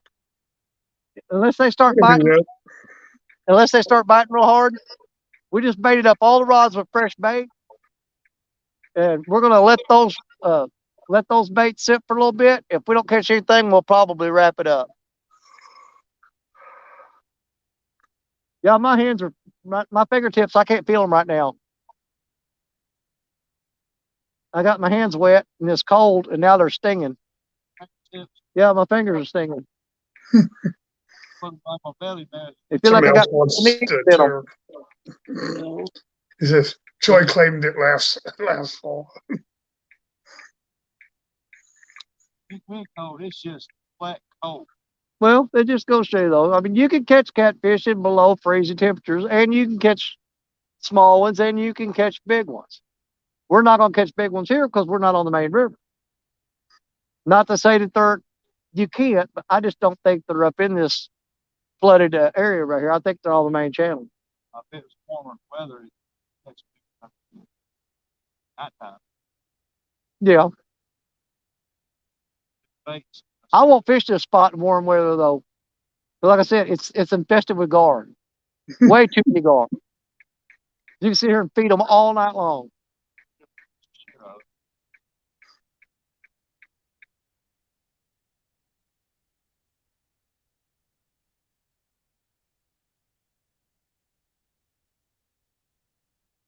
A: unless they start
C: We'll do
A: biting.
C: that.
A: Unless they start biting real hard. We just baited up all the rods with fresh bait, and we're going to let those baits sit for a little bit. If we don't catch anything, we'll probably wrap it up. Yeah, my hands are my fingertips. I can't feel them right now. I got my hands wet and it's cold, and now they're stinging. Yeah, my fingers are stinging. It feel like
C: Somebody
A: I
C: else
A: got
C: wants
A: meat
C: to
A: in 'em.
D: No.
C: He says, Joy claimed it last fall.
A: It's just flat cold. Well, it just goes to show you, though. I mean, you can catch catfish in below freezing temperatures, and you can catch small ones, and you can catch big ones. We're not going to catch big ones here because we're not on the main river. Not to say that you can't, but I just don't think they're up in this flooded area right here. I think they're on the main channel.
B: If it was warmer weather, it's nighttime.
A: Yeah.
B: Thanks.
A: I won't fish this spot in warm weather, though. But like I said, it's infested with gar. Way too many gar. You can sit here and feed them all night long.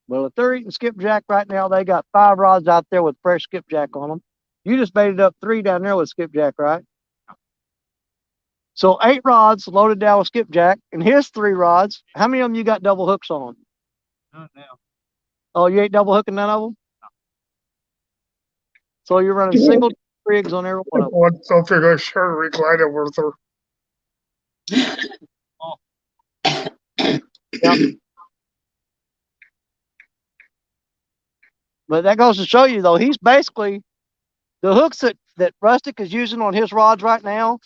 A: Well, if they're eating skipjack right now, they got 5 rods out there with fresh skipjack on them. You just baited up 3 down there with skipjack, right? So 8 rods loaded down with skipjack, and his 3 rods. How many of them you got double hooks on?
B: None now.
A: Oh, you ain't double hooking none of them? So you're running single rigs on every one of them.
C: What so figure sure recline it worth her.
A: Yep. But that goes to show you, though, he's basically the hooks that Rustic is using on his rods right now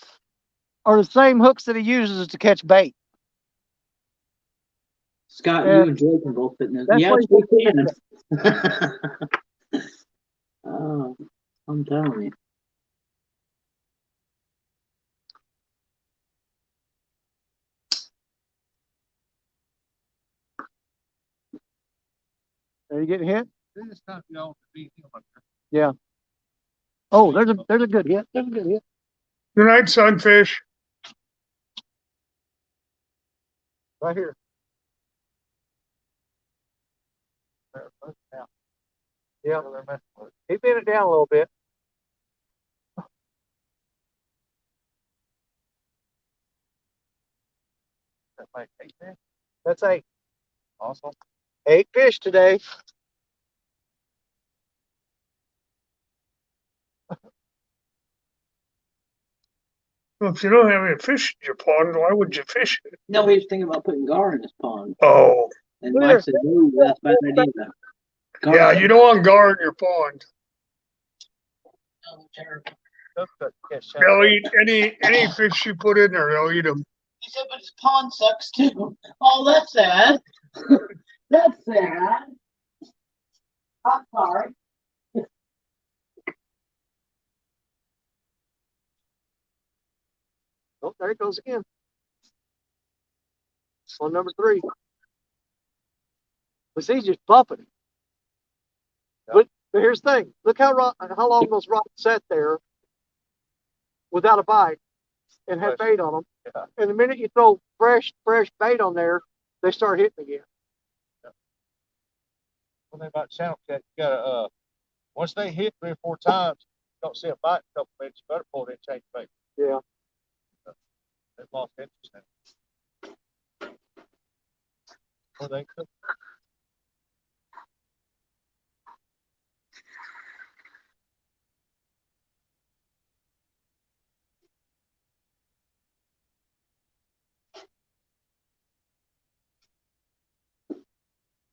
A: are the same hooks that he uses to catch bait.
E: Scott,
A: Yeah.
E: you and Joe can both fit in this.
A: That's
E: Yeah,
A: what
E: we can. Oh, I'm telling you.
A: Are you getting hit?
B: It's time to go to beat him up there.
A: Yeah. Oh, there's a good hit. There's a good hit.
C: Good night, sunfish.
A: Right here. Yeah. He bent it down a little bit. That's 8. Awesome. 8 fish today.
C: Well, if you don't have any fish in your pond, why would you fish it?
E: No, he was thinking about putting gar in his pond.
C: Oh,
E: And Mike said, no, that's a bad idea. Gar
C: yeah, you don't want gar in your pond. They'll eat any fish you put in there. They'll eat them.
E: He said, but his pond sucks too. Oh, that's sad. That's sad. I'm sorry.
A: Oh, there it goes again. On number 3. But he's just bumping it. But here's the thing. Look how long those rods sat there without a bite and had bait on them. Yeah. And the minute you throw fresh bait on there, they start hitting again. Yeah.
B: One thing about channel cat, you gotta once they hit 3 or 4 times, you don't see a bite in a couple minutes, you better pull it and change bait.
A: Yeah.
B: They've lost interest in it. Well, they could.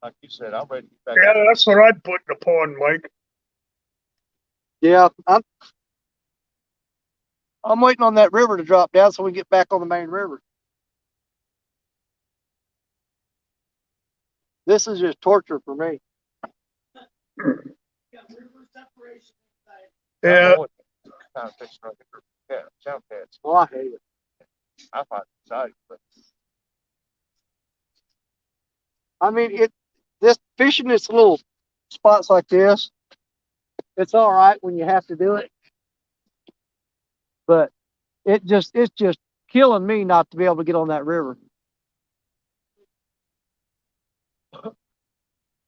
B: Like you said, I'm ready to get back.
C: Yeah, that's what I'd put in the pond, Mike.
A: Yeah, I'm waiting on that river to drop down so we get back on the main river. This is just torture for me.
C: Yeah.
B: Channel cats.
A: Oh, I hate it.
B: I find it exciting, but
A: I mean, this fishing this little spots like this, it's all right when you have to do it, but it's just killing me not to be able to get on that river.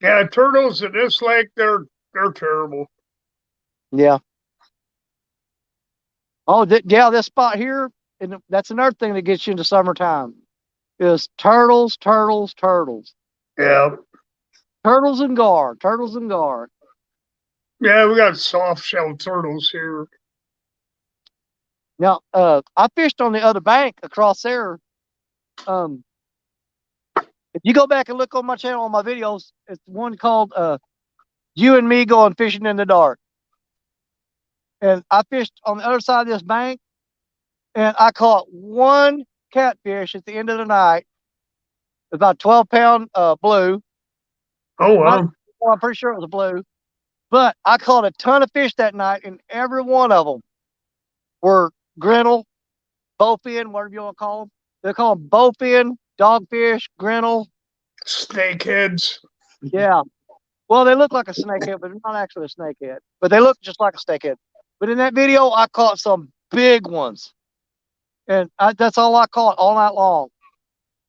C: Yeah, turtles in this lake, they're terrible.
A: Yeah. Oh, yeah, this spot here, and that's another thing that gets you into summertime, is turtles.
C: Yeah.
A: Turtles and gar.
C: Yeah, we got soft shell turtles here.
A: Now, I fished on the other bank across there. If you go back and look on my channel on my videos, it's one called "You and Me Going Fishing in the Dark." And I fished on the other side of this bank, and I caught one catfish at the end of the night. About 12-pound blue.
C: Oh wow.
A: I'm pretty sure it was a blue. But I caught a ton of fish that night, and every one of them were grinnell, bowfin, whatever you want to call them. They call them bowfin, dogfish, grinnell.
C: Snakeheads.
A: Yeah. Well, they look like a snakehead, but they're not actually a snakehead. But they look just like a snakehead. But in that video, I caught some big ones. And that's all I caught all night long.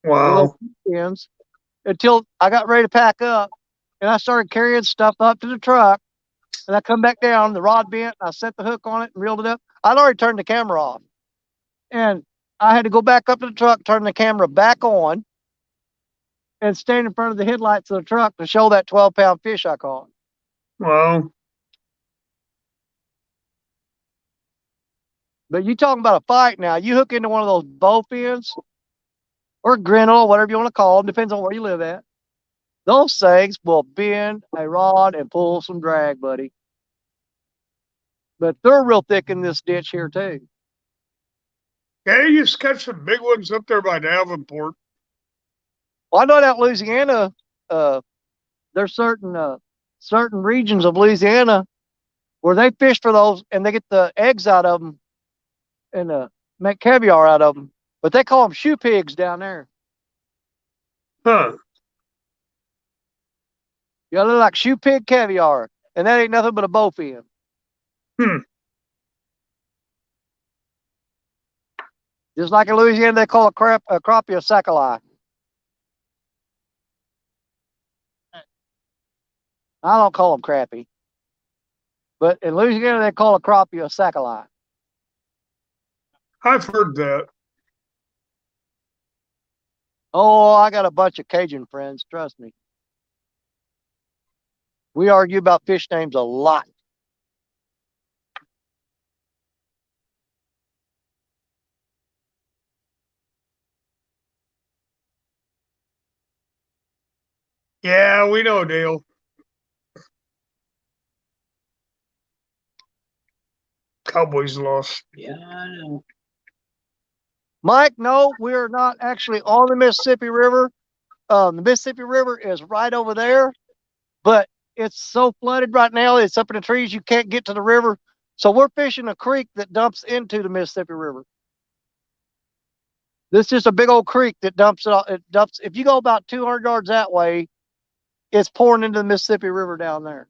C: Wow.
A: Fins, until I got ready to pack up. And I started carrying stuff up to the truck. And I come back down, the rod bent, I set the hook on it and reeled it up. I'd already turned the camera off. And I had to go back up to the truck, turn the camera back on, and stand in front of the headlights of the truck to show that 12-pound fish I caught.
C: Wow.
A: But you talking about a fight now. You hook into one of those bowfins or grinnell, whatever you want to call them, depends on where you live at. Those things will bend a rod and pull some drag, buddy. But they're real thick in this ditch here, too.
C: Yeah, you used to catch some big ones up there by Davenport.
A: Well, I know that Louisiana, there's certain regions of Louisiana where they fish for those and they get the eggs out of them and make caviar out of them. But they call them shoe pigs down there.
C: Huh.
A: Yeah, they're like shoe pig caviar. And that ain't nothing but a bowfin.
C: Hmm.
A: Just like in Louisiana, they call a crappie a sac-a-lye. I don't call them crappie. But in Louisiana, they call a crappie a sac-a-lye.
C: I've heard that.
A: Oh, I got a bunch of Cajun friends, trust me. We argue about fish names a lot.
C: Yeah, we know, Dale. Cowboys lost.
E: Yeah, I know.
A: Mike, no, we're not actually on the Mississippi River. The Mississippi River is right over there, but it's so flooded right now. It's up in the trees. You can't get to the river. So we're fishing a creek that dumps into the Mississippi River. This is a big old creek that dumps it. It dumps. If you go about 200 yards that way, it's pouring into the Mississippi River down there.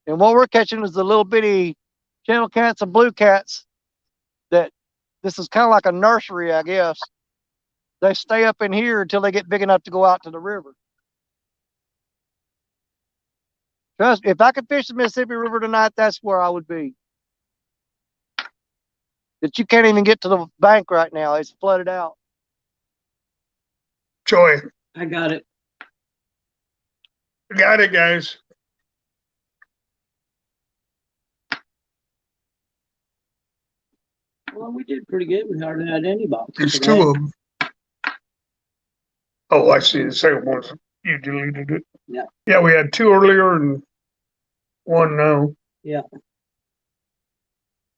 A: And what we're catching is the little bitty channel cats and blue cats. That this is kind of like a nursery, I guess. They stay up in here until they get big enough to go out to the river. Trust me, if I could fish the Mississippi River tonight, that's where I would be. That you can't even get to the bank right now. It's flooded out.
C: Joy.
E: I got it.
C: Got it, guys.
E: Well, we did pretty good. We hardly had any boxes.
C: There's two of them. Oh, I see. The second one's you deleted it.
E: Yeah.
C: Yeah, we had two earlier and one now.
E: Yeah.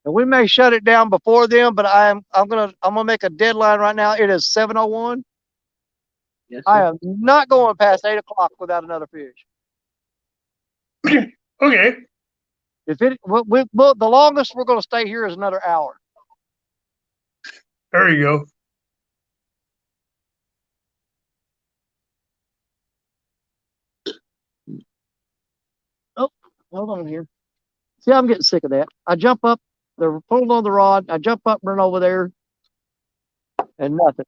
A: And we may shut it down before them, but I'm gonna make a deadline right now. It is 7:01.
E: Yes,
A: I am not going past 8 o'clock without another fish.
C: Okay.
A: If it, the longest we're going to stay here is another hour.
C: There you go.
A: Oh, hold on here. See, I'm getting sick of that. I jump up, they're pulling on the rod. I jump up, run over there, and nothing.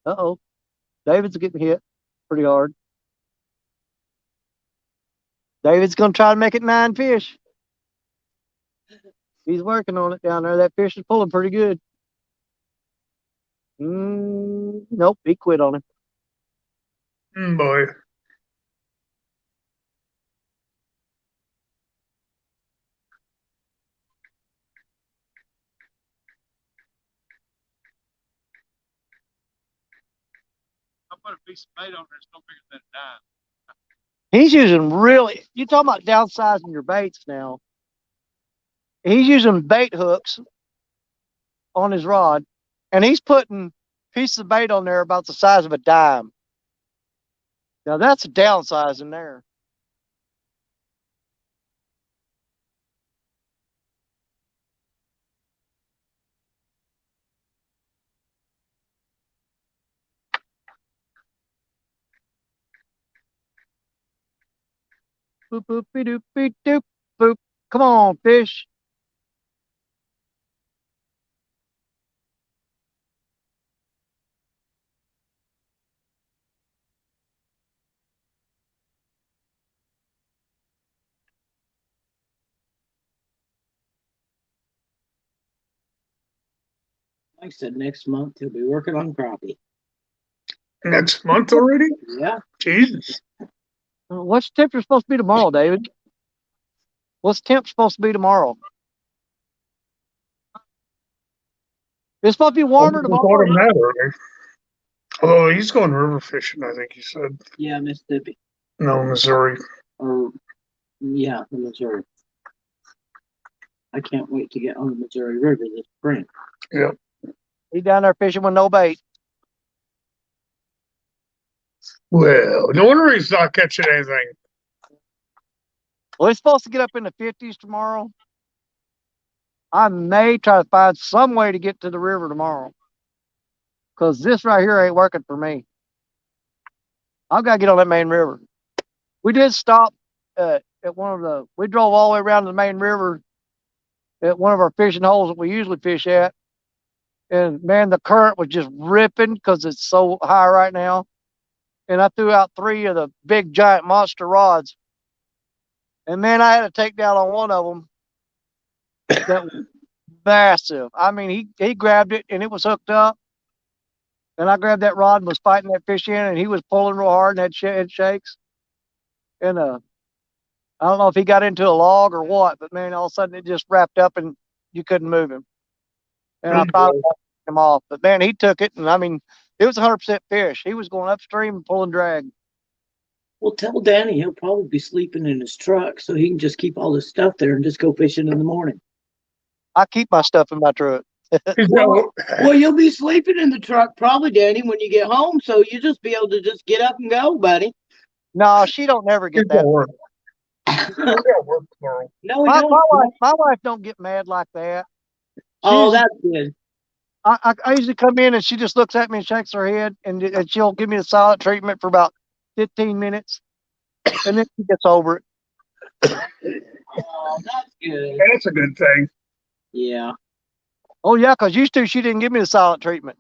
A: Uh-oh. David's getting hit pretty hard. David's going to try to make it 9 fish. He's working on it down there. That fish is pulling pretty good. Nope, he quit on him.
C: Boy.
B: I put a piece of bait on there. It's no bigger than a dime.
A: He's using really, you talking about downsizing your baits now. He's using bait hooks on his rod, and he's putting pieces of bait on there about the size of a dime. Now that's a downsizing there. Boop, boop, doop, beep, doop, boop. Come on, fish.
E: Like I said, next month he'll be working on crappie.
C: Next month already?
E: Yeah.
C: Jesus.
A: What's the temperature supposed to be tomorrow, David? What's the temp supposed to be tomorrow? It's supposed to be warmer tomorrow.
C: Automatically. Although he's going river fishing, I think he said.
E: Yeah, Mississippi.
C: No, Missouri.
E: Or yeah, the Missouri. I can't wait to get on the Missouri River this spring.
C: Yep.
A: He's down there fishing with no bait.
C: Well, no wonder he's not catching anything.
A: Well, it's supposed to get up in the 50s tomorrow. I may try to find some way to get to the river tomorrow, because this right here ain't working for me. I've got to get on that main river. We did stop at one of the, we drove all the way around to the main river at one of our fishing holes that we usually fish at. And man, the current was just ripping because it's so high right now. And I threw out 3 of the big giant monster rods. And man, I had to take down on one of them that was massive. I mean, he grabbed it and it was hooked up. And I grabbed that rod and was fighting that fish in, and he was pulling real hard and had head shakes. And I don't know if he got into a log or what, but man, all of a sudden it just wrapped up and you couldn't move him. And I thought about him off, but man, he took it, and I mean, it was 100% fish. He was going upstream and pulling drag.
E: Well, tell Danny he'll probably be sleeping in his truck so he can just keep all his stuff there and just go fishing in the morning.
A: I keep my stuff in my truck.
E: Well, you'll be sleeping in the truck probably, Danny, when you get home, so you just be able to just get up and go, buddy.
A: No, she don't never get that.
C: Work. Work tomorrow.
E: No,
A: my wife don't get mad like that.
E: Oh, that's good.
A: I usually come in and she just looks at me and shakes her head, and she'll give me the silent treatment for about 15 minutes, and then she gets over it.
E: Oh, that's good.
C: That's a good thing.
E: Yeah.
A: Oh yeah, because used to she didn't give me the silent treatment.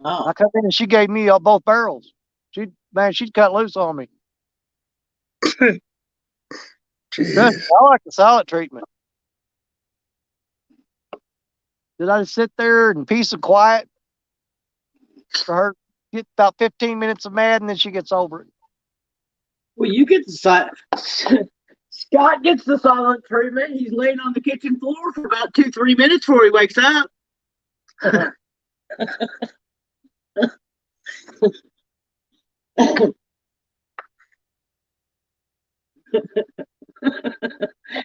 E: Oh.
A: I come in and she gave me both barrels. She'd cut loose on me. I like the silent treatment. Did I just sit there in peace and quiet for her get about 15 minutes of mad, and then she gets over it?
E: Well, you get the silent. Scott gets the silent treatment. He's laying on the kitchen floor for about 2-3 minutes before he wakes up.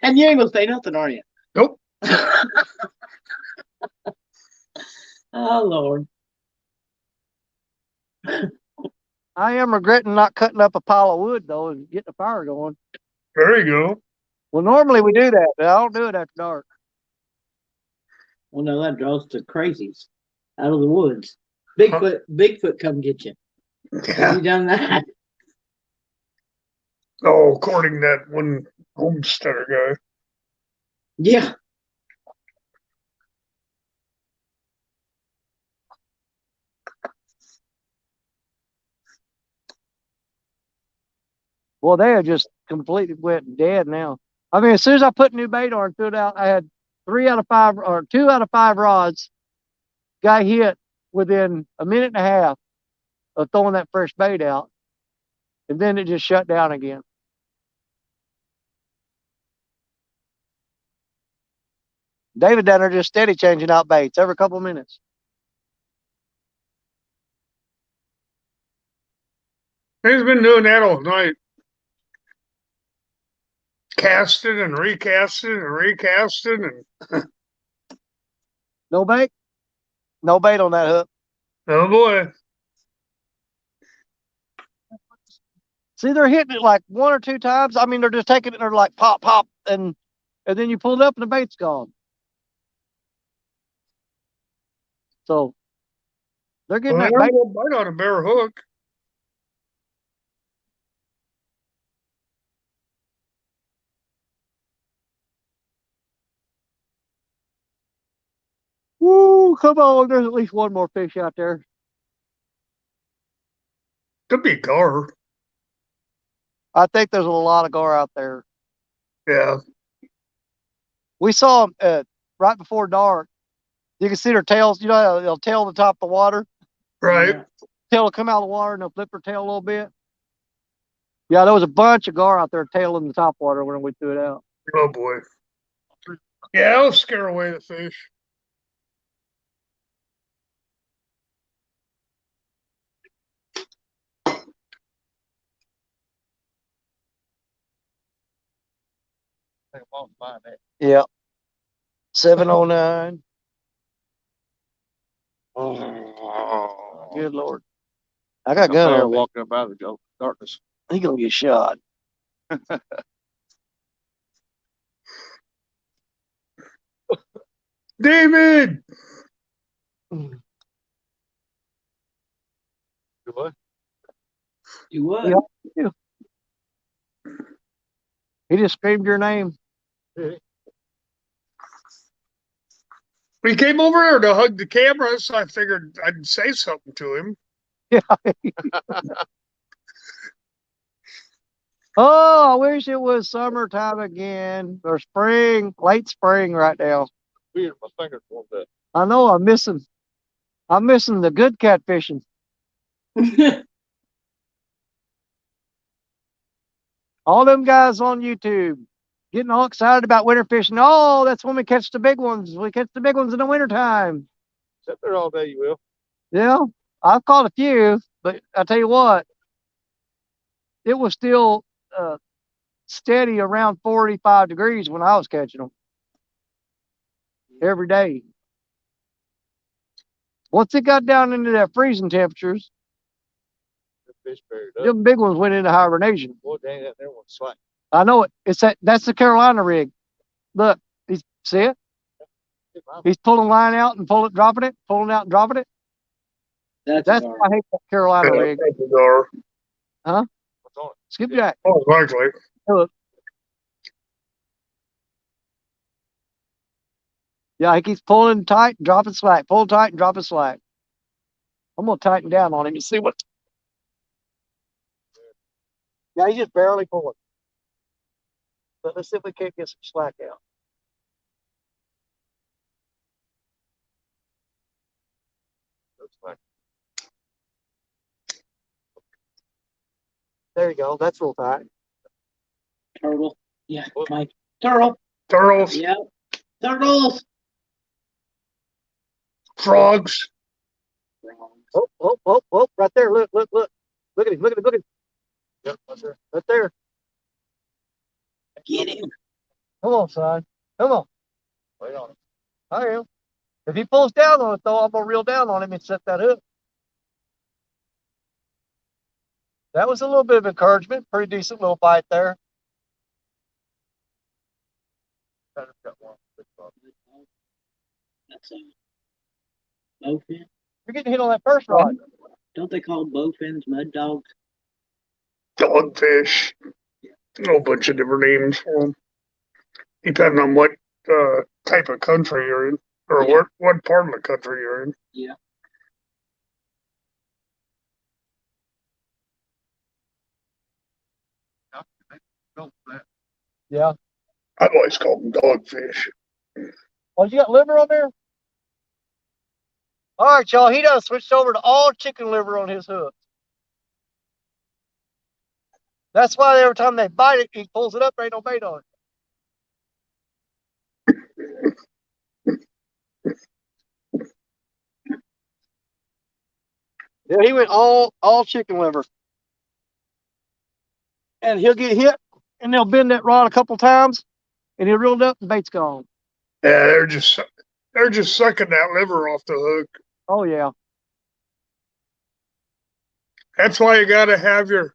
E: And you ain't gonna say nothing, are you?
C: Nope.
E: Oh, Lord.
A: I am regretting not cutting up a pile of wood, though, and getting a fire going.
C: There you go.
A: Well, normally we do that, but I don't do it after dark.
E: Well, no, that draws the crazies out of the woods. Bigfoot, come get you. Have you done that?
C: Oh, according to that one homesteader guy.
E: Yeah.
A: Well, they are just completely went dead now. I mean, as soon as I put new bait on and threw it out, I had 3 out of 5 or 2 out of 5 rods. Guy hit within a minute and a half of throwing that fresh bait out, and then it just shut down again. David down there just steady changing out baits every couple of minutes.
C: He's been doing that all night. Casting and recasting and recasting and
A: No bait? No bait on that hook.
C: oh boy.
A: See, they're hitting it like one or two times. I mean, they're just taking it and they're like pop, pop, and then you pull it up and the bait's gone. So they're getting
C: Well,
A: that bait.
C: will bite on a bare hook.
A: Woo, come on. There's at least one more fish out there.
C: Could be gar.
A: I think there's a lot of gar out there.
C: Yeah.
A: We saw them right before dark. You can see their tails. You know, they'll tail the top of the water.
C: Right.
E: Yeah.
A: Tail will come out of the water and they'll flip their tail a little bit. Yeah, there was a bunch of gar out there tailing the top water when we threw it out.
C: Oh boy. Yeah, I'll scare away the fish.
B: I won't find that.
A: Yeah. 709. Oh, good Lord. I got a gun
B: Bear
A: on me.
B: walking up out of the darkness.
A: He gonna get shot.
C: David!
B: You what?
E: You would.
A: Yeah. He just screamed your name.
C: He came over here to hug the camera, so I figured I'd say something to him.
A: Yeah. Oh, I wish it was summertime again or spring, late spring right now.
B: Beard my fingers one day.
A: I know I'm missing the good catfishing. All them guys on YouTube getting all excited about winter fishing. Oh, that's when we catch the big ones. We catch the big ones in the wintertime.
B: Sit there all day, you will.
A: Yeah, I've caught a few, but I tell you what, it was still steady around 45 degrees when I was catching them every day. Once it got down into that freezing temperatures,
B: The fish buried up.
A: them big ones went into hibernation.
B: Boy, dang that there one slack.
A: I know it. That's the Carolina rig. Look, see it? He's pulling line out and dropping it, pulling out and dropping it.
E: That's
A: That's
E: gar.
A: why I hate that Carolina rig.
C: Gar.
B: What's on it?
A: Skipjack.
C: Oh, likely.
A: Yeah, he keeps pulling tight and dropping slack, pull tight and dropping slack. I'm gonna tighten down on him and see what. Yeah, he's just barely pulling. But let's see if we can't get some slack out.
B: Looks like
A: There you go. That's real tight.
E: Turtle. Yeah, Mike. Turtle.
C: Turtles,
E: Yeah. Turtles.
C: frogs.
A: Oh, oh, oh, oh, right there. Look, look, look. Look at him, look at him, look at him.
B: yep, that's there.
A: Right there.
E: Get him.
A: Come on, son. Come on.
B: Wait on it.
A: I am. If he pulls down on it, though, I'm going to reel down on him and set that hook. That was a little bit of encouragement. Pretty decent little bite there.
B: Kind of got one.
E: That's a bowfin.
A: You're getting hit on that first rod.
E: Don't they call bowfins mud dogs?
C: Dogfish. A whole bunch of different names for them. Depending on what type of country you're in, or
E: Yeah.
C: what part of the country you're in.
E: Yeah.
B: Don't that.
A: Yeah.
C: I've always called them dogfish.
A: Oh, you got liver on there? All right, y'all. He done switched over to all chicken liver on his hook. That's why every time they bite it, he pulls it up. There ain't no bait on it. Yeah, he went all chicken liver, and he'll get hit, and they'll bend that rod a couple times, and he'll reel it up, and bait's gone.
C: Yeah, they're just sucking that liver off the hook.
A: Oh yeah.
C: That's why you got to have your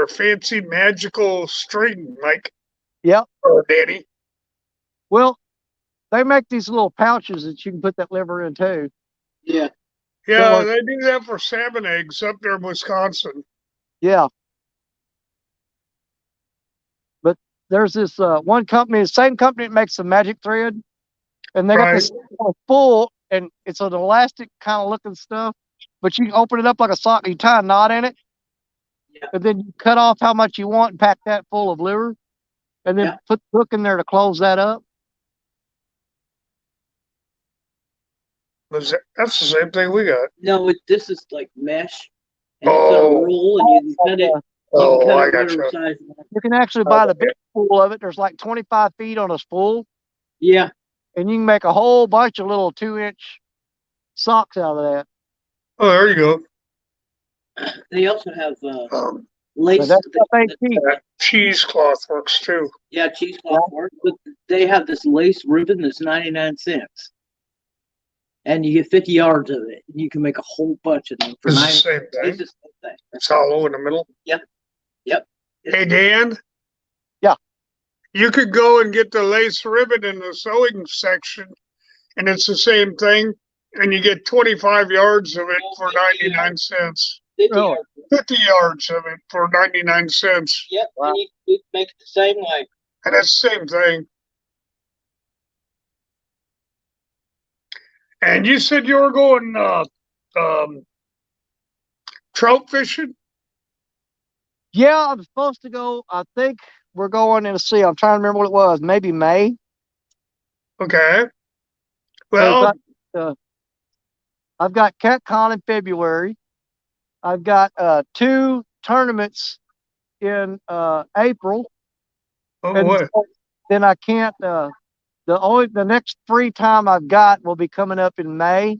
C: fancy magical string, Mike.
A: Yep.
C: Or Danny.
A: Well, they make these little pouches that you can put that liver in too.
E: Yeah.
C: Yeah, they do that for salmon eggs up there in Wisconsin.
A: Yeah. But there's this one company, the same company that makes the magic thread, and they got this full, and it's an elastic kind of looking stuff, but you can open it up like a sock, you tie a knot in it, and then you cut off how much you want and pack that full of liver, and then put the hook in there to close that up.
C: That's the same thing we got.
E: No, this is like mesh, and it's on a roll, and you can cut it. You can cut it whatever size.
A: You can actually buy the big spool of it. There's like 25 feet on a spool.
E: Yeah.
A: And you can make a whole bunch of little 2-inch socks out of that.
C: Oh, there you go.
E: They also have lace.
C: Cheesecloth works too.
E: Yeah, cheesecloth works, but they have this lace ribbon that's 99 cents. And you get 50 yards of it. And you can make a whole bunch of them for
C: it's the same thing.
E: It's the same thing.
C: It's hollow in the middle.
E: Yep. Yep.
C: Hey, Dan?
A: Yeah.
C: You could go and get the lace ribbon in the sewing section, and it's the same thing, and you get 25 yards of it for 99 cents.
E: 50 yards.
C: 50 yards of it for 99 cents.
E: Yep. Wow. And you make it the same way.
C: And it's the same thing. And you said you were going trout fishing?
A: Yeah, I'm supposed to go. I think we're going in the sea. I'm trying to remember what it was. Maybe May.
C: Okay. Well,
A: I've got CatCon in February. I've got 2 tournaments in April.
C: Oh boy.
A: Then I can't. The next free time I've got will be coming up in May.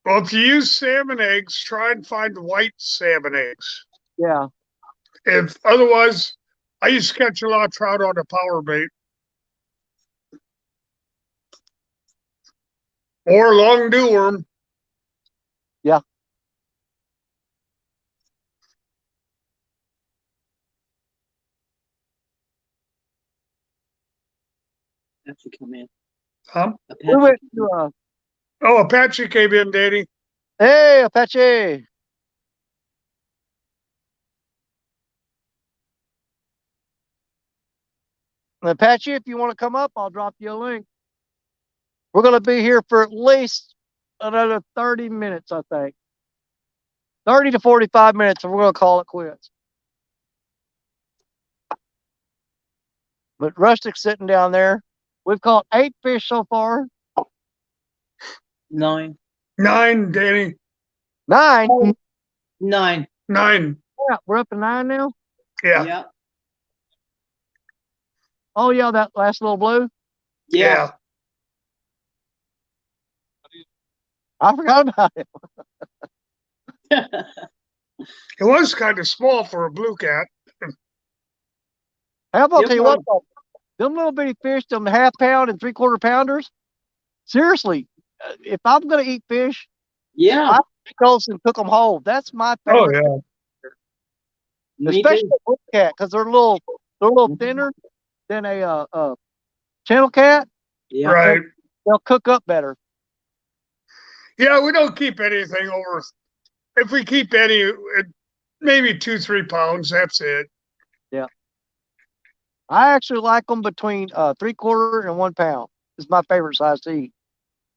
C: Well, if you use salmon eggs, try and find white salmon eggs.
A: Yeah.
C: If otherwise, I used to catch a lot of trout on a power bait. Or long dew worm.
A: Yeah.
E: Apache come in.
C: Huh?
A: We went to,
C: Apache came in, Danny.
A: Hey, Apache. Apache, if you want to come up, I'll drop you a link. We're going to be here for at least another 30 minutes, I think. 30 to 45 minutes, and we're going to call it quits. But Rustic's sitting down there. We've caught 8 fish so far.
E: 9.
C: 9, Danny.
A: 9?
E: 9.
C: 9.
A: Yeah, we're up to 9 now?
C: Yeah.
E: Yeah.
A: Oh, yeah, that last little blue?
E: Yeah.
A: I forgot about it.
C: It was kind of small for a blue cat.
A: How about tell you what, them little bitty fish, them half-pound and 3/4 pounders, seriously, if I'm going to eat fish, I go and cook them whole. That's my favorite.
C: Oh, yeah.
A: Especially a blue cat, because they're a little thinner than a channel cat.
E: Yeah.
C: Right.
A: They'll cook up better.
C: Yeah, we don't keep anything over. If we keep any, maybe 2-3 pounds, that's it.
A: Yeah. I actually like them between 3/4 and 1 pound. It's my favorite size to eat.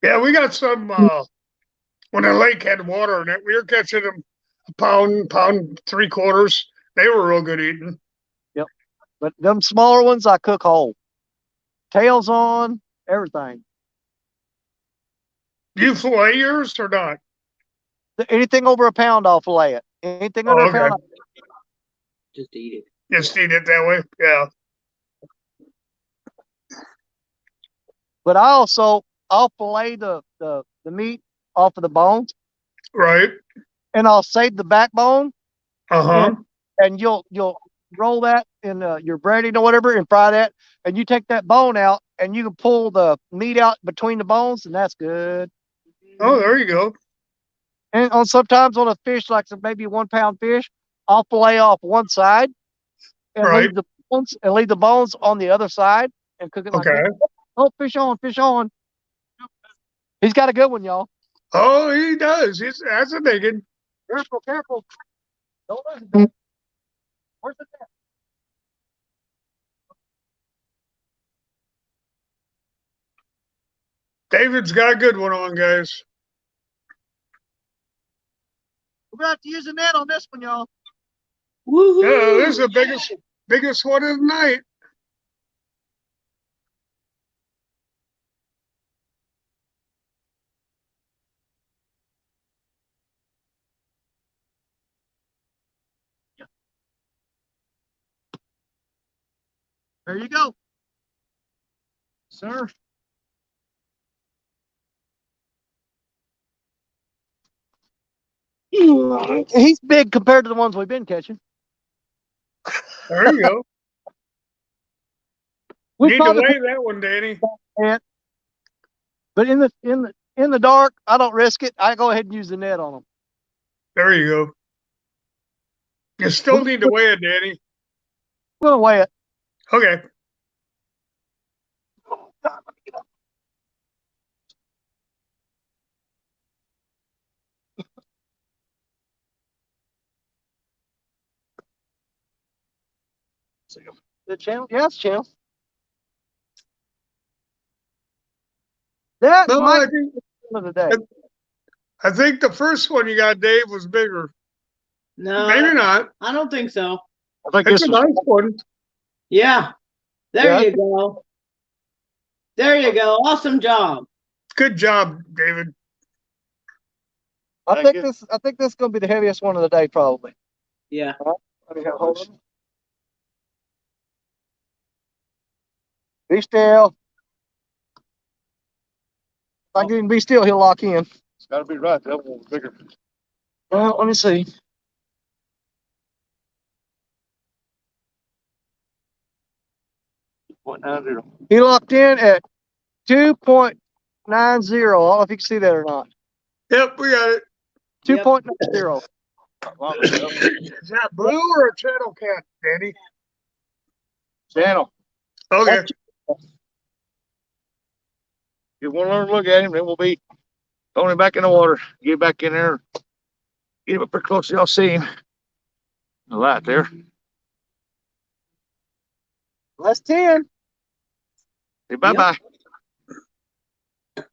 C: Yeah, we got some, when the lake had water in it, we were catching them a pound, 3/4. They were real good eating.
A: Yep. But them smaller ones, I cook whole. Tails on, everything.
C: Do you fillet yours or not?
A: Anything over a pound, I'll fillet it. Anything under
C: Oh,
A: a pound,
C: okay.
E: Just eat it.
C: Just eat it that way. Yeah.
A: but I'll fillet the meat off of the bones,
C: Right.
A: and I'll save the backbone,
C: Uh-huh.
A: and you'll roll that in your breading or whatever, and fry that, and you take that bone out, and you can pull the meat out between the bones, and that's good.
C: Oh, there you go.
A: And sometimes on a fish like maybe 1 pound fish, I'll fillet off one side and
C: Right.
A: leave the bones on the other side and cook it like
C: Okay.
A: that. Oh, fish on, fish on. He's got a good one, y'all.
C: Oh, he does. That's a big one.
A: Careful, careful. Don't listen. Where's the net?
C: David's got a good one on, guys.
A: We're going to have to use the net on this one, y'all.
E: Woohoo!
C: Yeah, this is the biggest one of the night.
A: There you go. Sir. He's big compared to the ones we've been catching.
C: There you go.
A: We
C: Need to
A: probably
C: weigh that one, Danny.
A: can't, but in the dark, I don't risk it. I go ahead and use the net on them.
C: There you go. You still need to weigh it, Danny.
A: I'm gonna weigh it.
C: Okay.
A: The channel, yeah, it's channel. That
C: No,
A: might be the one of the day.
C: I think the first one you got, Dave, was bigger.
E: No,
C: Maybe not.
E: I don't think so.
A: I think
C: It's
A: this
C: a
A: was
C: nice one.
E: Yeah. There
A: Yeah.
E: you go. There you go. Awesome job.
C: Good job, David.
A: I think this is gonna be the heaviest one of the day, probably.
E: Yeah.
A: Let me hold it. Be still. If I can be still, he'll lock in.
B: It's got to be right. That one was bigger.
A: Well, let me see.
B: .90.
A: He locked in at 2.90. I don't know if you can see that or not.
C: Yep, we got it.
E: Yep.
A: 2.90.
C: Is that blue or a channel cat, Danny?
B: Channel.
C: Okay.
B: You want to learn to look at him, then we'll be throwing him back in the water. Get back in there. Get him up pretty close so y'all see him. The light there.
A: That's 10.
B: Say bye-bye.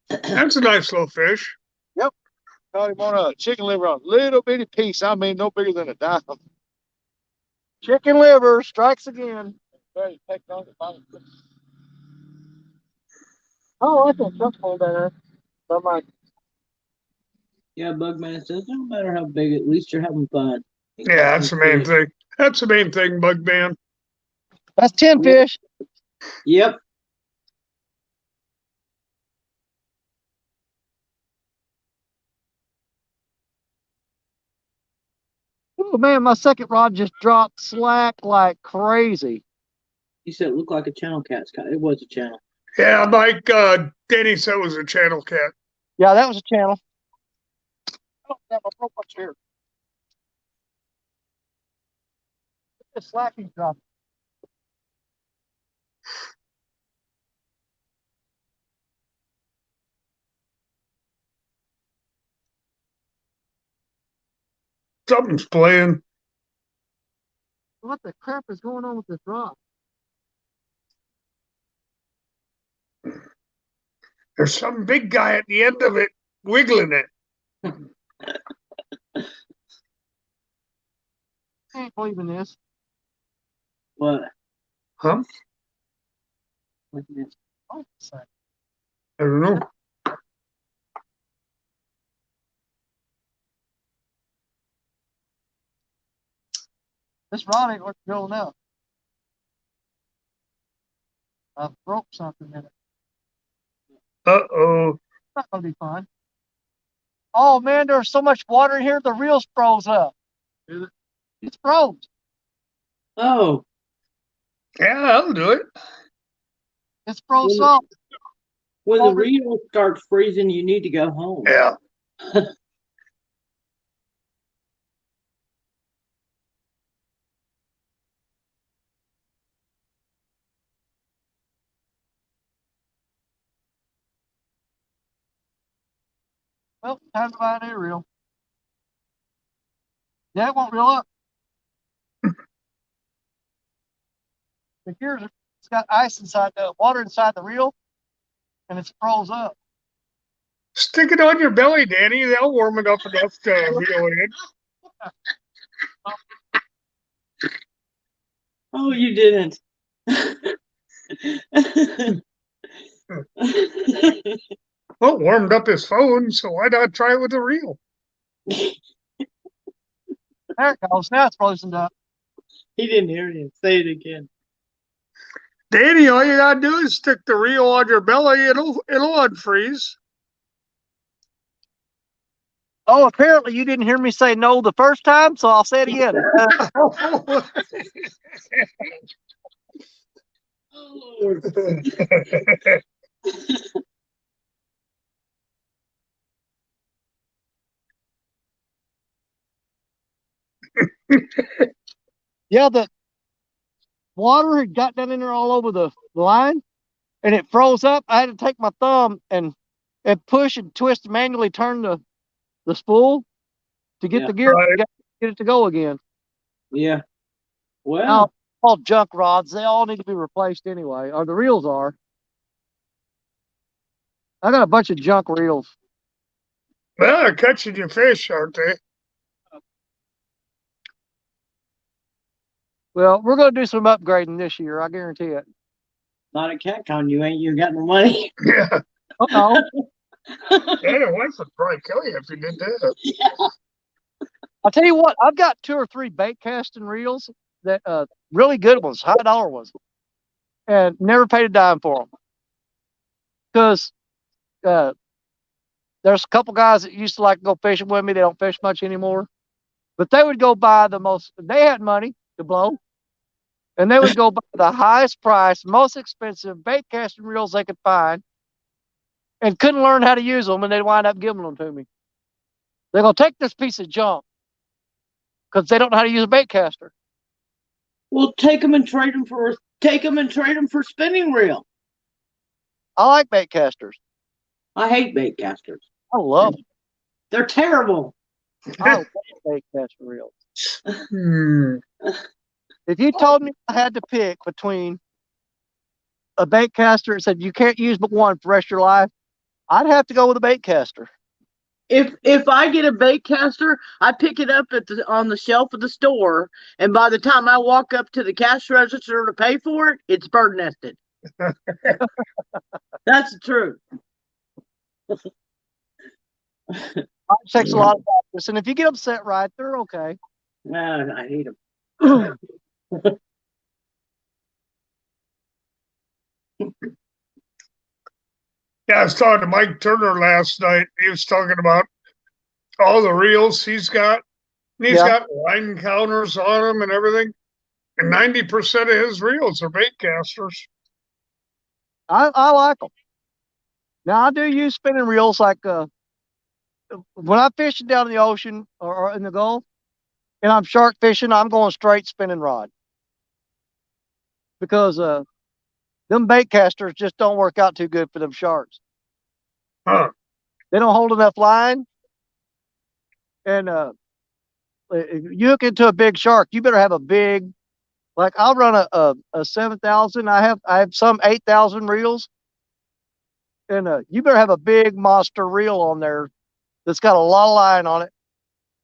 C: That's a nice little fish.
B: Caught him on a chicken liver on a little bitty piece. I mean, no bigger than a dime.
A: Chicken liver strikes again.
B: Very take on the bottom.
A: Oh, I like that truck hole there. But my
E: Yeah, Bugman says, no matter how big, at least you're having fun.
C: Yeah, that's the main thing. That's the main thing, Bugman.
A: that's 10 fish.
E: Yep.
A: Oh man, my second rod just dropped slack like crazy.
E: He said it looked like a channel cat. It was a channel.
C: Yeah, like Danny said, it was a channel cat.
A: Yeah, that was a channel. Oh, damn, I broke my chair. The slack he dropped.
C: Something's playing.
A: What the crap is going on with this rod?
C: There's some big guy at the end of it wiggling it.
A: I ain't believing this.
E: What?
C: Huh?
A: Oh, sorry.
C: I don't know.
A: This rod ain't worth drilling out. I broke something in it.
C: Uh-oh.
A: It's not gonna be fun. Oh man, there's so much water in here, the reel's froze up. It's froze.
E: Oh,
C: Yeah, that'll do it.
A: It's froze
E: Well,
A: up.
E: when the
A: Over-
E: reel starts freezing, you need to go home.
C: Yeah.
A: Well, time to buy a new reel. Yeah, it won't reel up. The gears, it's got ice inside the water inside the reel, and it's froze up.
C: Stick it on your belly, Danny. That'll warm it up enough to reel it in.
E: Oh, you didn't.
C: Well, it warmed up his phone, so why not try it with a reel?
A: There it goes. Now it's frozen up.
E: He didn't hear you. Say it again.
C: Danny, all you gotta do is stick the reel on your belly. It'll unfreeze.
A: Oh, apparently you didn't hear me say no the first time, so I'll say it again.
E: Oh, Lord.
A: Yeah, the water had got down in there all over the line, and it froze up. I had to take my thumb and push and twist and manually turn the spool to get
E: Yeah.
A: the gear,
C: Right.
A: get it to go again.
E: Yeah. Well,
A: Now, all junk rods, they all need to be replaced anyway, or the reels are. I got a bunch of junk reels.
C: Well, they're catching your fish, aren't they?
A: Well, we're going to do some upgrading this year, I guarantee it.
E: not a cat con. You ain't. You got no money.
C: Yeah.
A: Oh, no.
C: Yeah, your wife would probably kill you if you did that.
A: I'll tell you what, I've got 2 or 3 bait casting reels that really good ones, high dollar ones, and never paid a dime for them. Because there's a couple guys that used to like to go fishing with me. They don't fish much anymore, but they would go buy they had money to blow, and they would go buy the highest price, most expensive bait casting reels they could find, and couldn't learn how to use them, and they'd wind up giving them to me. They're going to take this piece of junk because they don't know how to use a bait caster.
E: Well, take them and trade them for spinning reel.
A: I like bait casters.
E: I hate bait casters.
A: I love them.
E: They're terrible.
A: I love bait casting reels.
C: Hmm.
A: If you told me I had to pick between a bait caster and said you can't use but one for the rest of your life, I'd have to go with a bait caster.
E: If I get a bait caster, I pick it up on the shelf of the store, and by the time I walk up to the cash register to pay for it, it's bird nested. That's the truth.
A: It takes a lot of practice, and if you get them set right, they're okay.
E: Man, I hate them.
C: Yeah, I was talking to Mike Turner last night. He was talking about all the reels he's got. And he's got line counters on them and everything. And 90% of his reels are bait casters.
A: I like them. Now I do use spinning reels like when I'm fishing down in the ocean or in the Gulf, and I'm shark fishing, I'm going straight spinning rod because them bait casters just don't work out too good for them sharks.
C: Huh.
A: They don't hold enough line, and if you look into a big shark, you better have a big. Like I'll run a 7,000. I have some 8,000 reels, and you better have a big monster reel on there that's got a lot of line on it,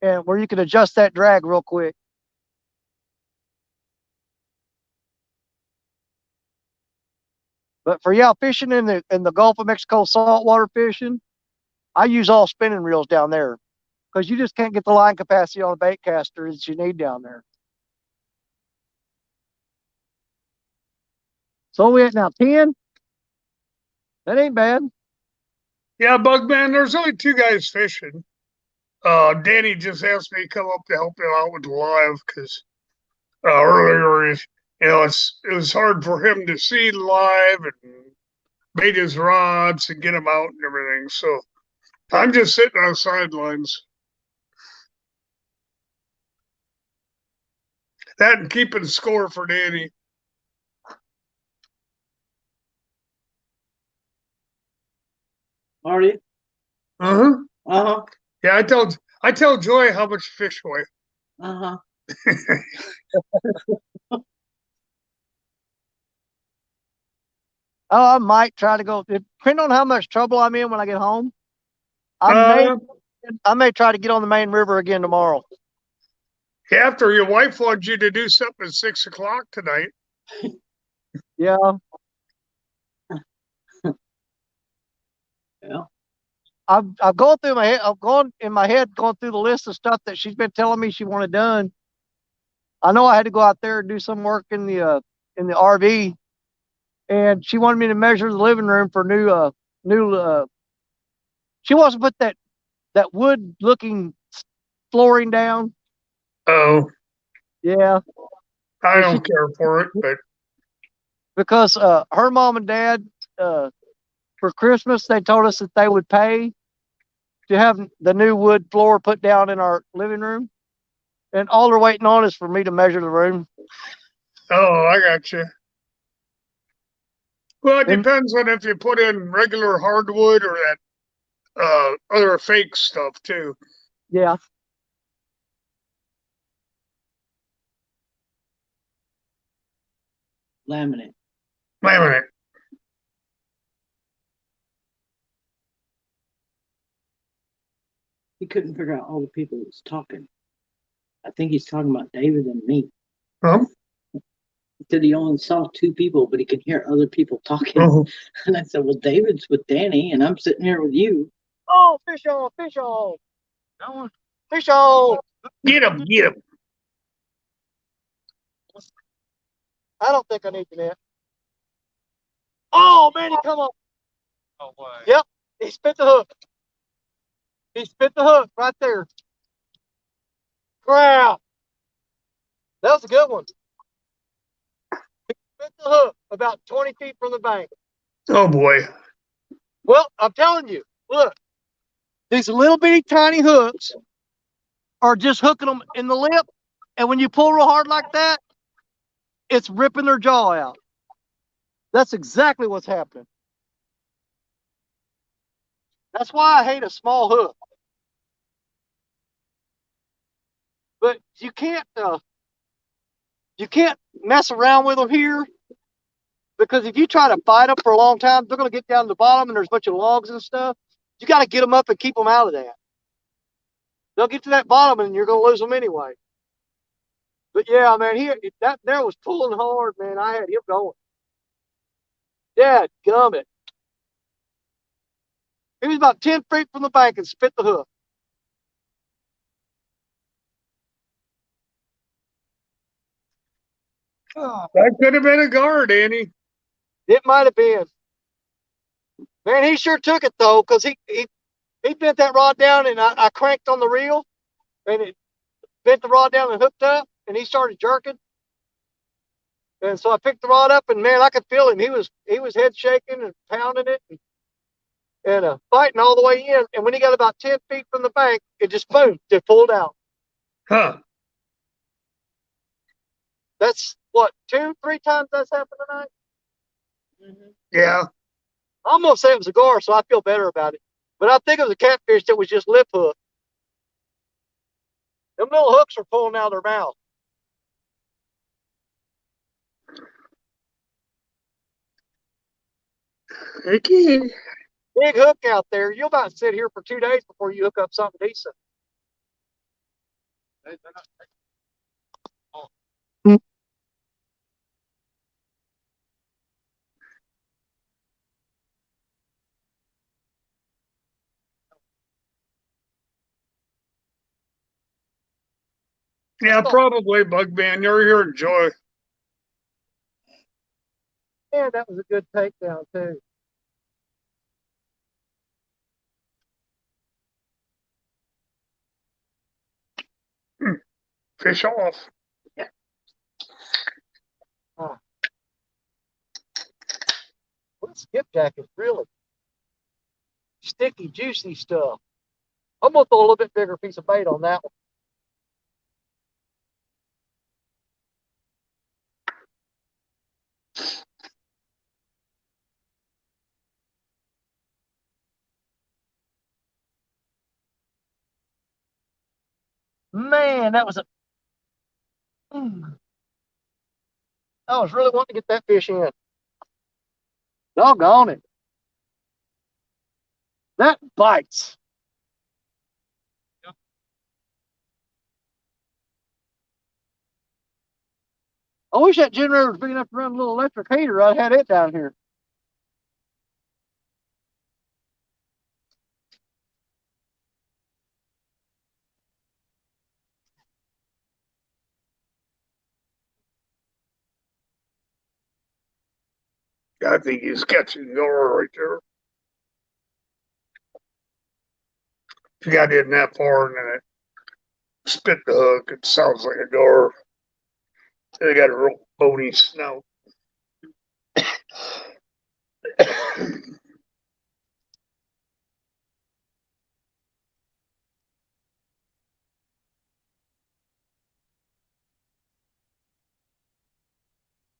A: and where you can adjust that drag real quick. But for fishing in the Gulf of Mexico, saltwater fishing, I use all spinning reels down there because you just can't get the line capacity on a bait caster that you need down there. So we at now 10. That ain't bad.
C: Yeah, Bugman, there's only two guys fishing. Danny just asked me to come up to help him out with the live because earlier, it was hard for him to see live and bait his rods and get them out and everything. So I'm just sitting on the sidelines. That and keeping score for Danny.
E: Are you?
C: Uh-huh.
E: Uh-huh.
C: Yeah, I tell Joy how much fish weigh.
E: Uh-huh.
A: Oh, I might try to go. Depending on how much trouble I'm in when I get home, I may try to get on the main river again tomorrow.
C: After your wife wants you to do something at 6 o'clock tonight.
A: Yeah.
E: Yeah.
A: I've gone through my head. I've gone in my head, going through the list of stuff that she's been telling me she wanted done. I know I had to go out there and do some work in the RV, and she wanted me to measure the living room for new. She wants to put that wood looking flooring down.
C: Oh,
A: Yeah,
C: I
A: and
C: don't care for it, but
A: because her mom and dad for Christmas they told us that they would pay to have the new wood floor put down in our living room, and all they're waiting on is for me to measure the room.
C: oh, I got you. Well, it
A: And
C: depends on if you put in regular hardwood or that other fake stuff too.
A: yeah,
E: Laminate.
C: Laminate.
E: He couldn't figure out all the people that was talking. I think he's talking about David and me.
C: Huh?
E: He said he only saw two people, but he could hear other people talking.
C: Oh,
E: And I said, well, David's with Danny, and I'm sitting here with you.
A: oh, fish on, fish on, fish on.
C: get him, get him.
A: I don't think I need the net. Oh man, he come on.
B: Oh, way.
A: Yep, he spit the hook. He spit the hook right there. Crap. That was a good one. He spit the hook about 20 feet from the bank.
C: Oh boy.
A: Well, I'm telling you, look, these little bitty tiny hooks are just hooking them in the lip, and when you pull real hard like that, it's ripping their jaw out. That's exactly what's happening. That's why I hate a small hook. But you can't mess around with them here, because if you try to fight them for a long time, they're going to get down to the bottom and there's a bunch of logs and stuff. You got to get them up and keep them out of that. They'll get to that bottom and you're going to lose them anyway. But yeah, man, that there was pulling hard, man. I had him going. Yeah, gummit. He was about 10 feet from the bank and spit the hook. Oh,
C: That could have been a guard, Annie.
A: it might have been. Man, he sure took it though, because he bent that rod down and I cranked on the reel and it bent the rod down and hooked up and he started jerking. And so I picked the rod up and man, I could feel him. He was head shaking and pounding it and fighting all the way in. And when he got about 10 feet from the bank, it just boom, just pulled out.
C: Huh.
A: That's what, 2-3 times that's happened tonight?
E: Mm-hmm.
C: Yeah.
A: I'm gonna say it was a gar, so I feel better about it. But I think it was a catfish that was just lip hook. Them little hooks are pulling out of their mouth.
C: Okay.
A: Big hook out there. You'll about sit here for 2 days before you hook up something decent.
C: Yeah, probably Bugman. You're here, Joy.
A: Yeah, that was a good takedown too.
C: Fish off.
A: Oh. Well, skipjack is really sticky, juicy stuff. I'm gonna throw a little bit bigger piece of bait on that one. Man, that was a. I was really wanting to get that fish in. Doggone it. That bites. I wish that generator was big enough to run a little electric heater. I'd had it down here.
C: I think he's catching the oar right there. If you got in that far and then it spit the hook, it sounds like a gar. They got a real bony snout.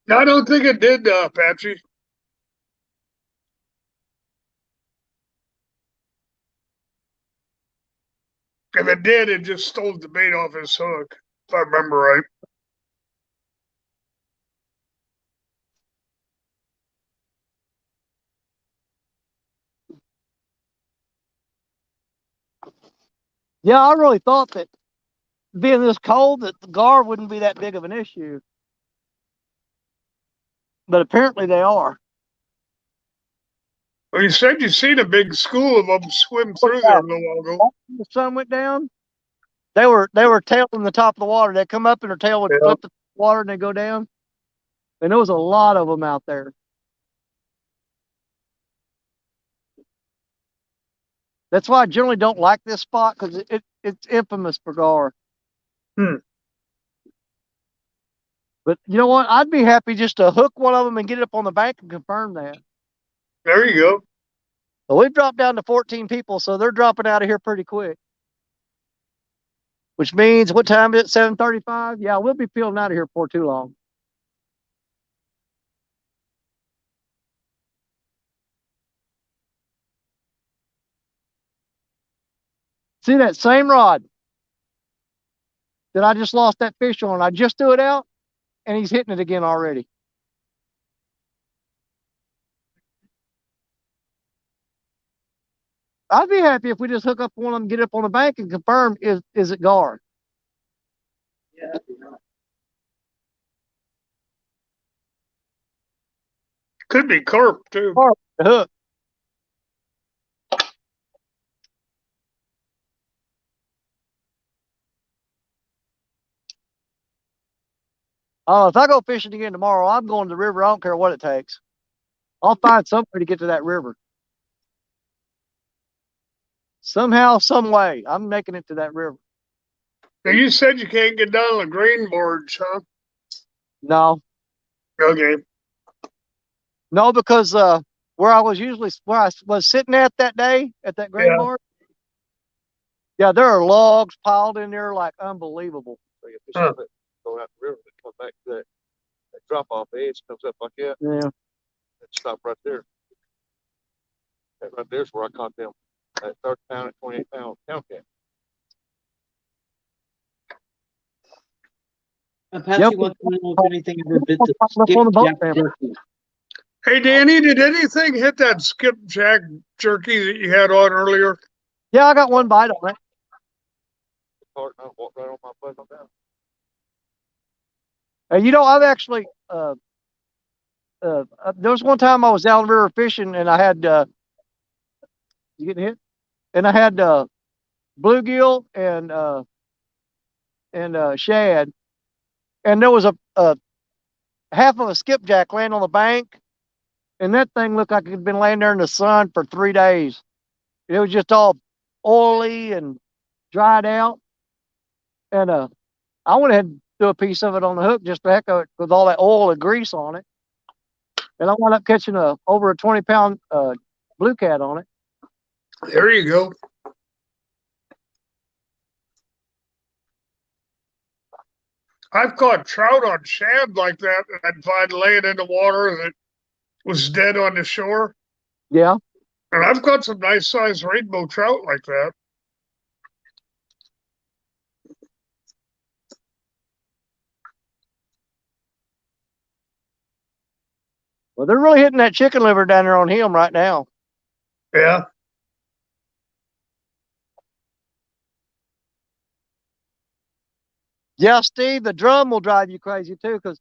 C: No, I don't think it did, Patsy. If it did, it just stole the bait off his hook, if I remember right.
A: Yeah, I really thought that being this cold that the gar wouldn't be that big of an issue. But apparently they are.
C: Well, you said you seen a big school of them swim through there a little while ago.
A: The sun went down. They were tailing the top of the water. They come up and their tail would flip the water and they go down. And there was a lot of them out there. That's why I generally don't like this spot because it's infamous for gar. But you know what? I'd be happy just to hook one of them and get it up on the bank and confirm that.
C: There you go.
A: So we've dropped down to 14 people, so they're dropping out of here pretty quick. Which means, what time is it? 7:35? Yeah, we'll be peeling out of here before too long. See that same rod that I just lost that fish on? I just threw it out, and he's hitting it again already. I'd be happy if we just hook up one of them, get up on the bank, and confirm is it gar.
E: Yeah.
C: Could be carp too.
A: Carp, the hook. Oh, if I go fishing again tomorrow, I'm going to the river. I don't care what it takes. I'll find some way to get to that river. Somehow, some way, I'm making it to that river.
C: Now you said you can't get down the grain boards, huh?
A: No,
C: Okay.
A: no, because where I was sitting at that day at that grain bar, yeah, there are logs piled in there like unbelievable.
B: So you fish out going out the river and come back to that drop off edge comes up like that.
A: Yeah.
B: And stop right there. That right there's where I caught them. That 30 pound and 28 pound count cat.
E: Patsy wants to know if anything ever bit the skipjack jerky.
C: Hey, Danny, did anything hit that skipjack jerky that you had on earlier?
A: Yeah, I got one bite on it.
B: Cart and I walked right on my butt on down.
A: And you know, I've actually there was one time I was down the river fishing and I had you getting hit? And I had bluegill and shad, and there was a half of a skipjack laying on the bank, and that thing looked like it had been laying there in the sun for 3 days. It was just all oily and dried out. And I went ahead and threw a piece of it on the hook just for heck of it with all that oil and grease on it. And I wound up catching over a 20-pound blue cat on it.
C: There you go. I've caught trout on shad like that I'd find laying in the water that was dead on the shore.
A: Yeah.
C: And I've caught some nice sized rainbow trout like that.
A: Well, they're really hitting that chicken liver down there on him right now.
C: Yeah.
A: Yeah, Steve, the drum will drive you crazy too. Because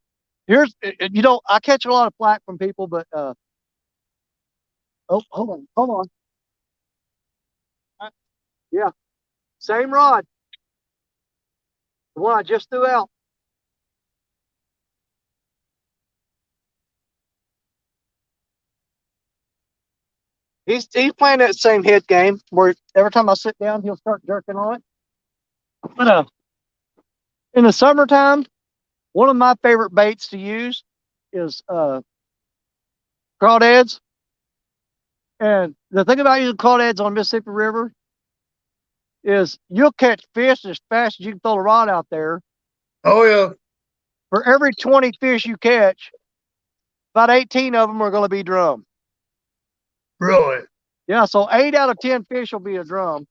A: I catch a lot of flack from people, but oh, hold on. Yeah, same rod. The one I just threw out. He's playing that same head game where every time I sit down, he'll start jerking on it. But in the summertime, one of my favorite baits to use is crawdads. And the thing about using crawdads on the Mississippi River is you'll catch fish as fast as you can throw the rod out there.
C: Oh, yeah.
A: For every 20 fish you catch, about 18 of them are going to be drum.
C: Really?
A: Yeah, so 8 out of 10 fish will be a drum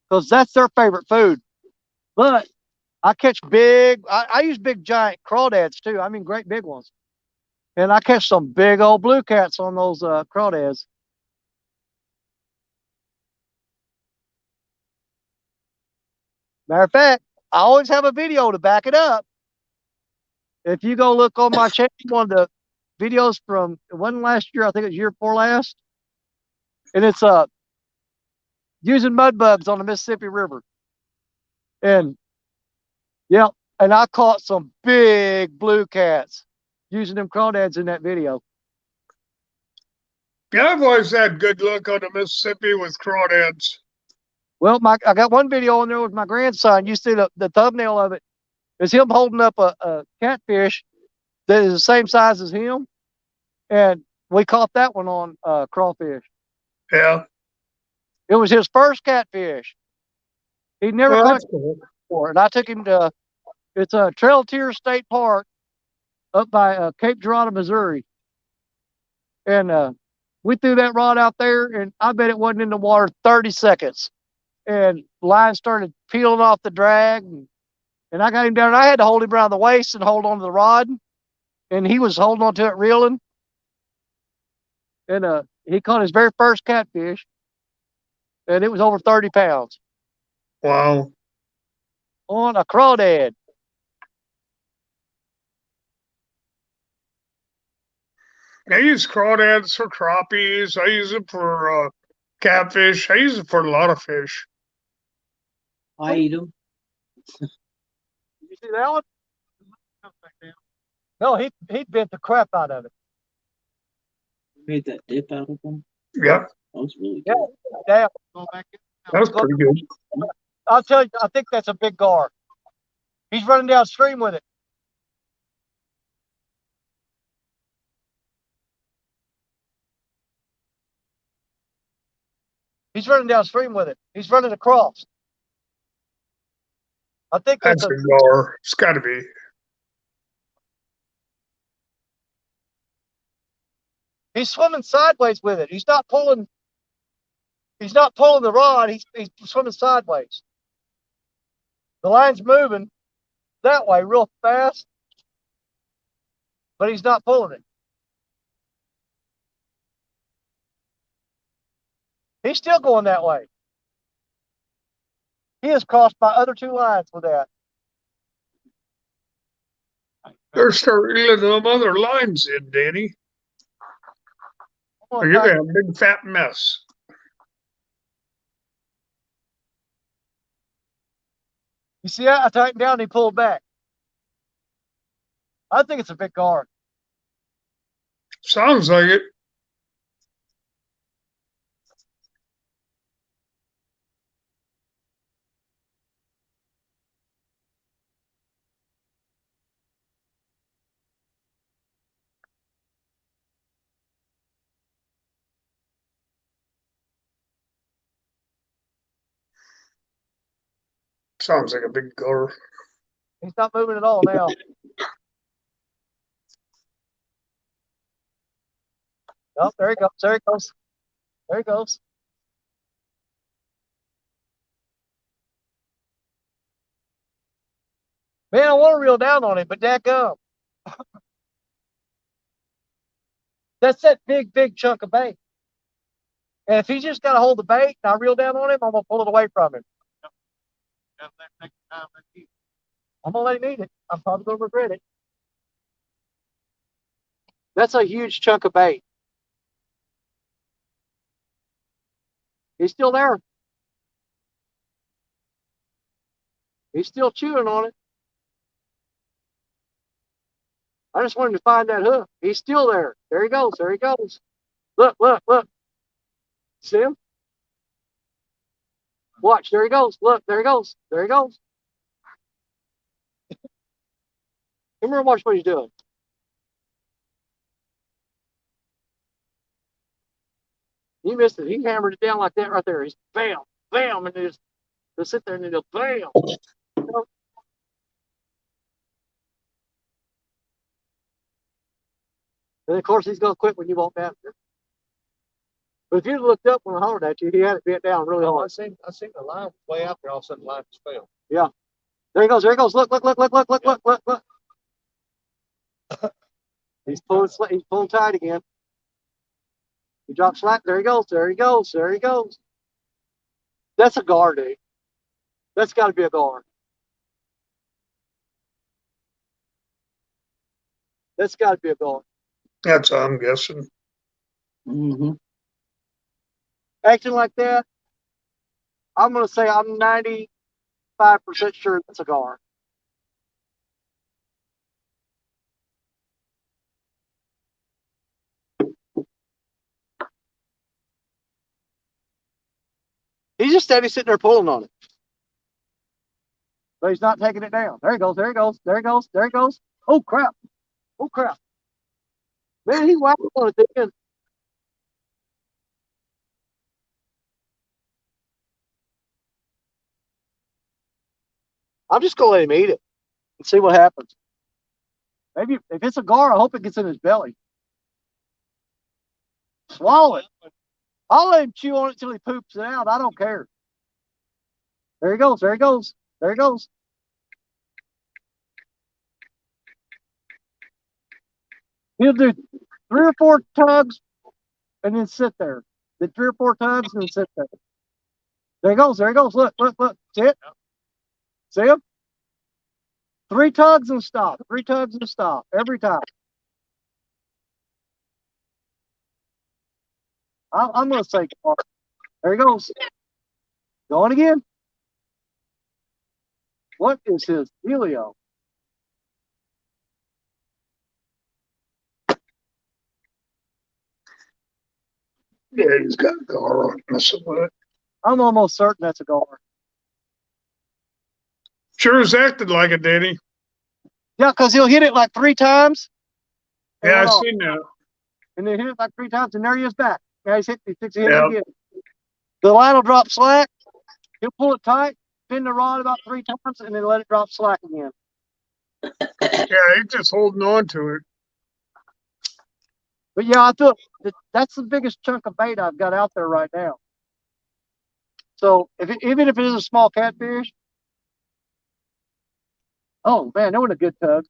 A: because that's their favorite food. But I catch I use big giant crawdads too. I mean, great big ones. And I catch some big old blue cats on those crawdads. Matter of fact, I always have a video to back it up. If you go look on my channel, one of the videos from, it wasn't last year, I think it was year before last. And it's using mud bugs on the Mississippi River. And yeah, and I caught some big blue cats using them crawdads in that video.
C: Yeah, I've always had good luck on the Mississippi with crawdads.
A: Well, I got one video on there with my grandson. You see the thumbnail of it is him holding up a catfish that is the same size as him, and we caught that one on crawfish.
C: Yeah.
A: It was his first catfish. He'd never caught it
C: Cool.
A: before, and I took him to it's a Trail Tier State Park up by Cape Girardeau, Missouri, and we threw that rod out there, and I bet it wasn't in the water 30 seconds. And line started peeling off the drag, and I got him down. And I had to hold him around the waist and hold on to the rod, and he was holding on to it, reeling. And he caught his very first catfish, and it was over 30 pounds.
C: Wow.
A: On a crawdad.
C: I use crawdads for crappies. I use them for catfish. I use them for a lot of fish.
E: I eat them.
A: Did you see that one? No, he bit the crap out of it.
E: Made that dip out of them.
C: Yep.
E: That was really
A: Yeah,
E: good.
A: that
C: That was pretty good.
A: I'll tell you, I think that's a big gar. He's running downstream with it. He's running downstream with it. He's running across. I think
C: That's a gar. It's got to be.
A: he's swimming sideways with it. He's not pulling the rod. He's swimming sideways. The line's moving that way real fast, but he's not pulling it. He's still going that way. He has crossed my other 2 lines with that.
C: They're starting reeling them other lines in, Danny. Or you're going to have a big fat mess.
A: You see that? I tightened down and he pulled back. I think it's a big gar.
C: Sounds like it. Sounds like a big gar.
A: He's not moving at all now. Oh, there he goes. There he goes. There he goes. Man, I want to reel down on him, but dadgum. That's that big chunk of bait. And if he's just got to hold the bait and I reel down on him, I'm going to pull it away from him. I'm going to let him eat it. I'm probably going to regret it. That's a huge chunk of bait. He's still there. He's still chewing on it. I just wanted to find that hook. He's still there. There he goes. There he goes. Look, look, look. See him? Watch. There he goes. Look, there he goes. There he goes. Come here and watch what he's doing. He missed it. He hammered it down like that right there. He's bam, bam, and they'll sit there and they'll bam. And of course, he's going to quit when you walk after. But if you looked up when I hollered at you, he had it bent down really hard.
B: I seen the line way out there. All of a sudden, the line just fell.
A: Yeah. There he goes. There he goes. Look, look, look, look, look, look, look, look, look. He's pulling tight again. He drops slack. There he goes. There he goes. There he goes. That's a gar, dude. That's got to be a gar. That's got to be a gar.
C: That's what I'm guessing.
A: Mm-hmm. Acting like that, I'm going to say I'm 95% sure that's a gar. He's just steady sitting there pulling on it. But he's not taking it down. There he goes. There he goes. There he goes. There he goes. Oh, crap. Oh, crap. Man, he's whacking on it again. I'm just going to let him eat it and see what happens. Maybe if it's a gar, I hope it gets in his belly. Swallow it. I'll let him chew on it till he poops it out. I don't care. There he goes. There he goes. There he goes. He'll do 3 or 4 tugs and then sit there. Then 3 or 4 tugs and then sit there. There he goes. There he goes. Look, look, look. See it? See him? 3 tugs and stop. 3 tugs and stop every time. I'm going to say, there he goes. Going again. What is his dealio?
C: Yeah, he's got a gar on messing with it.
A: I'm almost certain that's a gar.
C: Sure as acted like it, did he?
A: Yeah, because he'll hit it like 3 times.
C: Yeah, I seen that.
A: And then hit it like 3 times, and there he is back. Now he's hitting it
C: Yeah.
A: again. The line will drop slack. He'll pull it tight, spin the rod about 3 times, and then let it drop slack again.
C: Yeah, he's just holding on to it.
A: But yeah, I thought that's the biggest chunk of bait I've got out there right now. So even if it is a small catfish, oh man, that was a good tug.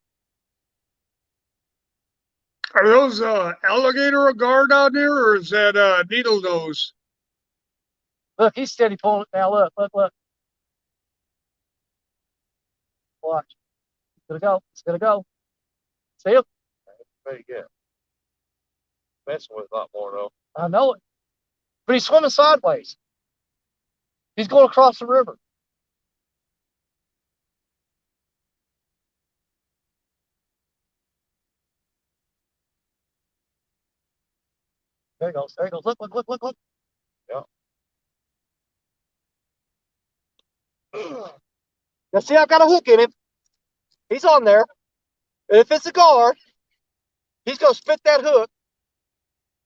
C: Are those alligator gar down there, or is that needle nose?
A: Look, he's steady pulling it now. Look, look, look. Watch. It's gonna go. It's gonna go. See him?
B: Very good. Messing with a lot more though.
A: I know it. But he's swimming sideways. He's going across the river. There he goes. There he goes. Look, look, look, look, look.
B: Yeah.
A: Now see, I've got a hook in him. He's on there. And if it's a gar, he's going to spit that hook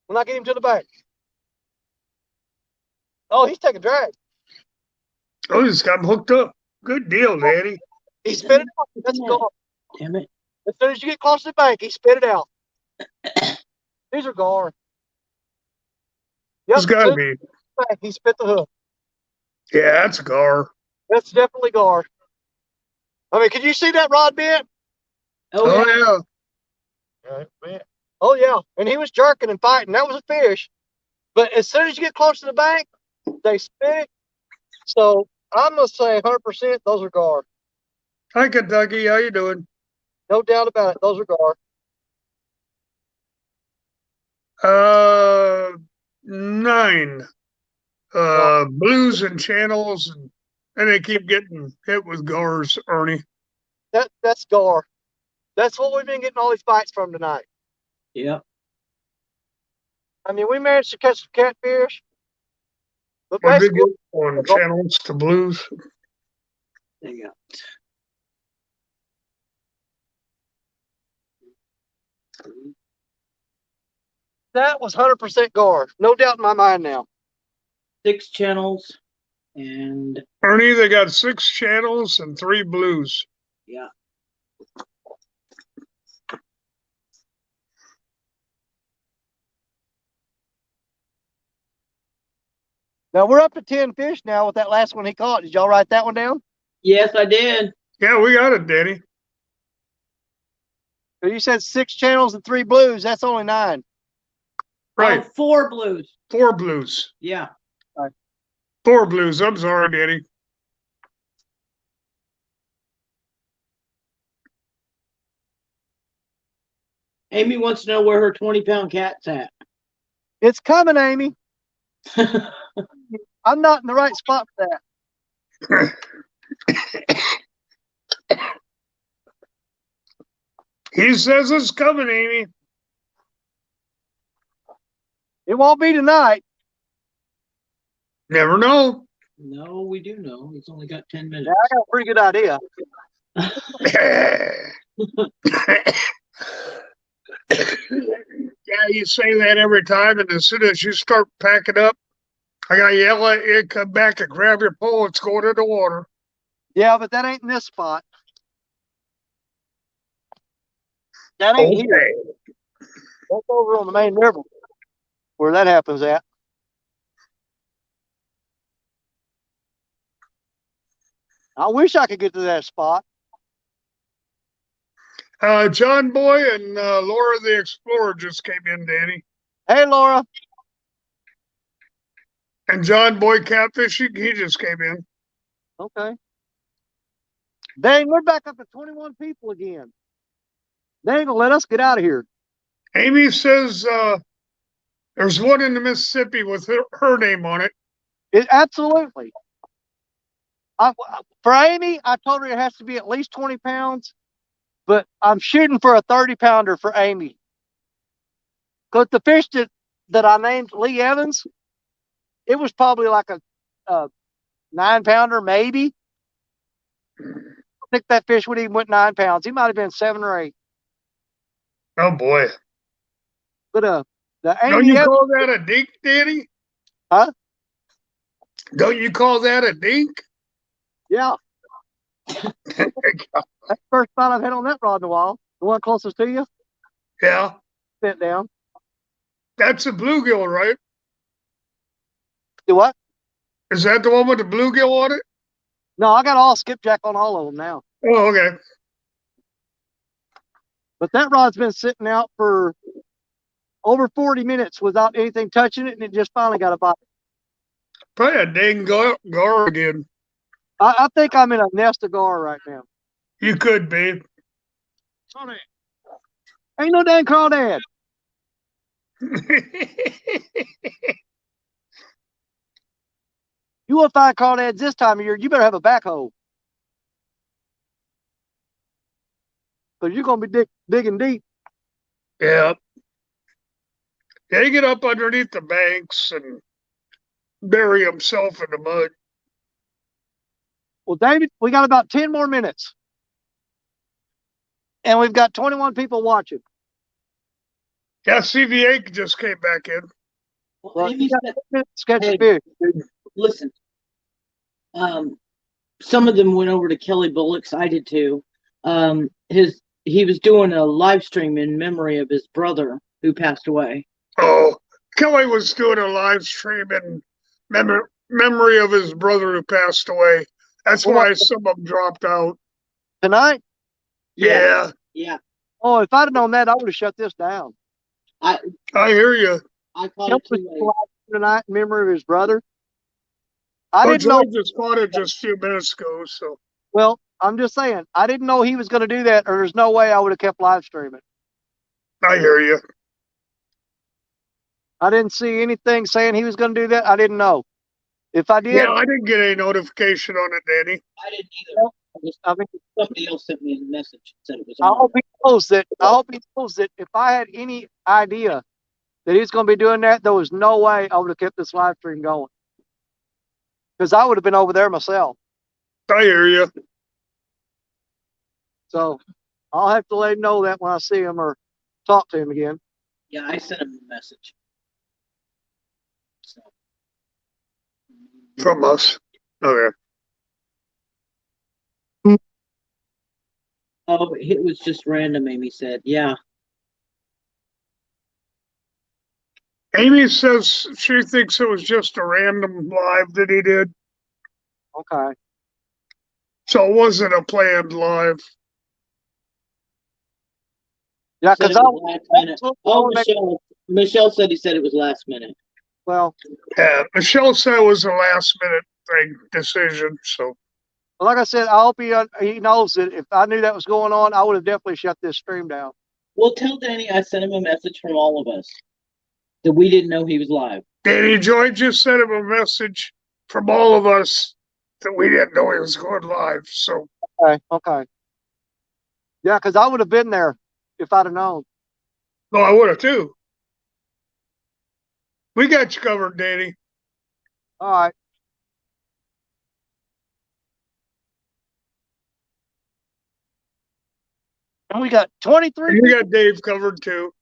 A: when I get him to the bank. Oh, he's taking drag.
C: Oh, he's got him hooked up. Good deal, Daddy.
A: He spit it out. That's a gar.
E: Damn it.
A: As soon as you get close to the bank, he spit it out. These are gar. Yep,
C: It's got to be.
A: he spit the hook.
C: Yeah, that's a gar.
A: That's definitely gar. I mean, can you see that rod bent?
E: Oh, yeah.
A: Oh yeah, and he was jerking and fighting. That was a fish. But as soon as you get close to the bank, they spit it. So I'm gonna say 100% those are gar.
C: Hi, Kentucky. How you doing?
A: No doubt about it. Those are gar.
C: 9. Blues and channels, and they keep getting hit with gars, Ernie.
A: That's gar. That's what we've been getting all these bites from tonight.
E: Yep.
A: I mean, we managed to catch some catfish, but
C: What did
A: basically,
C: you get on channels to blues?
E: There you go.
A: that was 100% gar. No doubt in my mind now.
E: 6 channels and
C: Ernie, they got 6 channels and 3 blues.
E: yeah.
A: Now we're up to 10 fish now with that last one he caught. Did y'all write that one down?
E: Yes, I did.
C: Yeah, we got it, Danny.
A: You said 6 channels and 3 blues. That's only 9.
C: Right.
E: Oh, 4 blues.
C: 4 blues.
E: Yeah.
C: 4 blues. I'm sorry, Danny.
E: Amy wants to know where her 20-pound cat's at.
A: It's coming, Amy. I'm not in the right spot for that.
C: He says it's coming, Amy.
A: It won't be tonight.
C: Never know.
E: No, we do know. He's only got 10 minutes.
A: Yeah, I got a pretty good idea.
C: Yeah, you say that every time, and as soon as you start packing up, I got to yell at you, come back and grab your pole. It's going in the water.
A: Yeah, but that ain't in this spot. That ain't here. That's over on the main river where that happens at. I wish I could get to that spot.
C: John Boy and Laura the Explorer just came in, Danny.
A: Hey, Laura.
C: And John Boy Catfishing, he just came in.
A: Okay. Dang, we're back up to 21 people again. They ain't gonna let us get out of here.
C: Amy says there's one in the Mississippi with her name on it.
A: Absolutely. For Amy, I told her it has to be at least 20 pounds, but I'm shooting for a 30-pounder for Amy. Because the fish that I named Lee Evans, it was probably like a 9-pounder, maybe. I think that fish would even went 9 pounds. He might have been 7 or 8.
C: Oh boy!
A: But the Amy
C: Don't you
A: Evans,
C: call that a dink, Danny?
A: Huh?
C: Don't you call that a dink?
A: Yeah. That's the first spot I've had on that rod in a while. The one closest to you.
C: Yeah,
A: Bent down.
C: that's a bluegill, right?
A: Do what?
C: Is that the one with the bluegill on it?
A: No, I got all skipjack on all of them now.
C: Oh, okay.
A: But that rod's been sitting out for over 40 minutes without anything touching it, and it just finally got a bite.
C: Probably a dang gar again.
A: I think I'm in a nest of gar right now.
C: You could be.
A: Ain't no dang crawdad. You want to find crawdads this time of year, you better have a backhoe. Because you're going to be digging deep.
C: Yeah. They get up underneath the banks and bury himself in the mud.
A: Well, David, we got about 10 more minutes. And we've got 21 people watching.
C: Yeah, CVA just came back in.
E: Well,
A: Well,
E: Amy
A: you got
E: said,
A: 10 minutes to catch
E: Hey.
A: fish.
E: listen, some of them went over to Kelly Bullock's. I did too. He was doing a live stream in memory of his brother who passed away.
C: Oh, Kelly was doing a live stream in memory of his brother who passed away. That's why some of them dropped out.
A: Tonight?
C: Yeah,
E: Yeah.
A: Oh, if I'd have known that, I would have shut this down.
C: I hear you.
E: I caught it too late.
A: Tonight in memory of his brother. I
C: Oh,
A: didn't know.
C: Joy just caught it just a few minutes ago. So
A: Well, I'm just saying, I didn't know he was going to do that, or there's no way I would have kept live streaming.
C: I hear you.
A: I didn't see anything saying he was going to do that. I didn't know. If I did,
C: Yeah, I didn't get any notification on it, Danny.
E: I didn't either.
A: I mean,
E: Somebody else sent me a message and said it was
A: I
E: on.
A: hope he knows that. I hope he knows that if I had any idea that he's going to be doing that, there was no way I would have kept this live stream going, because I would have been over there myself.
C: I hear you.
A: So I'll have to let him know that when I see him or talk to him again.
E: Yeah, I sent him a message. So.
C: From us. Okay.
E: Oh, it was just random, Amy said. Yeah.
C: Amy says she thinks it was just a random live that he did.
A: Okay.
C: So it wasn't a planned live.
A: Yeah,
E: Said
A: because
E: it
A: I
E: was last minute. Oh, Michelle said he said it was last minute.
A: well,
C: Yeah, Michelle said it was a last minute decision. So
A: like I said, I hope he knows that if I knew that was going on, I would have definitely shut this stream down.
E: Well, tell Danny I sent him a message from all of us that we didn't know he was live.
C: Danny Joy just sent him a message from all of us that we didn't know he was going live. So
A: Okay. Yeah, because I would have been there if I'd have known.
C: no, I would have too. We got you covered, Danny.
A: All right. And we got 23.
C: And we got Dave covered too.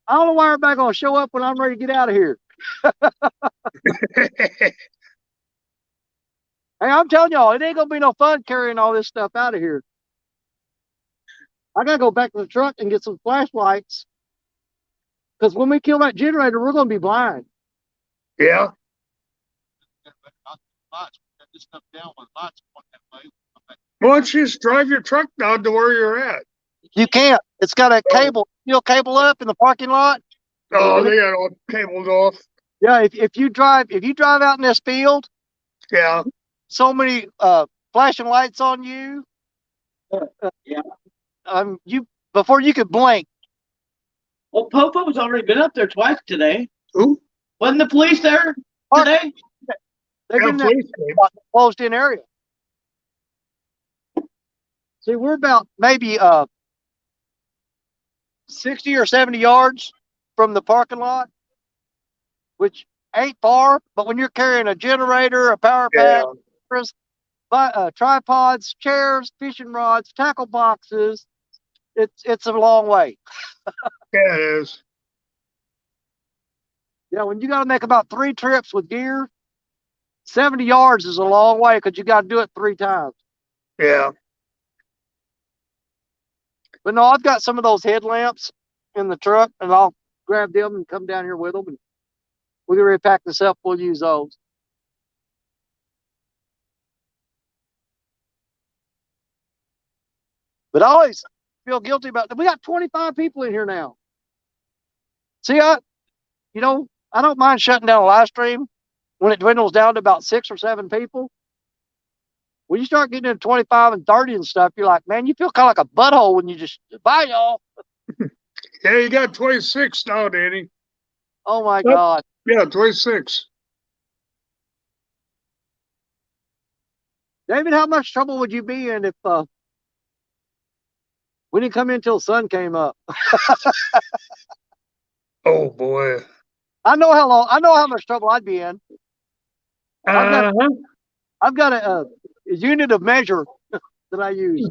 A: I don't know why everybody going to show up when I'm ready to get out of here. Hey, I'm telling y'all, it ain't going to be no fun carrying all this stuff out of here. I got to go back to the truck and get some flashlights. Because when we kill that generator, we're going to be blind.
C: Yeah. Why don't you just drive your truck down to where you're at?
A: You can't. It's got a cable, steel cable up in the parking lot.
C: Oh, they got all cabled off.
A: Yeah, if you drive out in this field,
C: Yeah.
A: so many flashing lights on you.
E: Yeah.
A: You before you could blink.
E: Well, Popo's already been up there twice today.
C: Who?
E: Wasn't the police there today?
A: They've been in that closed in area. See, we're about maybe 60 or 70 yards from the parking lot, which ain't far, but when you're carrying a generator, a power pack, tripods, chairs, fishing rods, tackle boxes, it's a long way.
C: Yeah, it is.
A: Yeah, when you got to make about 3 trips with gear, 70 yards is a long way because you got to do it 3 times.
C: Yeah.
A: But no, I've got some of those headlamps in the truck, and I'll grab them and come down here with them. And we'll get ready to pack this up. We'll use those. But I always feel guilty about that. We got 25 people in here now. See, I don't mind shutting down a live stream when it dwindles down to about 6 or 7 people. When you start getting into 25 and 30 and stuff, you're like, man, you feel kind of like a butthole when you just, bye, y'all.
C: Yeah, you got 26 now, Danny.
A: Oh, my God.
C: Yeah, 26.
A: David, how much trouble would you be in if we didn't come in until the sun came up?
C: Oh, boy.
A: I know how much trouble I'd be in. I've got a unit of measure that I use.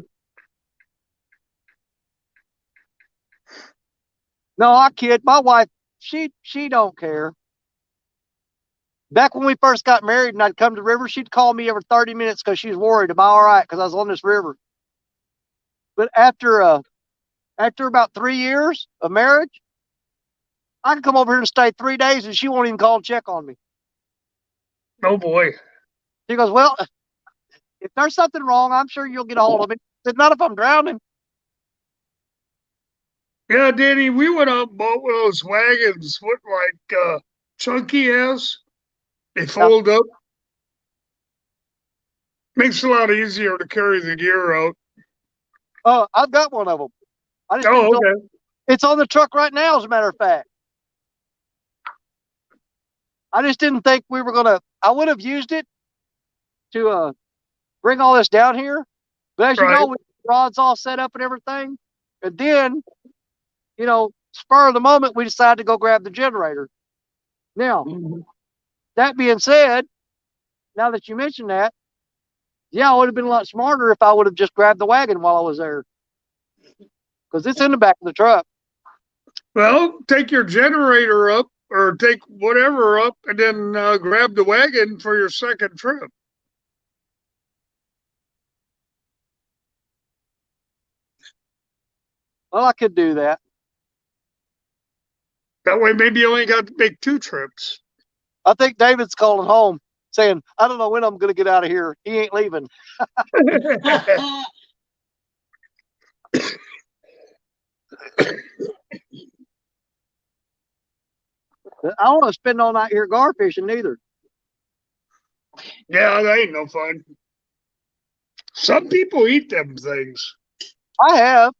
A: No, I kid. My wife, she don't care. Back when we first got married and I'd come to the river, she'd call me every 30 minutes because she was worried about all right because I was on this river. But after about 3 years of marriage, I can come over here and stay 3 days and she won't even call and check on me.
C: Oh boy.
A: She goes, well, if there's something wrong, I'm sure you'll get a hold of me. I said, not if I'm drowning.
C: Yeah, Danny, we went out and bought one of those wagons, what like Chunky has. They fold up. Makes it a lot easier to carry the gear out.
A: Oh, I've got one of them. I just
C: Oh, okay.
A: it's on the truck right now, as a matter of fact. I just didn't think we were gonna. I would have used it to bring all this down here, but as you
C: Right.
A: know, with the rods all set up and everything, and then, spur of the moment, we decided to go grab the generator. Now, that being said, now that you mentioned that, yeah, I would have been a lot smarter if I would have just grabbed the wagon while I was there, because it's in the back of the truck.
C: Well, take your generator up or take whatever up and then grab the wagon for your second trip.
A: Well, I could do that.
C: That way, maybe you only got to make 2 trips.
A: I think David's calling home saying, I don't know when I'm going to get out of here. He ain't leaving. I don't want to spend all night here gar fishing either.
C: Yeah, that ain't no fun. Some people eat them things.
A: I have.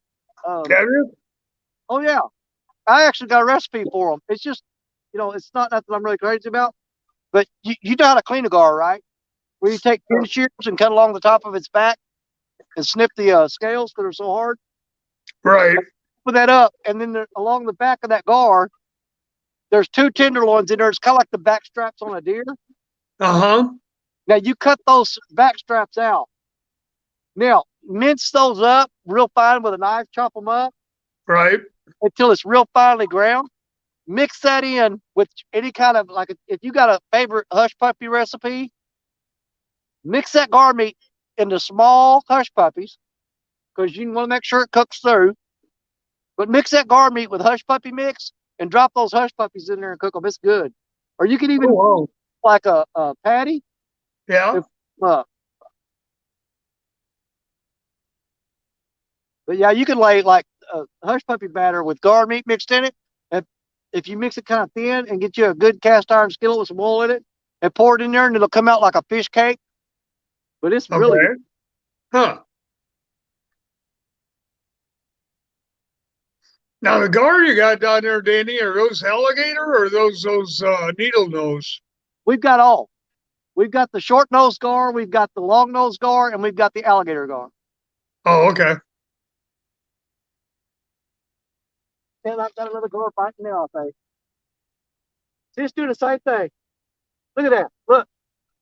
C: Have you?
A: Oh, yeah. I actually got a recipe for them. It's just, it's not nothing I'm really crazy about. But you know how to clean a gar, right? Where you take pin shears and cut along the top of its back and snip the scales because they're so hard.
C: Right.
A: Put that up, and then along the back of that gar, there's 2 tenderloins in there. It's kind of like the back straps on a deer.
C: Uh-huh.
A: Now, you cut those back straps out. Now, mince those up real fine with a knife, chop them up.
C: Right.
A: Until it's real finely ground. Mix that in with any kind of, like, if you got a favorite hush puppy recipe, mix that gar meat into small hush puppies because you want to make sure it cooks through. But mix that gar meat with hush puppy mix and drop those hush puppies in there and cook them. It's good. Or you can even like a patty.
C: Yeah.
A: But yeah, you can lay like a hush puppy batter with gar meat mixed in it. And if you mix it kind of thin and get you a good cast iron skillet with some oil in it and pour it in there, and it'll come out like a fish cake. But it's really good.
C: Huh. Now the gar you got down there, Danny, are those alligator or those needle nose?
A: We've got all. We've got the short nose gar, we've got the long nose gar, and we've got the alligator gar.
C: Oh, okay.
A: And I've got another gar fighting now, I think. See, it's doing the same thing. Look at that. Look.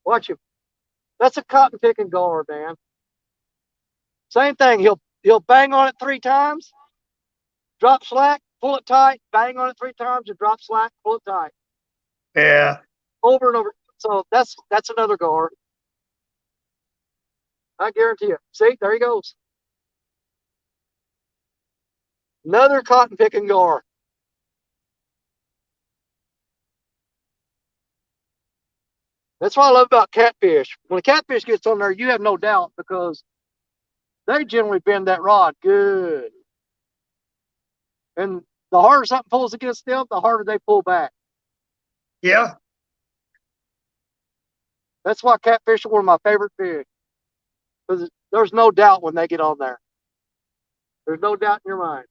A: Watch him. That's a cotton picking gar, man. Same thing. He'll bang on it 3 times, drop slack, pull it tight, bang on it 3 times, and drop slack, pull it tight.
C: Yeah.
A: Over and over. So that's another gar. I guarantee you. See, there he goes. Another cotton picking gar. That's what I love about catfish. When a catfish gets on there, you have no doubt because they generally bend that rod good. And the harder something pulls against them, the harder they pull back.
C: Yeah.
A: That's why catfish are one of my favorite fish. Because there's no doubt when they get on there. There's no doubt in your mind.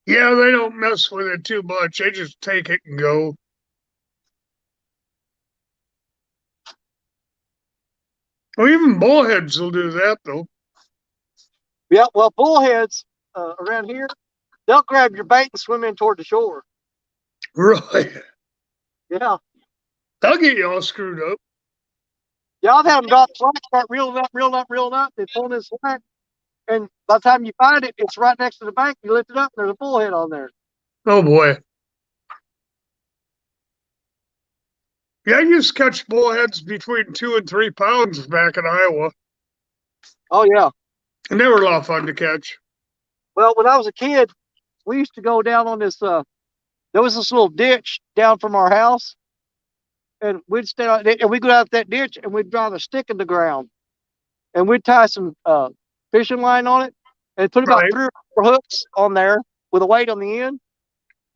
C: Yeah, they don't mess with it too much. They just take it and go. Well, even bullheads will do that, though.
A: Yeah, well, bullheads around here, they'll grab your bait and swim in toward the shore.
C: Right.
A: Yeah.
C: They'll get you all screwed up.
A: Yeah, I've had them drop slack, start reeling up, reeling up, reeling up. They pull this slack. And by the time you find it, it's right next to the bank. You lift it up, and there's a bullhead on there.
C: Oh, boy. Yeah, I used to catch bullheads between 2 and 3 pounds back in Iowa,
A: Oh yeah.
C: and they were a lot of fun to catch.
A: Well, when I was a kid, we used to go down on this. There was this little ditch down from our house, and we'd stay on it, and we'd go out that ditch, and we'd drive a stick in the ground, and we'd tie some fishing line on it, and put about
C: Right.
A: 3 or 4 hooks on there with a weight on the end,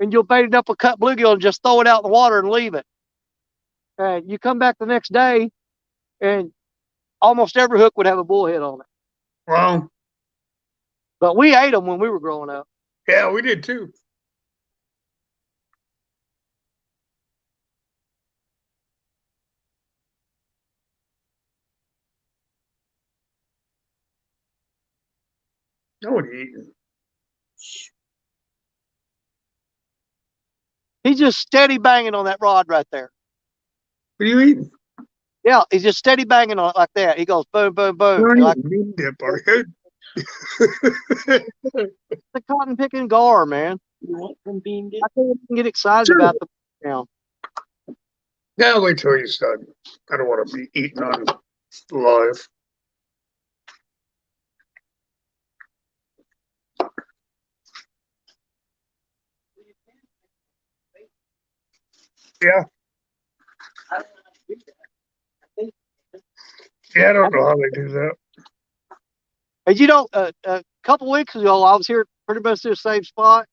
A: and you'll bait it up with cut bluegill and just throw it out in the water and leave it. And you come back the next day, and almost every hook would have a bullhead on it.
C: Wow.
A: But we ate them when we were growing up.
C: Yeah, we did too. Nobody eating.
A: He's just steady banging on that rod right there.
C: What are you eating?
A: Yeah, he's just steady banging on it like that. He goes boom, boom, boom.
C: You're
A: And like
C: eating bean dip, are you?
A: the cotton picking gar, man.
E: You want some bean dip?
A: I can't even get excited
C: Sure.
A: about the now.
C: Yeah, wait till he's done. I don't want to be eating on live. Yeah. Yeah, I don't know how they do that.
A: And you know, a couple weeks ago, I was here pretty much the same spot,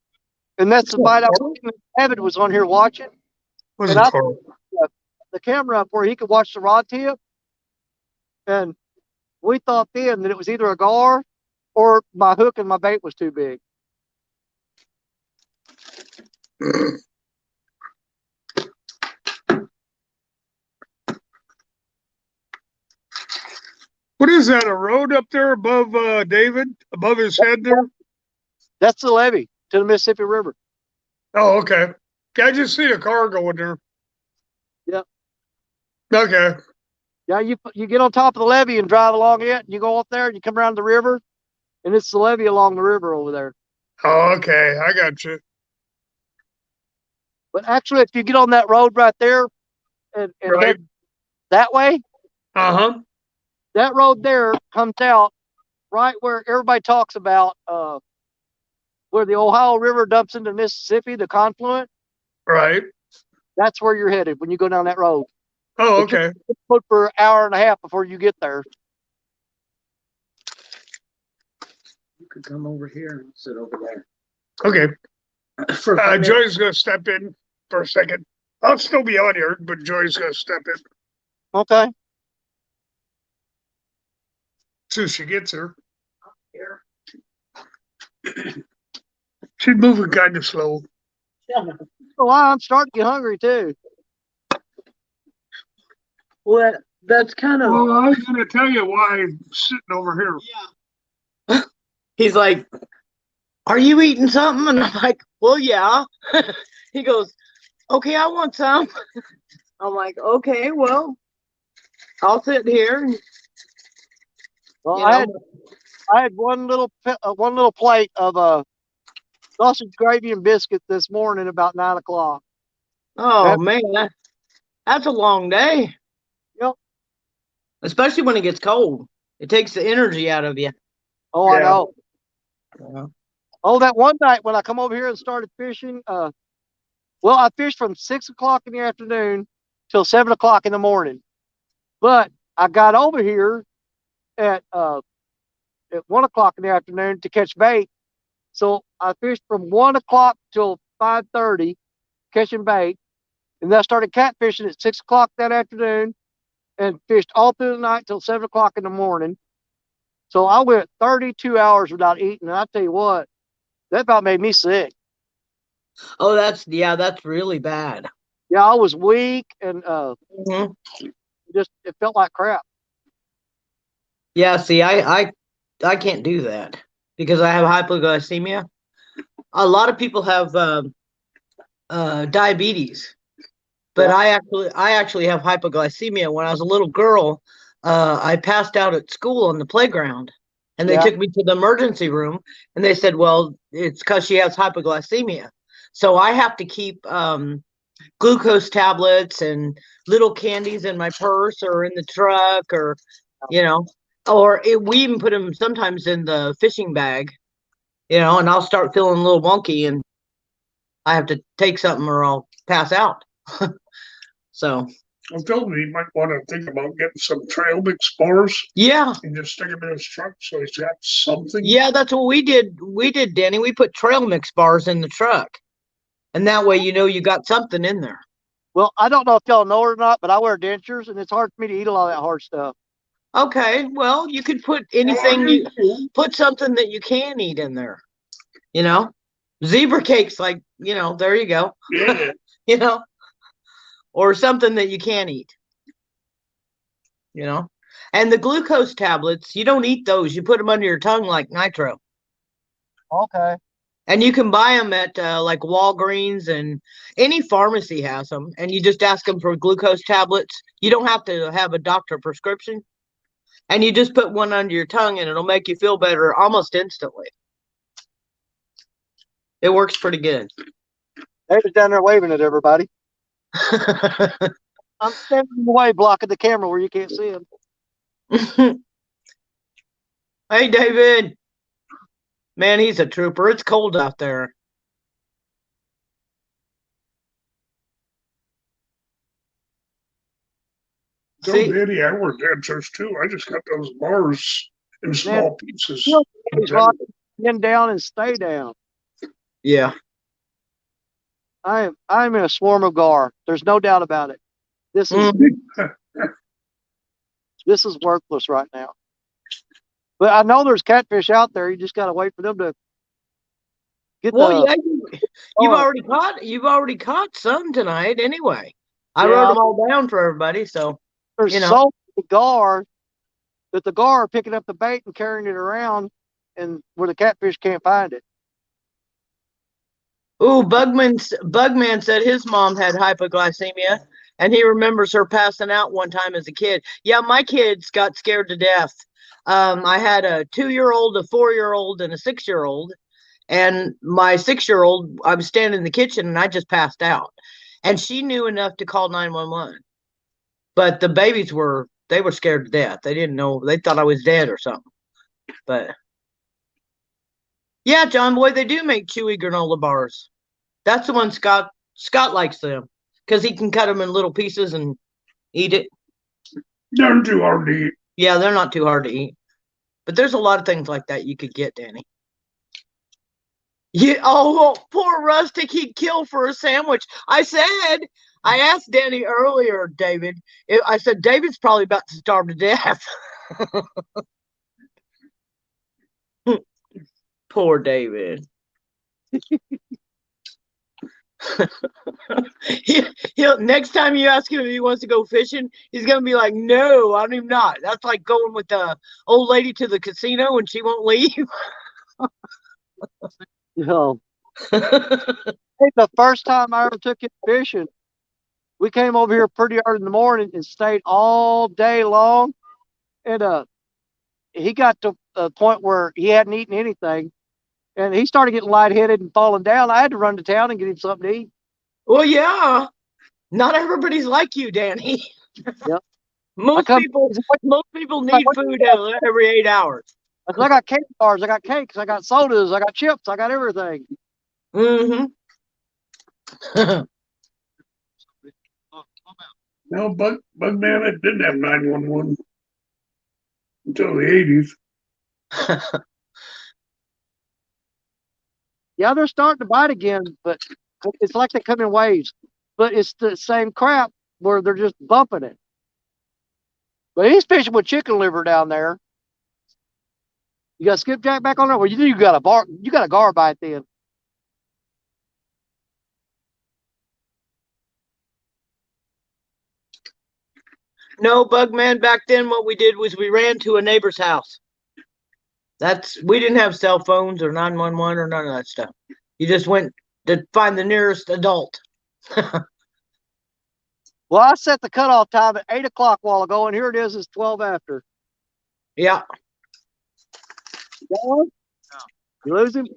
A: and that's the bite I was eating. Evan was on here watching,
C: What's
A: and
C: it
A: I
C: called?
A: put the camera up where he could watch the rod tip, and we thought then that it was either a gar or my hook and my bait was too big.
C: What is that? A road up there above David, above his head there?
A: That's the levee to the Mississippi River.
C: Oh, okay. Yeah, I just see a car going there.
A: Yep.
C: Okay.
A: Yeah, you get on top of the levee and drive along it. And you go up there and you come around the river, and it's the levee along the river over there.
C: Oh, okay. I got you.
A: But actually, if you get on that road right there and
C: Right.
A: head that way,
C: Uh-huh.
A: that road there comes out right where everybody talks about where the Ohio River dumps into Mississippi, the confluent.
C: Right.
A: That's where you're headed when you go down that road.
C: Oh,
A: But you're
C: okay.
A: put for an hour and a half before you get there.
E: You could come over here and sit over there.
C: Okay.
E: For a minute.
C: Joy's gonna step in for a second. I'll still be on here, but Joy's gonna step in
A: Okay.
C: till she gets here.
E: Here.
C: She's moving kind of slow.
A: Well, I'm starting to get hungry too.
E: Well, that's kind of.
C: Well, I was gonna tell you why I'm sitting over here.
E: Yeah. He's like, "Are you eating something?" And I'm like, "Well, yeah." He goes, "Okay, I want some." I'm like, "Okay, well, I'll sit here."
A: Well,
E: You
A: I
E: know.
A: had one little plate of sausage gravy and biscuit this morning about 9 o'clock.
E: Oh man, that's a long day.
A: Yep.
E: Especially when it gets cold. It takes the energy out of you.
A: Oh, I
C: Yeah.
A: know.
E: Yeah.
A: Oh, that one night when I come over here and started fishing, well, I fished from 6 o'clock in the afternoon till 7 o'clock in the morning. But I got over here at 1 o'clock in the afternoon to catch bait. So I fished from 1 o'clock till 5:30 catching bait. And then I started catfishing at 6 o'clock that afternoon and fished all through the night till 7 o'clock in the morning. So I went 32 hours without eating. And I tell you what, that about made me sick.
E: Oh, that's really bad.
A: Yeah, I was weak and
E: Mhm.
A: it felt like crap.
E: Yeah, see, I can't do that because I have hypoglycemia. A lot of people have diabetes, but
A: Yeah.
E: I actually have hypoglycemia. When I was a little girl, I passed out at school on the playground, and they
A: Yeah.
E: took me to the emergency room, and they said, "Well, it's because she has hypoglycemia." So I have to keep glucose tablets and little candies in my purse or in the truck, or we even put them sometimes in the fishing bag, and I'll start feeling a little wonky and I have to take something or I'll pass out. So
C: I told him he might want to think about getting some trail mix bars
E: yeah,
C: and just stick them in his truck so he's got something.
E: yeah, that's what we did. We did, Danny. We put trail mix bars in the truck, and that way you got something in there.
A: Well, I don't know if y'all know it or not, but I wear dentures, and it's hard for me to eat a lot of that hard stuff.
E: Okay, well, you could put anything, put something that you can eat in there. Zebra cakes, like, there you go.
C: Yeah.
E: Or something that you can eat. And the glucose tablets, you don't eat those. You put them under your tongue like nitro.
A: Okay.
E: And you can buy them at like Walgreens, and any pharmacy has them. And you just ask them for glucose tablets. You don't have to have a doctor prescription. And you just put one under your tongue and it'll make you feel better almost instantly. It works pretty good.
A: David's down there waving at everybody. I'm standing in the way, blocking the camera where you can't see him.
E: Hey, David. Man, he's a trooper. It's cold out there.
C: Don't Daddy, I wear dentures too. I just got those bars in small pieces.
A: He's rocking down and stay down.
E: Yeah.
A: I'm in a swarm of gar. There's no doubt about it. This is worthless right now. But I know there's catfish out there. You just gotta wait for them to get
E: you've already caught some tonight anyway. I wrote them all down for everybody, so
A: there's so many gar that the gar are picking up the bait and carrying it around, and where the catfish can't find it.
E: Ooh, Bugman said his mom had hypoglycemia, and he remembers her passing out one time as a kid. Yeah, my kids got scared to death. I had a 2-year-old, a 4-year-old, and a 6-year-old. And my 6-year-old, I was standing in the kitchen and I just passed out. And she knew enough to call 911. But the babies were scared to death. They didn't know. They thought I was dead or something. But yeah, John Boy, they do make chewy granola bars. That's the one Scott likes them because he can cut them in little pieces and eat it.
C: They're too hard to eat.
E: Yeah, they're not too hard to eat. But there's a lot of things like that you could get, Danny. Yeah. Oh, poor Rustic, he'd kill for a sandwich. I asked Danny earlier, David. I said, David's probably about to starve to death. Poor David. He'll next time you ask him if he wants to go fishing, he's gonna be like, "No, I'm not." That's like going with the old lady to the casino and she won't leave.
A: Hey, the first time I ever took him fishing, we came over here pretty early in the morning and stayed all day long. And he got to a point where he hadn't eaten anything, and he started getting lightheaded and falling down. I had to run to town and get him something to eat.
E: Well, yeah, not everybody's like you, Danny.
A: Yep.
E: Most people need food every 8 hours.
A: I got cake bars, I got cakes, I got sodas, I got chips, I got everything.
E: Mm-hmm.
C: No, Bugman, it didn't have 911 until the 80s.
A: Yeah, they're starting to bite again, but it's like they come in waves. But it's the same crap where they're just bumping it. But he's fishing with chicken liver down there. You got skipjack back on there? Well, you got a gar bite then.
E: No, Bugman, back then what we did was we ran to a neighbor's house. We didn't have cell phones or 911 or none of that stuff. You just went to find the nearest adult.
A: Well, I set the cutoff time at 8 o'clock a while ago, and here it is, it's 12 after.
E: Yeah.
A: You lose him?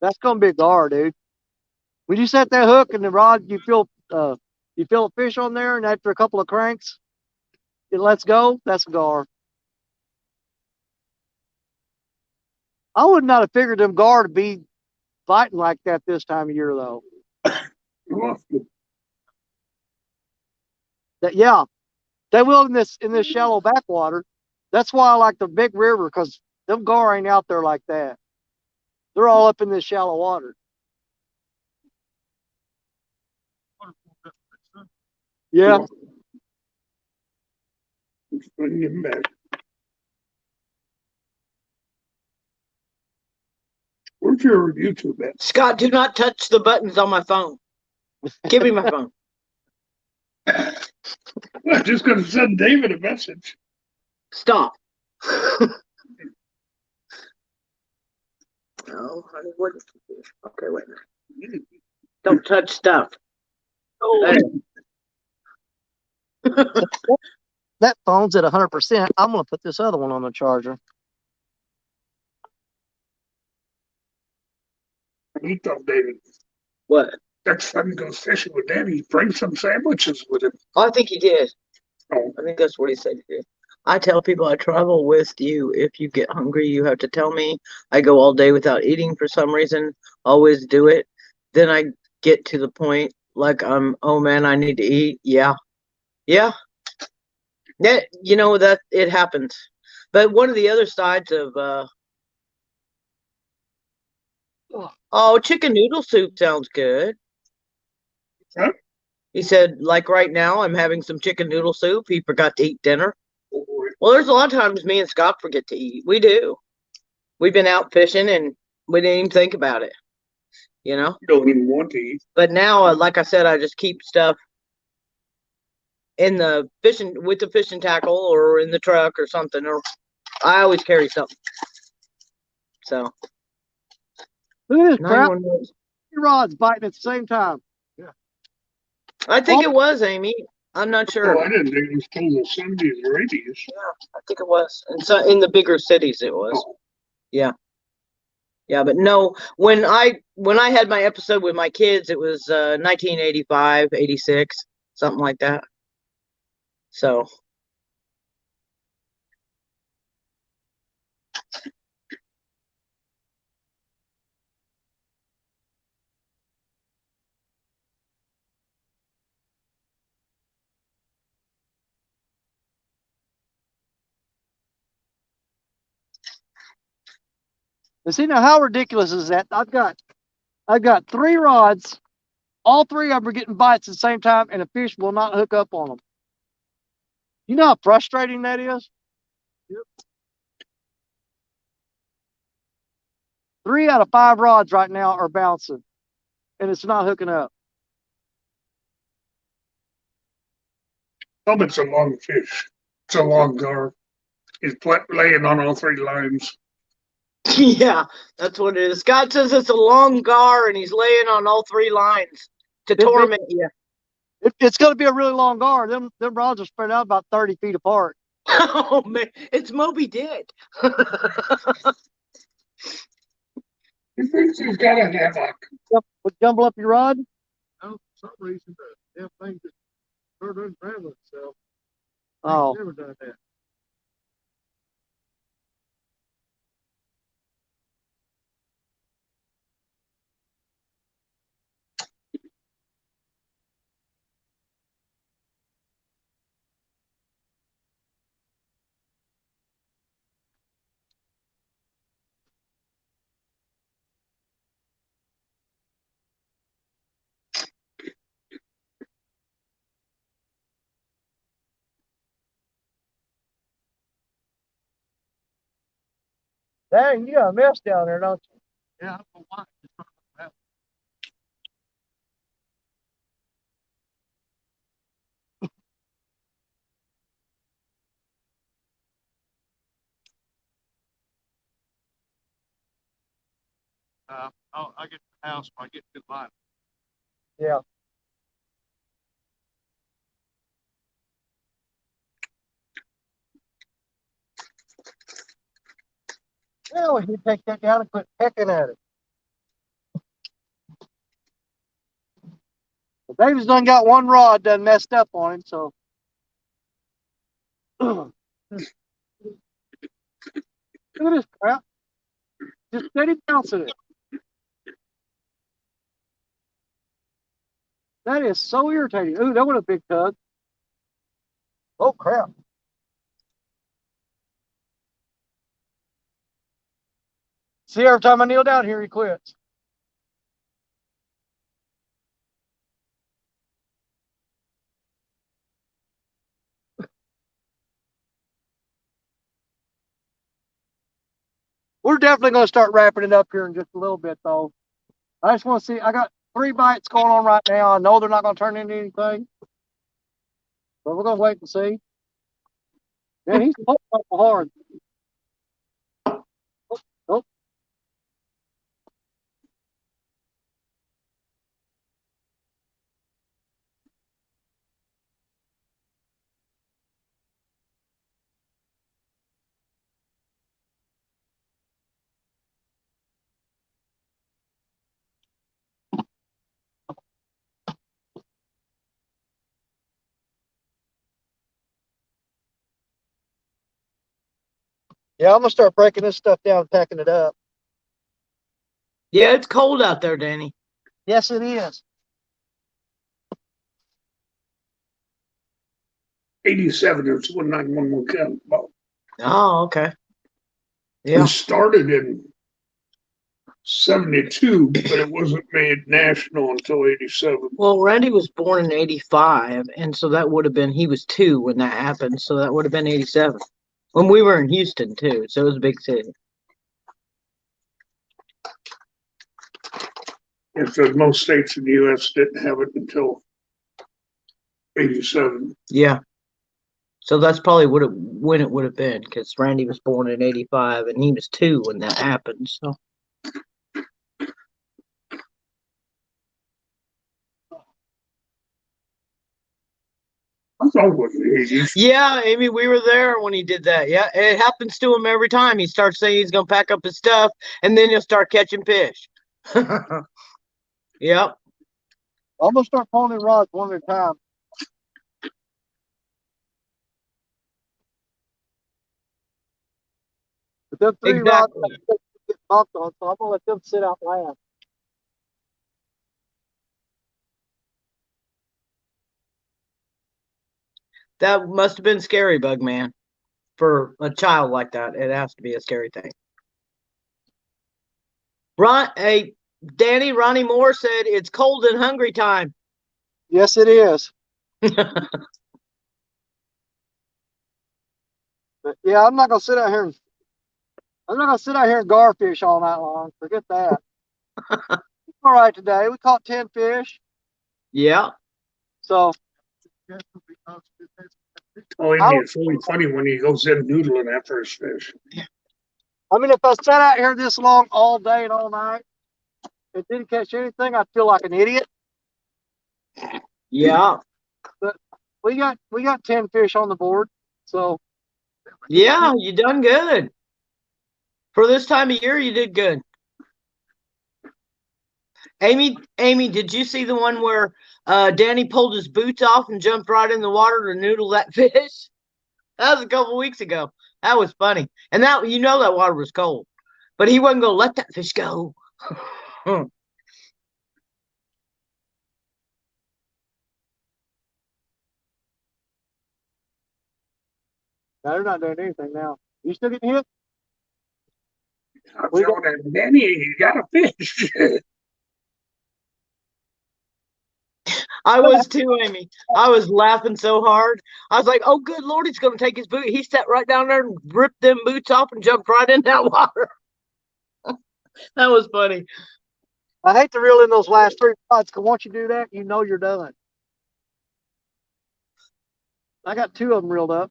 A: That's going to be a gar, dude. When you set that hook and the rod, you feel a fish on there, and after a couple of cranks, it lets go. That's a gar. I would not have figured them gar to be fighting like that this time of year, though. Yeah, they will in this shallow backwater. That's why I like the big river, because them gar ain't out there like that. They're all up in this shallow water. Yeah.
C: Bring him back. Where's your YouTube at?
E: Scott, do not touch the buttons on my phone. Give me my phone.
C: I'm just going to send David a message.
E: Stop. Oh, honey, what? Okay, wait a minute. Don't touch stuff.
C: Oh,
A: That phone's at 100%. I'm going to put this other one on the charger.
C: he told David,
E: What?
C: next time he goes fishing with Daddy, bring some sandwiches with him.
E: Oh, I think he did.
C: Oh,
E: I think that's what he said he did. I tell people I travel with you. If you get hungry, you have to tell me. I go all day without eating for some reason. Always do it. Then I get to the point like oh man, I need to eat. Yeah. Yeah. That that it happens. But one of the other sides of chicken noodle soup sounds good.
C: huh?
E: He said, like right now, I'm having some chicken noodle soup. He forgot to eat dinner.
C: Oh, boy.
E: Well, there's a lot of times me and Scott forget to eat. We do. We've been out fishing and we didn't even think about it,
C: You don't even want to eat.
E: But now, like I said, I just keep stuff in the with the fishing tackle or in the truck or something, or I always carry something. So,
A: Look at this crap.
E: 911.
A: 3 rods biting at the same time.
E: I think it was Amy. I'm not
C: Oh,
E: sure.
C: I didn't think it was total 70s or 80s.
E: Yeah, I think it was. And so in the bigger cities, it was.
C: Oh,
E: Yeah. Yeah, but no, when I had my episode with my kids, it was 1985, 86, something like that. So,
A: And see, now how ridiculous is that? I've got 3 rods. All 3 of them are getting bites at the same time, and a fish will not hook up on them. You know how frustrating that is? Yep. 3 out of 5 rods right now are bouncing, and it's not hooking up.
C: It's a long fish. It's a long gar. He's laying on all 3 lines.
E: yeah, that's what it is. Scott says it's a long gar and he's laying on all 3 lines to torment you.
A: It's going to be a really long gar. Them rods are spread out about 30 feet apart.
E: Oh, man. It's Moby Dick.
C: He thinks he's got a hammock.
A: Would jumble up your rod?
C: No, for some reason, the damn thing just turned unravel itself.
A: Oh.
C: Never done that.
A: Dang, you got a mess down there, don't you?
C: Yeah, I don't know why. I get to the house when I get to the line.
A: Yeah. Well, you take that down and quit pecking at it. David's done got one rod done messed up on him, so. Look at this crap. Just steady bouncing it. That is so irritating. Ooh, that was a big tug. Oh, crap. See, every time I kneel down here, he quits. We're definitely going to start wrapping it up here in just a little bit, though. I just want to see. I got 3 bites going on right now. I know they're not going to turn into anything. But we're going to wait and see. Man, he's pulling up hard. Oh, oh. Yeah, I'm going to start breaking this stuff down and packing it up.
E: Yeah, it's cold out there, Danny.
A: Yes, it is.
C: 87 is when 911 came about.
E: Oh, okay.
C: It
E: Yeah.
C: started in 72, but it wasn't made national until 87.
E: Well, Randy was born in 85, and so that would have been, he was 2 when that happened, so that would have been 87. When we were in Houston, too, so it was a big city.
C: It said most states in the U.S. didn't have it until 87.
E: Yeah. So that's probably when it would have been, because Randy was born in 85, and he was 2 when that happened, so.
C: I thought it was the 80s.
E: Yeah, Amy, we were there when he did that. Yeah, it happens to him every time. He starts saying he's going to pack up his stuff, and then he'll start catching fish. Yep.
A: I'm going to start pulling in rods one at a time. But them 3 rods get bumped on, so I'm going to let them sit out last.
E: That must have been scary, Bug Man. For a child like that, it has to be a scary thing. Hey, Danny, Ronnie Moore said it's cold and hungry time.
A: Yes, it is. But yeah, I'm not gonna sit out here and garfish all night long. Forget that. All right, today we caught 10 fish.
E: Yeah.
A: So
C: Amy, it's really funny when he goes in noodling after his fish.
A: I mean, if I sat out here this long all day and all night and didn't catch anything, I'd feel like an idiot.
E: Yeah.
A: But we got 10 fish on the board. So
E: yeah, you done good. For this time of year, you did good. Amy, did you see the one where Danny pulled his boots off and jumped right in the water to noodle that fish? That was a couple weeks ago. That was funny. And that that water was cold. But he wasn't gonna let that fish go.
A: they're not doing anything now. You still getting hit?
C: I'm telling him, Danny, you got a fish.
E: I was too, Amy. I was laughing so hard. I was like, oh, good Lord, he's going to take his boot. He sat right down there and ripped them boots off and jumped right in that water. That was funny.
A: I hate to reel in those last 3 rods because once you do that, you know you're done. I got 2 of them reeled up.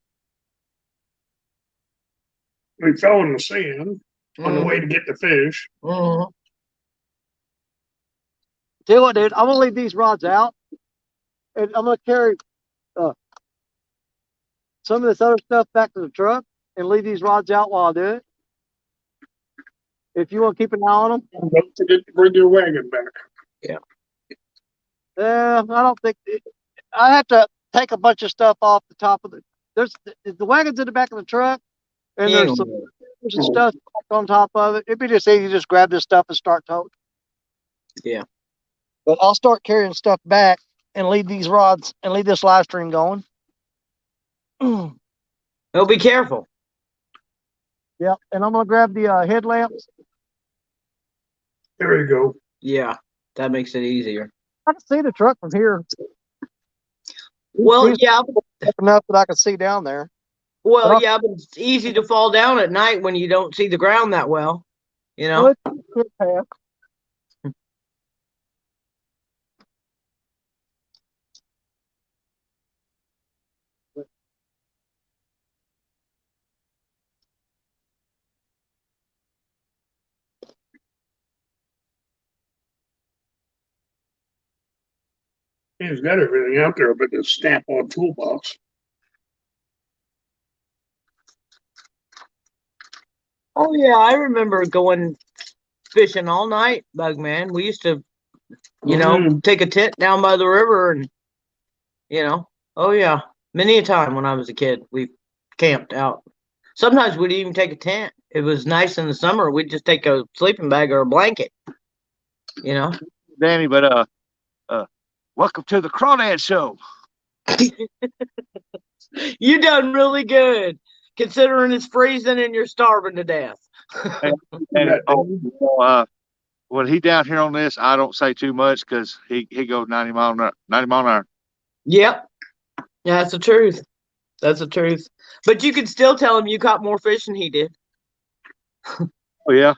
C: We fell in the sand on the way to get the fish.
E: Mm-hmm.
A: Tell you what, dude, I'm gonna leave these rods out, and I'm gonna carry some of this other stuff back to the truck and leave these rods out while I do it. If you want to keep an eye on them.
C: Don't forget to bring your wagon back.
E: Yeah.
A: I don't think I have to take a bunch of stuff off the top of the wagon's in the back of the truck, and
D: Yeah.
A: there's some stuff on top of it. It'd be just easy to just grab this stuff and start towing.
D: Yeah.
A: But I'll start carrying stuff back and leave these rods and leave this live stream going.
D: Oh, be careful.
A: Yep, and I'm gonna grab the headlamps.
C: There you go.
D: Yeah, that makes it easier.
A: I can see the truck from here.
D: Well,
A: These
D: yeah.
A: enough that I can see down there.
D: Well,
A: Well,
D: yeah, but it's easy to fall down at night when you don't see the ground that well. You know.
A: well, it's a good path.
C: He's got everything out there but the snap-on toolbox.
D: Oh yeah, I remember going fishing all night, Bugman. We used to, take a tent down by the river and, oh yeah, many a time when I was a kid, we camped out. Sometimes we'd even take a tent. It was nice in the summer. We'd just take a sleeping bag or a blanket,
B: Danny, but welcome to the Crawdad Show.
D: You done really good, considering it's freezing and you're starving to death.
B: When he down here on this, I don't say too much because he goes 90 mile an hour.
D: Yep, that's the truth. That's the truth. But you could still tell him you caught more fish than he did.
B: Oh yeah,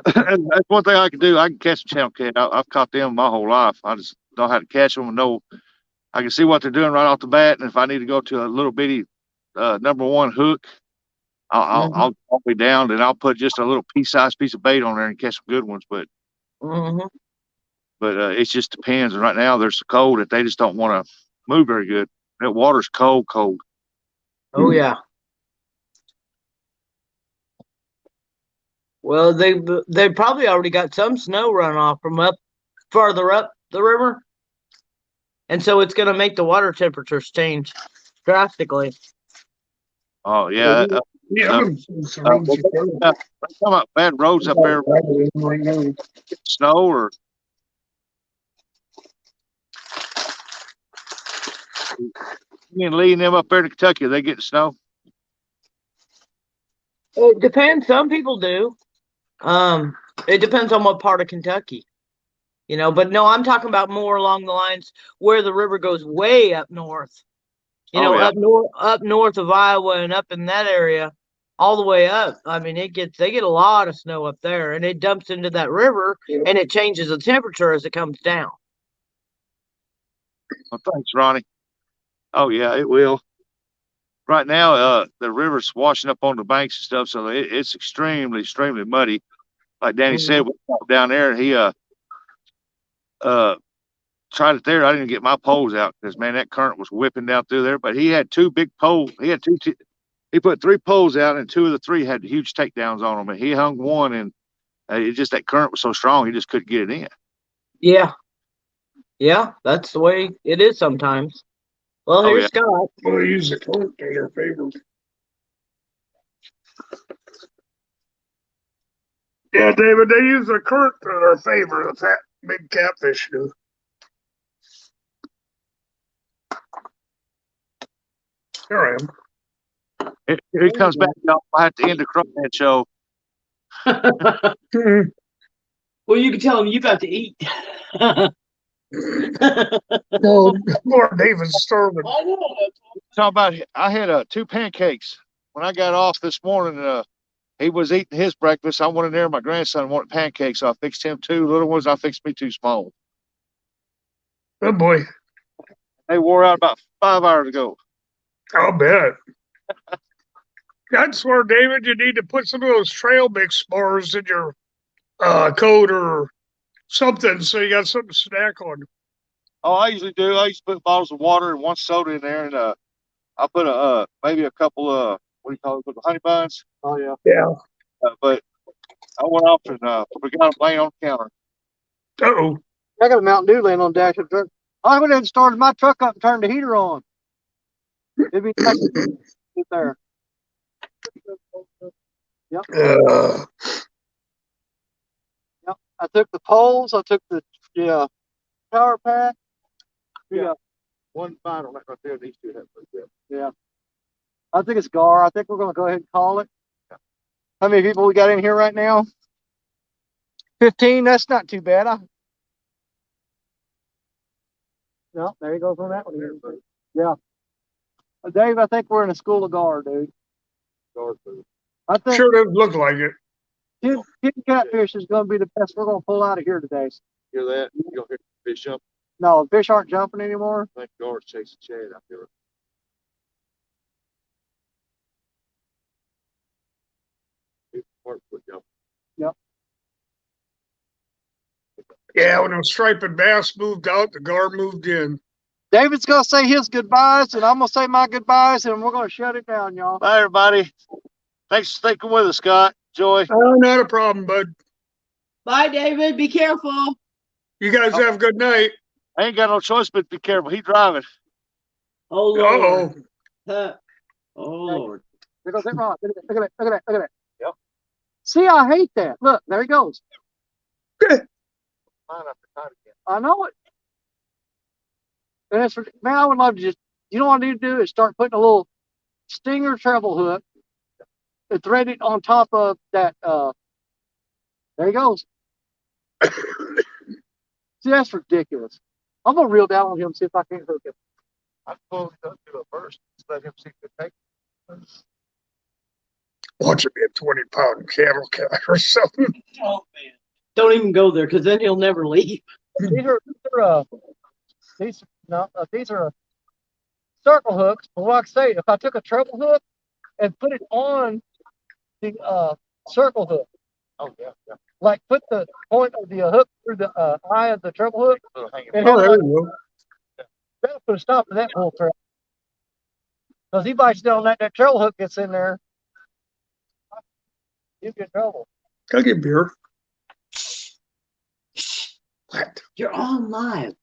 B: that's one thing I can do. I can catch a channel cat. I've caught them my whole life. I just know how to catch them and know I can see what they're doing right off the bat. And if I need to go to a little bitty number one hook, I'll be down and I'll put just a little pea-sized piece of bait on there and catch some good ones. But it just depends. And right now they're so cold that they just don't want to move very good. That water's cold.
D: Oh yeah. Well, they probably already got some snow runoff from farther up the river, and so it's going to make the water temperatures change drastically.
B: Oh yeah. Talking about bad roads up there, snow or me and Lee and them up there in Kentucky, they get snow.
D: It depends. Some people do. It depends on what part of Kentucky, But no, I'm talking about more along the lines where the river goes way up north. Up north of Iowa and up in that area, all the way up. I mean, they get a lot of snow up there, and it dumps into that river, and it changes the temperature as it comes down.
B: Well, thanks, Ronnie. Oh yeah, it will. Right now, the river's washing up on the banks and stuff, so it's extremely muddy. Like Danny said, we walked down there, and he tried it there. I didn't get my poles out because man, that current was whipping down through there. But he had two big poles. He had he put 3 poles out, and 2 of the 3 had huge takedowns on them. And he hung one, and it just that current was so strong, he just couldn't get it in.
D: Yeah, that's the way it is sometimes. Well, here's Scott.
C: Well, they use the current to their favor. Yeah, David, they use the current to their favor. The big catfish do. Here I am.
B: Here he comes back, y'all. I have to end the Crawdad Show.
D: Well, you can tell him you got to eat.
C: No, poor David's starving.
B: Talk about I had 2 pancakes when I got off this morning. He was eating his breakfast. I went in there. My grandson wanted pancakes, so I fixed him 2 little ones. I fixed me 2 small.
C: Good boy.
B: They wore out about 5 hours ago.
C: I'll bet. That's where, David, you need to put some of those trail mix bars in your coat or something so you got something to snack on.
B: Oh, I usually do. I used to put bottles of water and 1 soda in there, and I put maybe a couple what do you call it? Honey buns.
A: Oh yeah.
C: Yeah.
B: But I went off and forgot them laying on the counter.
C: Uh-oh.
A: I got a Mountain Dew laying on the dash of the truck. I went ahead and started my truck up and turned the heater on. It'd be nice to get there. Yep. Yep. I took the poles. I took the power pack.
B: Yeah. One final right there. These two have to go.
A: Yeah. I think it's Gar. I think we're going to go ahead and call it. How many people we got in here right now? 15. That's not too bad. No, there he goes on that one. Yeah. Dave, I think we're in a school of Gar, dude.
B: Guard food.
A: I think
C: Sure doesn't look like it.
A: Kid Catfish is going to be the best we're going to pull out of here today.
B: Hear that? You don't hear the fish up.
A: No, fish aren't jumping anymore.
B: I think guard's chasing Chad out there.
A: Yep.
C: Yeah, when those striped bass moved out, the guard moved in.
A: David's going to say his goodbyes, and I'm going to say my goodbyes, and we're going to shut it down, y'all.
B: Bye, everybody. Thanks for sticking with us, Scott. Joy.
C: Oh, not a problem, bud.
E: Bye, David. Be careful.
C: You guys have a good night.
B: I ain't got no choice but to be careful. He driving.
E: Oh, Lord.
C: Uh-oh.
E: Oh, Lord.
A: There goes that rod. Look at that. Look at that. Look at that. Yep. See, I hate that. Look, there he goes. I know it. And it's, man, I would love to just, you know what I need to do is start putting a little stinger treble hook and thread it on top of that. There he goes. See, that's ridiculous. I'm going to reel down on him and see if I can't hook him.
B: I suppose he does do it first. Just let him see if it takes.
C: Watch it be a 20-pound cattle cat or something.
E: Oh, man. Don't even go there because then he'll never leave.
A: These are circle hooks. But like I say, if I took a treble hook and put it on the circle hook,
B: Oh, yeah, yeah.
A: like put the point of the hook through the eye of the treble hook, and
C: Oh, there
A: have,
C: you go.
A: that'll put a stop to that bull trap. Because he bites down that treble hook gets in there, you get in trouble.
C: I'll get beer. What?
E: You're on live.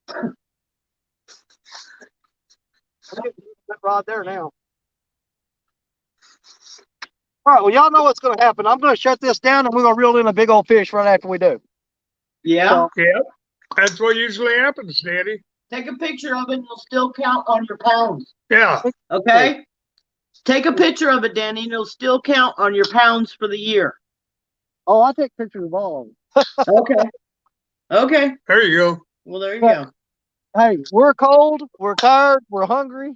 A: I'm getting that rod there now. All right, well, y'all know what's going to happen. I'm going to shut this down, and we're going to reel in a big old fish right after we do.
E: Yeah.
A: So,
C: Yeah. That's what usually happens, Daddy.
E: Take a picture of it and it'll still count on your pounds.
C: Yeah.
E: Okay? Take a picture of it, Danny, and it'll still count on your pounds for the year.
A: oh, I take pictures of all of them.
E: Okay. Okay.
C: There you go.
E: Well, there you go.
A: Hey, we're cold, we're tired, we're hungry,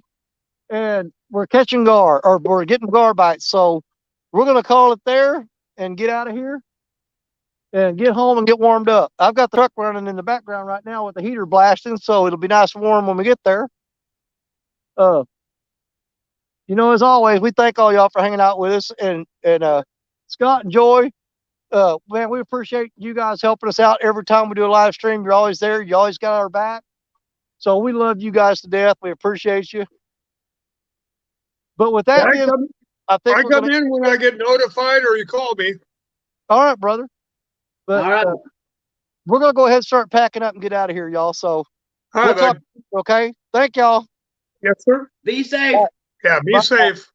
A: and we're catching gar, or we're getting gar bites. So we're going to call it there and get out of here and get home and get warmed up. I've got the truck running in the background right now with the heater blasting, so it'll be nice and warm when we get there. You know, as always, we thank all y'all for hanging out with us, and Scott and Joy, man, we appreciate you guys helping us out every time we do a live stream. You're always there. You always got our back. So we love you guys to death. We appreciate you. But with that, I think
C: I
A: we're
C: come
A: gonna,
C: in when I get notified or you call me.
A: all right, brother. But
E: All right.
A: we're gonna go ahead and start packing up and get out of here, y'all. So
C: Hi,
A: we'll
C: bud.
A: talk. Okay. Thank y'all.
C: Yes, sir.
E: Be safe.
C: Yeah, be
A: Bye.
C: safe.